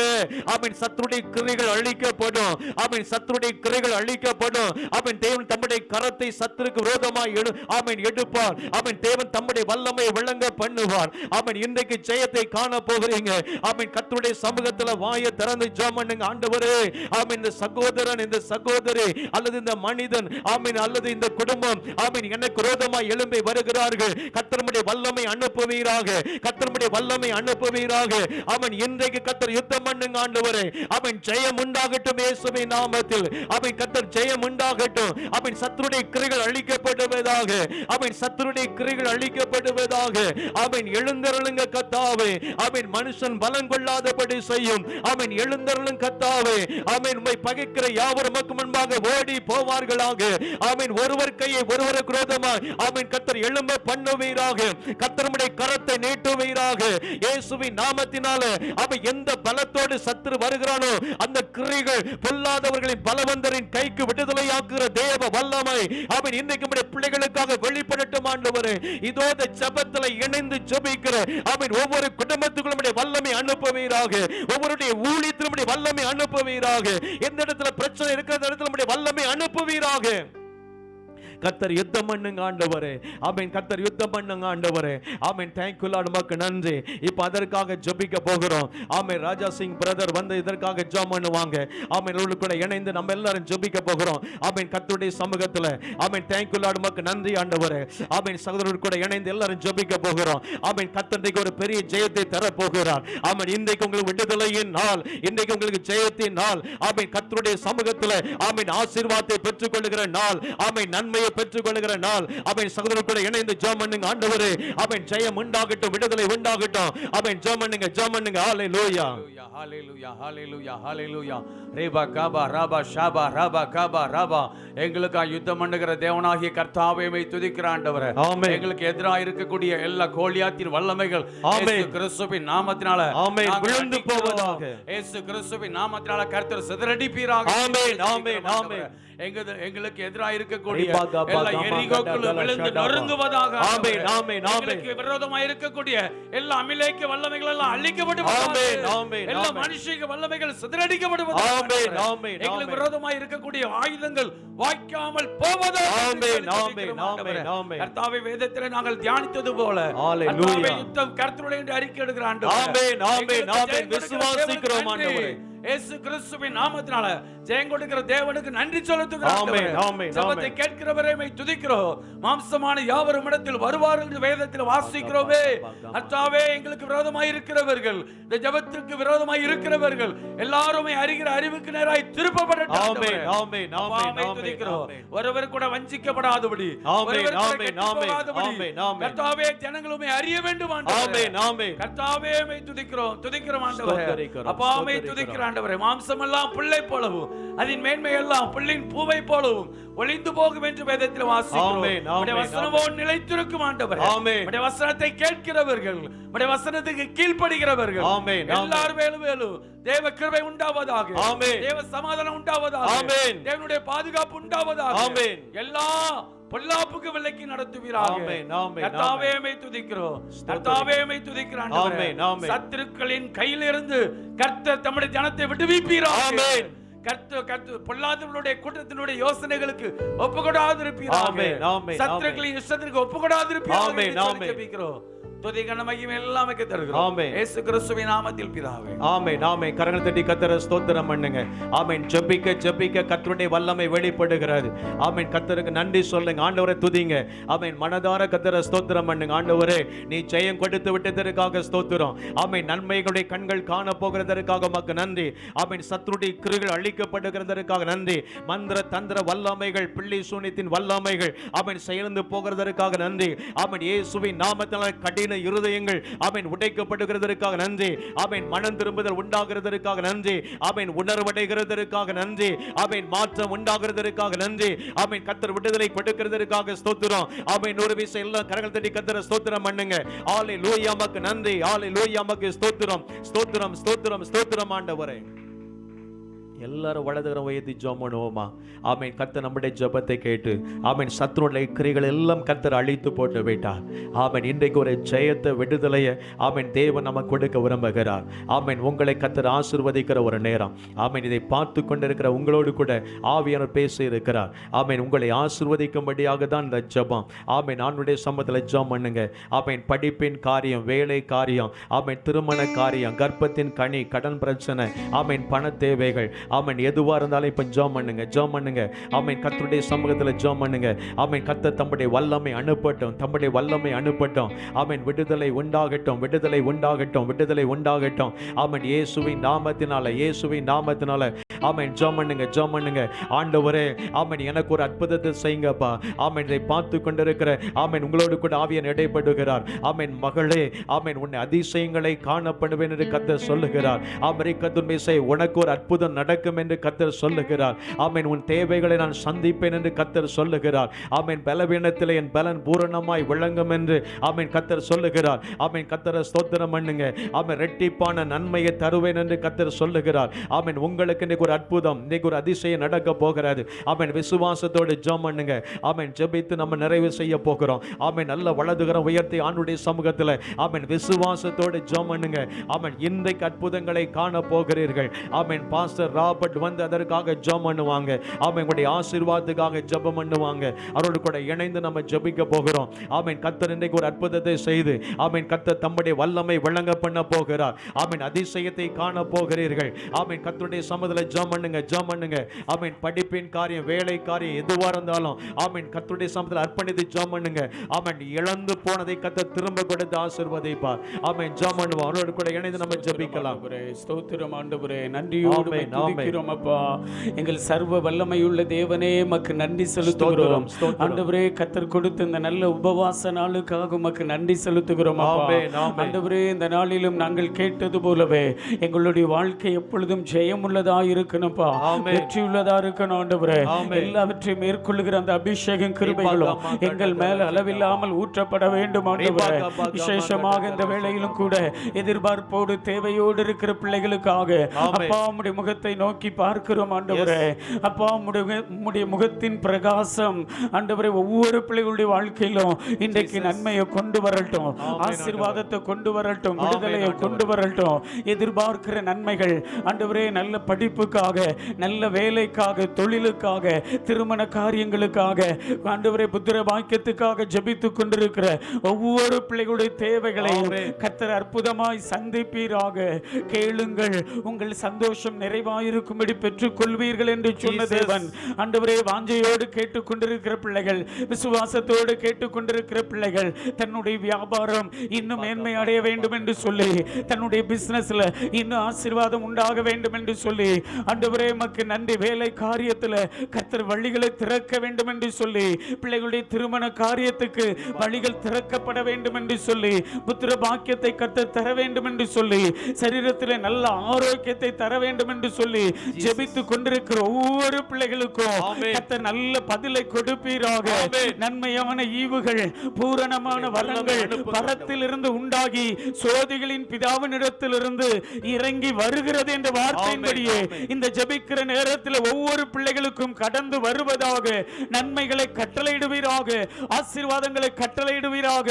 ஆமென் சத்துருடைய கிரியைகள் அழிக்கப்படும். ஆமென். சத்துருடைய கிரியைகள் அழிக்கப்படும். ஆமென். தேவன் தம்முடைய கரத்தை சத்துருக்கு விரோதமாய் ஆமென் எடுப்பார். ஆமென். தேவன் தம்முடைய வல்லமையை விளங்க பண்ணுவார். ஆமென். இன்றைக்கு ஜெயத்தை காண போகிறீங்க. ஆமென். கர்த்தருடைய சமூகத்தில் வாயை திறந்து ஜெபம் பண்ணுங்க. ஆண்டவரே ஆமென் இந்த சகோதரன் இந்த சகோதரி அல்லது இந்த மனிதன் ஆமென் அல்லது இந்த குடும்பம் ஆமென் எனக்கு விரோதமாய் எழும்பி வருகிறார்கள். கர்த்தருடைய வல்லமை அனுப்புவீராக. கர்த்தருடைய வல்லமை அனுப்புவீராக. ஆமென். இன்றைக்கு கர்த்தர் யுத்தம் பண்ணுங்க ஆண்டவரே. ஆமென். ஜெயம் உண்டாகட்டும் இயேசுவின் நாமத்தில். ஆமென். கர்த்தர் ஜெயம் உண்டாகட்டும். ஆமென். சத்துருடைய கிரியைகள் அழிக்கப்படுவதாக. ஆமென். சத்துருடைய கிரியைகள் அழிக்கப்படுவதாக. ஆமென். எழுந்தருளுங்க கர்த்தாவே. ஆமென். மனுஷன் பலம் கொள்ளாதபடி செய்யும். ஆமென். எழுந்தருளும் கர்த்தாவே. ஆமென். உம்மை பகைக்கிற யாவரும் உமக்கு முன்பாக ஓடி போவார்களாக. ஆமென். ஒருவர் கையை ஒருவருக்கு விரோதமாய் ஆமென் கர்த்தர் எழும்ப பண்ணுவீராக. கர்த்தருடைய கரத்தை நீட்டுவீராக. இயேசுவின் நாமத்தினால அவன் எந்த பலத்தோடு சத்துரு வருகிறானோ அந்த கிரியைகள் பொல்லாதவர்களின் பலவந்தரின் கைக்கு விடுதலையாக்குகிற தேவ வல்லமை அவன் இன்றைக்கு நம்முடைய பிள்ளைகளுக்காக வெளிப்படட்டும் ஆண்டவரே. இதோ இந்த ஜெபத்தில் இணைந்து ஜெபிக்கிற அவன் ஒவ்வொரு குடும்பத்துக்குள்ள நம்முடைய வல்லமை அனுப்புவீராக. ஒவ்வொருடைய ஊழியத்தில் நம்முடைய வல்லமை அனுப்புவீராக. எந்த இடத்துல பிரச்சனை இருக்கிற இடத்துல நம்முடைய வல்லமை அனுப்புவீராக. கர்த்தர் யுத்தம் பண்ணுங்க ஆண்டவரே. ஆமென். கர்த்தர் யுத்தம் பண்ணுங்க ஆண்டவரே. ஆமென். Thank you Lord. உமக்கு நன்றி. இப்போ அதற்காக ஜெபிக்க போகிறோம். ஆமென். ராஜா சிங் பிரதர் வந்து இதற்காக ஜெபம் பண்ணுவாங்க. ஆமென். கூட இணைந்து நம்ம எல்லாரும் ஜெபிக்க போகிறோம். ஆமென். கர்த்தருடைய சமூகத்துல. ஆமென். Thank you Lord. உமக்கு நன்றி ஆண்டவரே. ஆமென். சகோதரர் கூட இணைந்து எல்லாரும் ஜெபிக்க போகிறோம். ஆமென். கர்த்தர் ஒரு பெரிய ஜெயத்தை தர போகிறார். ஆமென். இன்றைக்கு உங்களுக்கு விடுதலையின் நாள், இன்றைக்கு உங்களுக்கு ஜெயத்தின் நாள். ஆமென். கர்த்தருடைய சமூகத்துல ஆமென் ஆசீர்வாதத்தை பெற்றுக்கொள்ளுகிற நாள். ஆமென். நன்மையை பெற்றுக்கொள்ளுகிற நாள். ஆமென். சகோதரர் கூட இணைந்து ஜெபம் பண்ணுங்க ஆண்டவரே. ஆமென். ஜெயம் உண்டாகட்டும், விடுதலை உண்டாகட்டும். ஆமென். ஜெபம் பண்ணுங்க, ஜெபம் பண்ணுங்க. ஹalleluya, ஹalleluya, ஹalleluya, ஹalleluya. ரேபா காபா ராபா ஷாபா ராபா காபா ராபா. எங்களுக்காக யுத்தம் பண்ணுகிற தேவனாகிய கர்த்தாவே உம்மை துதிக்கிற ஆண்டவரே. ஆமென். எங்களுக்கு எதிராக இருக்கக்கூடிய எல்லா கோலியாத்தின் வல்லமைகள் இயேசு கிறிஸ்துவின் நாமத்தினால ஆமென் விழுந்து போவதாக. இயேசு கிறிஸ்துவின் நாமத்தினால கர்த்தர் சிதறடிப்பீராக. ஆமென், ஆமென், ஆமென். எங்களுக்கு எதிராக இருக்கக்கூடிய எல்லா எரிகோக்கள் விழுந்து நொறுங்குவதாக. ஆமென், ஆமென், ஆமென். எங்களுக்கு விரோதமாக இருக்கக்கூடிய எல்லா அமிலேக்க வல்லமைகள் எல்லாம் அழிக்கப்படுவதாக. ஆமென், ஆமென், எல்லா ஆமென். மனுஷிக வல்லமைகள் சிதறடிக்கப்படுவதாக. ஆமென், ஆமென், எங்களுக்கு ஆமென். விரோதமாக இருக்கக்கூடிய ஆயுதங்கள் வாய்க்காமல் போவதாக. ஆமென், ஆமென், ஆமென், ஆமென். கர்த்தாவே, வேதத்திலே நாங்கள் தியானித்தது போல ஹalleluya. கர்த்தாவே, யுத்தம் கர்த்தருடைய என்று அறிக்கை எடுக்கிற ஆண்டவரே. ஆமென், ஆமென், எங்களுக்கு ஆமென். ஜெயம் கொடுக்கிற விசுவாசிக்கிறோம் தேவனுக்கு ஆண்டவரே. நன்றி. இயேசு கிறிஸ்துவின் நாமத்தினால ஜெயம் கொடுக்கிற தேவனுக்கு நன்றி செலுத்துகிறோம். ஆமென், ஆண்டவரே. ஆமென், ஜெபத்தை ஆமென். கேட்கிறவரே உம்மை துதிக்கிறோம். மாம்சமான யாவரும் இடத்தில் வருவார்கள் என்று வேதத்தில் வாசிக்கிறோமே. கர்த்தாவே, எங்களுக்கு விரோதமாய் இருக்கிறவர்கள், இந்த ஜெபத்திற்கு விரோதமாய் இருக்கிறவர்கள் எல்லாரும் அறிகிற அறிவுக்கு நேராய் திருப்பப்படட்டும். ஆமென், ஆமென், ஆமென், துதிக்கிறோம். ஆமென். ஒருவர் கூட வஞ்சிக்கப்படாதபடி, ஆமென், ஒருவர் கூட ஆமென், கெட்டுப் ஆமென், போகாதபடி, ஆமென், ஆமென். கர்த்தாவே, ஜனங்கள் உம்மை அறிய வேண்டும் ஆண்டவரே. ஆமென், ஆமென். கர்த்தாவே, உம்மை துதிக்கிறோம் ஆண்டவரே. ஸ்தோத்திரிக்கிறோம், அப்பா, உம்மை ஸ்தோத்திரிக்கிறோம். துதிக்கிற ஆண்டவரே. மாம்சம் எல்லாம் புல்லை போலவும் அதன் மேன்மை எல்லாம் புல்லின் பூவை போலவும் ஒளிந்து போகும் என்று வேதத்தில் வாசிக்கிறோம். ஆமென், ஆமென், உம்முடைய வசனமோ நிலைத்திருக்கும் ஆண்டவரே. ஆமென். உம்முடைய வசனத்தை கேட்கிறவர்கள், உம்முடைய வசனத்துக்கு கீழ்ப்படிகிறவர்கள் ஆமென், ஆமென். எல்லாரும் மேலும் தேவ கிருபை உண்டாவதாக. ஆமென். தேவ சமாதானம் உண்டாவதாக. ஆமென். தேவனுடைய பாதுகாப்பு உண்டாவதாக. ஆமென். எல்லா பொல்லாப்புக்கு விலக்கி நடத்துவீராக. ஆமென், ஆமென், கர்த்தாவே, உம்மை துதிக்கிறோம். கர்த்தாவே, உம்மை துதிக்கிற ஆண்டவரே. ஆமென், ஆமென். சத்துருக்களின் கையிலிருந்து கர்த்தர் தம்முடைய ஜனத்தை விடுவிப்பீராக. ஆமென். கர்த்தர் பொல்லாதவர்களுடைய கூட்டத்தினுடைய யோசனைகளுக்கு ஒப்புக்கொடாதிருப்பீராக. ஆமென், ஆமென், சத்துருக்களின் இஷ்டத்திற்கு ஒப்புக்கொடாதிருப்பீராக. ஆமென், ஆமென். ஜெபிக்கிறோம். துதி கன மகிமை எல்லாம் உமக்கு தருகிறோம். ஆமென். இயேசு கிறிஸ்துவின் நாமத்தில் பிதாவே. ஆமென், ஆமென். கரங்களை தட்டி கர்த்தரை ஸ்தோத்திரம் பண்ணுங்க. ஆமென். ஜெபிக்க ஜெபிக்க கர்த்தருடைய வல்லமை வெளிப்படுகிறது. ஆமென். கர்த்தருக்கு நன்றி சொல்லுங்க. ஆண்டவரை துதிங்க. ஆமென். மனதார கர்த்தரை ஸ்தோத்திரம் பண்ணுங்க. ஆண்டவரே, நீ ஜெயம் கொடுத்து விட்டதற்காக ஸ்தோத்திரம். ஆமென். நன்மைகளுடைய கண்கள் காண போகிறதற்காக உமக்கு நன்றி. ஆமென். சத்துருடைய கிருகள் அழிக்கப்படுகிறதற்காக நன்றி. மந்திர தந்திர வல்லமைகள், பிள்ளை சூனியத்தின் வல்லமைகள் ஆமென் செயல்ந்து போகிறதற்காக நன்றி. ஆமென். இயேசுவின் நாமத்தினால் கடின இருதயங்கள் ஆமென் உடைக்கப்படுகிறதற்காக நன்றி. ஆமென். மனம் திரும்புதல் உண்டாகிறதற்காக நன்றி. ஆமென். உணர்வடைகிறதற்காக நன்றி. ஆமென். மாற்றம் உண்டாகிறதற்காக நன்றி. ஆமென். கர்த்தர் விடுதலை கொடுக்கிறதற்காக ஸ்தோத்திரம். ஆமென். ஒரு விஷயம் எல்லாம் கரங்கள் தட்டி கர்த்தரை ஸ்தோத்திரம் பண்ணுங்க. ஹalleluya, உமக்கு நன்றி. ஹalleluya, உமக்கு ஸ்தோத்திரம், ஸ்தோத்திரம், ஸ்தோத்திரம், ஸ்தோத்திரம் ஆண்டவரே. எல்லாரும் வலதுகரம் உயர்த்தி ஜெபம் பண்ணுவோமா? ஆமென். கர்த்தர் நம்முடைய ஜெபத்தை கேட்டு ஆமென் சத்துருடைய கிரியைகள் எல்லாம் கர்த்தர் அழித்து போட்டு விட்டார். ஆமென். இன்றைக்கு ஒரு ஜெயத்தை, விடுதலையை ஆமென் தேவன் நமக்கு கொடுக்க விரும்புகிறார். ஆமென். உங்களை கர்த்தர் ஆசீர்வதிக்கிற ஒரு நேரம். ஆமென். இதை பார்த்து கொண்டிருக்கிற உங்களோடு கூட ஆவியானவர் பேசி இருக்கிறார். ஆமென். உங்களை ஆசீர்வதிக்கும்படியாக தான் இந்த ஜெபம். ஆமென். ஆண்டவருடைய சமூகத்தில் ஜெபம் பண்ணுங்க. ஆமென். படிப்பின் காரியம், வேலை காரியம், ஆமென் திருமண காரியம், கர்ப்பத்தின் கனி, கடன் பிரச்சனை, ஆமென் பண தேவைகள், ஆமென் எதுவா இருந்தாலும் இப்ப ஜெபம் பண்ணுங்க, ஜெபம் பண்ணுங்க. ஆமென். கர்த்தருடைய சமூகத்தில் ஜெபம் பண்ணுங்க. ஆமென். கர்த்தர் தம்முடைய வல்லமை அனுப்பட்டும், தம்முடைய வல்லமை அனுப்பட்டும். ஆமென். விடுதலை உண்டாகட்டும், விடுதலை உண்டாகட்டும், விடுதலை உண்டாகட்டும். ஆமென். இயேசுவின் நாமத்தினால, இயேசுவின் நாமத்தினால ஆமென். ஜெபம் பண்ணுங்க, ஜெபம் பண்ணுங்க. ஆண்டவரே, ஆமென் எனக்கு ஒரு அற்புதத்தை செய்யுங்கப்பா. ஆமென். இதை பார்த்து கொண்டிருக்கிற ஆமென் உங்களோடு கூட ஆவியானவர் இடைப்படுகிறார். ஆமென். மகளே, ஆமென் உன்னை அதிசயங்களை காணப்படுவேன் என்று கர்த்தர் சொல்லுகிறார். ஆமென். கர்த்தர் உனக்கு ஒரு அற்புதம் நடக்கும் என்று கர்த்தர் சொல்லுகிறார். ஆமென். உன் தேவைகளை நான் சந்திப்பேன் என்று கர்த்தர் சொல்லுகிறார். ஆமென். பலவீனத்திலே என் பலன் பூரணமாய் விளங்கும் என்று ஆமென் கர்த்தர் சொல்லுகிறார். ஆமென். கர்த்தரை ஸ்தோத்திரம் பண்ணுங்க. ஆமென். இரட்டிப்பான நன்மையை தருவேன் என்று கர்த்தர் சொல்லுகிறார். ஆமென். உங்களுக்கு இன்னைக்கு ஒரு அற்புதம், இன்னைக்கு ஒரு அதிசயம் நடக்க போகிறது. ஆமென். விசுவாசத்தோடு ஜெபம் பண்ணுங்க. ஆமென். ஜெபித்து நம்ம நிறைவு செய்ய போகிறோம். ஆமென். நல்ல வலதுகரம் உயர்த்தி ஆண்டவருடைய சமூகத்தில் ஆமென் விசுவாசத்தோடு ஜெபம் பண்ணுங்க. ஆமென். இன்றைக்கு அற்புதங்களை காண போகிறீர்கள். ஆமென். பாஸ்டர் ரா பாவப்பட்டு வந்து அதற்காக ஜெபம் பண்ணுவாங்க. ஆமென். உங்களுடைய ஆசீர்வாதத்துக்காக ஜெபம் பண்ணுவாங்க. அவரோடு கூட இணைந்து நம்ம ஜெபிக்க போகிறோம். ஆமென். கர்த்தர் இன்றைக்கு ஒரு அற்புதத்தை செய்து, ஆமென், கர்த்தர் தம்முடைய வல்லமை விளங்க பண்ண போகிறார். ஆமென். அதிசயத்தை காண போகிறீர்கள். ஆமென். கர்த்தருடைய சமூகத்துல ஜெபம் பண்ணுங்க, ஜெபம் பண்ணுங்க. ஆமென். படிப்பின் காரியம், வேலை காரியம் எதுவா இருந்தாலும் ஆமென், கர்த்தருடைய சமூகத்துல அர்ப்பணித்து ஜெபம் பண்ணுங்க. ஆமென். இழந்து போனதை கர்த்தர் திரும்ப கொடுத்து ஆசீர்வதிப்பார். ஆமென். ஜெபம் பண்ணுவோம். அவரோடு கூட இணைந்து நம்ம ஜெபிக்கலாம். ஸ்தோத்திரம் ஆண்டவரே, நன்றியோடு துதிக்கிறோம் அப்பா. எங்கள் சர்வ வல்லமையுள்ள தேவனே, மக்கு நன்றி செலுத்துகிறோம் ஆண்டவரே. கர்த்தர் கொடுத்த இந்த நல்ல உபவாச நாளுக்காக உமக்கு நன்றி செலுத்துகிறோம் அப்பா. ஆண்டவரே, இந்த நாளிலும் நாங்கள் கேட்டது போலவே எங்களுடைய வாழ்க்கை எப்பொழுதும் ஜெயமுள்ளதா இருக்கணும்ப்பா, வெற்றியுள்ளதா இருக்கணும் ஆண்டவரே. எல்லாவற்றையும் மேற்கொள்ளுகிற அந்த அபிஷேகம் கிருபைகளும் எங்கள் மேல அளவில்லாமல் ஊற்றப்பட வேண்டும் ஆண்டவரே. விசேஷமாக இந்த வேளையிலும் கூட எதிர்பார்ப்போடு தேவையோடு இருக்கிற பிள்ளைகளுக்காக அப்பா உம்முடைய முகத்தை நோக்கி பார்க்கிறோம் ஆண்டவரே. அப்பா உம்முடைய முகத்தின் பிரகாசம் ஆண்டவரே ஒவ்வொரு பிள்ளைகளுடைய வாழ்க்கையிலும் இன்றைக்கு நன்மையை கொண்டு வரட்டும், ஆசீர்வாதத்தை கொண்டு வரட்டும், விடுதலையை கொண்டு வரட்டும். எதிர்பார்க்கிற நன்மைகள் ஆண்டவரே, நல்ல படிப்புக்காக, நல்ல வேலைக்காக, தொழிலுக்காக, திருமண காரியங்களுக்காக ஆண்டவரே, புத்திர பாக்கியத்துக்காக ஜெபித்துக் கொண்டிருக்கிற ஒவ்வொரு பிள்ளைகளுடைய தேவைகளையும் கர்த்தர் அற்புதமாய் சந்திப்பீராக. கேளுங்கள், உங்கள் சந்தோஷம் நிறைவாயிருக்கும்படி பெற்றுக் கொள்வீர்கள் என்று சொன்ன தேவன் ஆண்டவரே, வாஞ்சையோடு கேட்டுக்கொண்டிருக்கிற பிள்ளைகள், விசுவாசத்தோடு கேட்டுக்கொண்டிருக்கிற பிள்ளைகள், தன்னுடைய வியாபாரம் இன்னும் மேன்மை அடைய வேண்டும் என்று சொல்லி, தன்னுடைய பிசினஸ்ல இன்னும் ஆசீர்வாதம் உண்டாக வேண்டும் என்று சொல்லி ஆண்டவரே மக்கு நன்றி. வேலை காரியத்துல கர்த்தர் வழிகளை திறக்க வேண்டும் என்று சொல்லி, பிள்ளைகளுடைய திருமண காரியத்துக்கு வழிகள் திறக்கப்பட வேண்டும் என்று சொல்லி, புத்திர பாக்கியத்தை கர்த்தர் தர வேண்டும் என்று சொல்லி, சரீரத்தில் நல்ல ஆரோக்கியத்தை தர வேண்டும் என்று சொல்லி ஜெபித்துக் கொண்டிருக்கிற ஒவ்வொரு பிள்ளைகளுக்கும் கர்த்தர் நல்ல பதிலை கொடுப்பீராக. நன்மையான ஈவுகள், பூரணமான வரங்கள் பரத்தில் இருந்து உண்டாகி சோதிகளின் பிதாவினிடத்திலிருந்து இறங்கி வருகிறது என்ற வார்த்தையின்படியே இந்த ஜெபிக்கிற நேரத்தில் ஒவ்வொரு பிள்ளைகளுக்கும் கடந்து வருவதாக. நன்மைகளை கட்டளையிடுவீராக, ஆசீர்வாதங்களை கட்டளையிடுவீராக.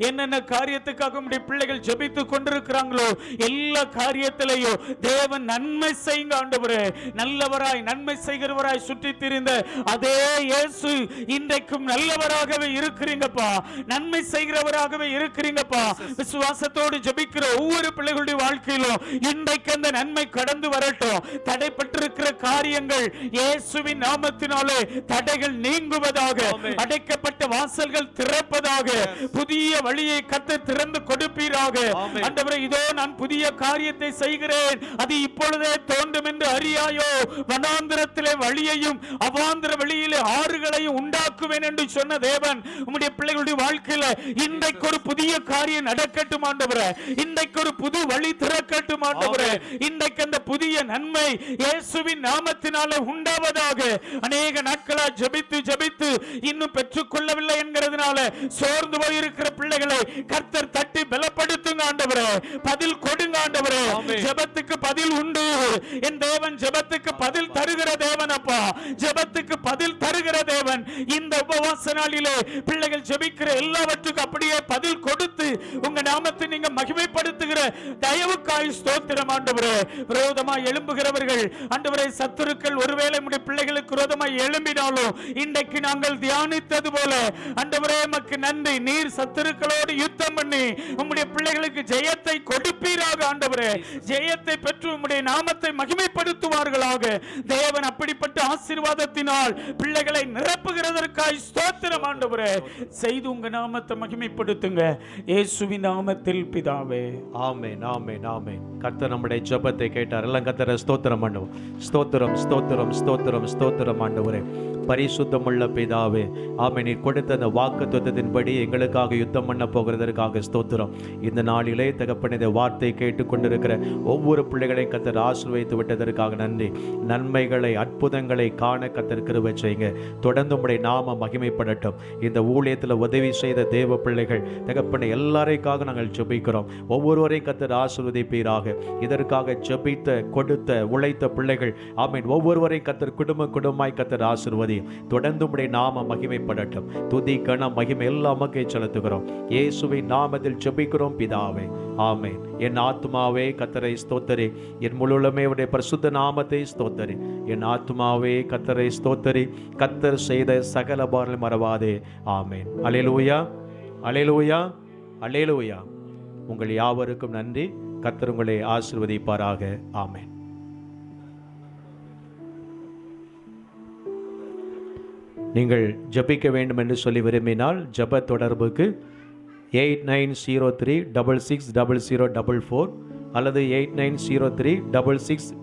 என்னென்ன காரியத்துக்காக உம்முடைய பிள்ளைகள் ஜெபித்துக் கொண்டிருக்கிறாங்களோ எல்லா காரியத்திலேயும் தேவன் நன்மை செய்யுங்க ஆண்டவரே. நல்லவராய் நன்மை செய்கிறவராய் சுற்றி திரிந்த அதே இயேசு இன்றைக்கும் நல்லவராகவே இருக்கிறீங்கப்பா, நன்மை செய்கிறவராகவே இருக்கிறீங்கப்பா. விசுவாசத்தோடு ஜெபிக்கிற ஒவ்வொரு பிள்ளைகளுடைய வாழ்க்கையிலும் இன்றைக்கு அந்த நன்மை கடந்து வரட்டும். தடைப்பட்டிருக்கிற காரியங்கள் இயேசுவின் நாமத்தினாலே தடைகள் நீங்குவதாக, அடைக்கப்பட்ட வாசல்கள் திறப்பதாக, புதிய வழியை கர்த்தர் திறந்து கொடுப்பீராக. ஆண்டவரே, இதோ நான் புதிய காரியத்தை செய்கிறேன், அது இப்பொழுதே தோன்றும் என்று அறியாயோ? வனாந்திரத்திலே வழியையும் அவாந்திர வெளியிலே ஆறுகளையும் உண்டாக்குவேன் என்று சொன்ன தேவன் உம்முடைய பிள்ளைகளுடைய வாழ்க்கையில இன்றைக்கு ஒரு புதிய காரியம் நடக்கட்டும் ஆண்டவரே. இன்றைக்கு ஒரு புது வழி திறக்கட்டும் ஆண்டவரே. இன்றைக்கு அந்த புதிய நன்மை இயேசுவின் நாமத்தினாலே உண்டாவதாக. அநேக நாட்களா ஜெபித்து ஜெபித்து இன்னும் பெற்றுக்கொள்ளவில்லை என்கிறதுனால சோர்ந்து போயிருக்கிற பிள்ளைகளை கர்த்தர் தட்டி பலப்படுத்துங்க ஆண்டவரே. பதில் கொடுங்க ஆண்டவரே. ஜெபத்துக்கு பதில் உண்டு. என் தேவன் ஜெபத்துக்கு பதில் தருகிற தேவன் அப்பா, ஜெபத்துக்கு பதில் தருகிற தேவன். இந்த உபவாச நாளிலே பிள்ளைகள் ஜெபிக்கிற எல்லாவற்றுக்கும் அப்படியே பதில் கொடுத்து உங்க நாமத்தை நீங்க மகிமைப்படுத்துகிற தயவுக்காய் ஸ்தோத்திரம் ஆண்டவரே. விரோதமாய் எழும்புகிறவர்கள் ஆண்டவரே, சத்துருக்கள் ஒருவேளை உம்முடைய பிள்ளைகளுக்கு விரோதமாய் எழும்பினாலும் இன்றைக்கு நாங்கள் தியானித்தது போல ஆண்டவரே மக்கு நன்றி. நீர் சத்துருக்களோடு யுத்தம் பண்ணி உம்முடைய பிள்ளைகளுக்கு ஜெயத்தை கொடுப்பீராக ஆண்டவரே. ஜெயத்தை பெற்று உம்முடைய நாமத்தை மகிமைப்படுத்துவார்களாக. தேவன் அப்படிப்பட்ட ஆசீர்வாதத்தினால் பிள்ளைகளை நிரப்புகிறதற்காய் ஸ்தோத்திரம் ஆண்டவரே. செய்து உங்க நாமத்தை மகிமைப்படுத்துங்க இயேசுவின் நாமத்தில் பிதாவே. ஆமென், ஆமென், ஆமென். கர்த்தர் நம்முடைய ஜெபத்தை கேட்டார். எல்லாம் கர்த்தரை ஸ்தோத்திரம் பண்ணுவோம். ஸ்தோத்திரம், ஸ்தோத்திரம், ஸ்தோத்திரம், ஸ்தோத்திரம் ஆண்டவரே. பரிசுத்தமுள்ள பிதாவே, ஆமென். நீர் கொடுத்த அந்த வாக்குத்தத்தத்தின்படி எங்களுக்காக யுத்தம் பண்ண போகிறதற்காக ஸ்தோத்திரம். இந்த நாளிலே தகப்பன் இந்த வார்த்தை கேட்டுக்கொண்டிருக்கிற ஒவ்வொரு பிள்ளைகளையும் கர்த்தர் ஆசீர்வதித்து விட்டதற்காக நன்றி. நன்மைகளை, அற்புதங்களை காண கர்த்தர் கிருபை செய்யுங்க. தொடர்ந்து உம்முடைய நாம மகிமைப்படட்டும். இந்த ஊழியத்தில் உதவி செய்த தேவ பிள்ளைகள் தகப்பனை எல்லாரைக்காக நாங்கள் ஜெபிக்கிறோம். ஒவ்வொருவரையும் கர்த்தர் ஆசீர்வதிப்பீராக. இதற்காக ஜெபித்த, கொடுத்த, உழைத்த பிள்ளைகள் ஆமென் ஒவ்வொருவரையும் கர்த்தர் குடும்பமாய் கர்த்தர் ஆசீர்வதி ஆசீர்வதியும். தொடர்ந்து உம்முடைய நாம மகிமைப்படட்டும். துதி கன மகிமை எல்லாம் உமக்கே செலுத்துகிறோம். இயேசுவின் நாமத்தில் ஜெபிக்கிறோம் பிதாவே, ஆமென். என் ஆத்துமாவே கர்த்தரை ஸ்தோத்தரி, என் முழுமே உடைய பரிசுத்த நாமத்தை ஸ்தோத்தரி. என் ஆத்துமாவே கர்த்தரை ஸ்தோத்தரி, கர்த்தர் செய்த சகல பாரங்களை மறவாதே. ஆமென். அல்லேலூயா, அல்லேலூயா, அல்லேலூயா. உங்கள் யாவருக்கும் நன்றி. கர்த்தர் உங்களை ஆசீர்வதிப்பாராக. ஆமென். நீங்கள் ஜெபிக்க வேண்டும் என்று சொல்லி விரும்பினால் ஜெப தொடர்புக்கு 8903 660044 அல்லது 8903 66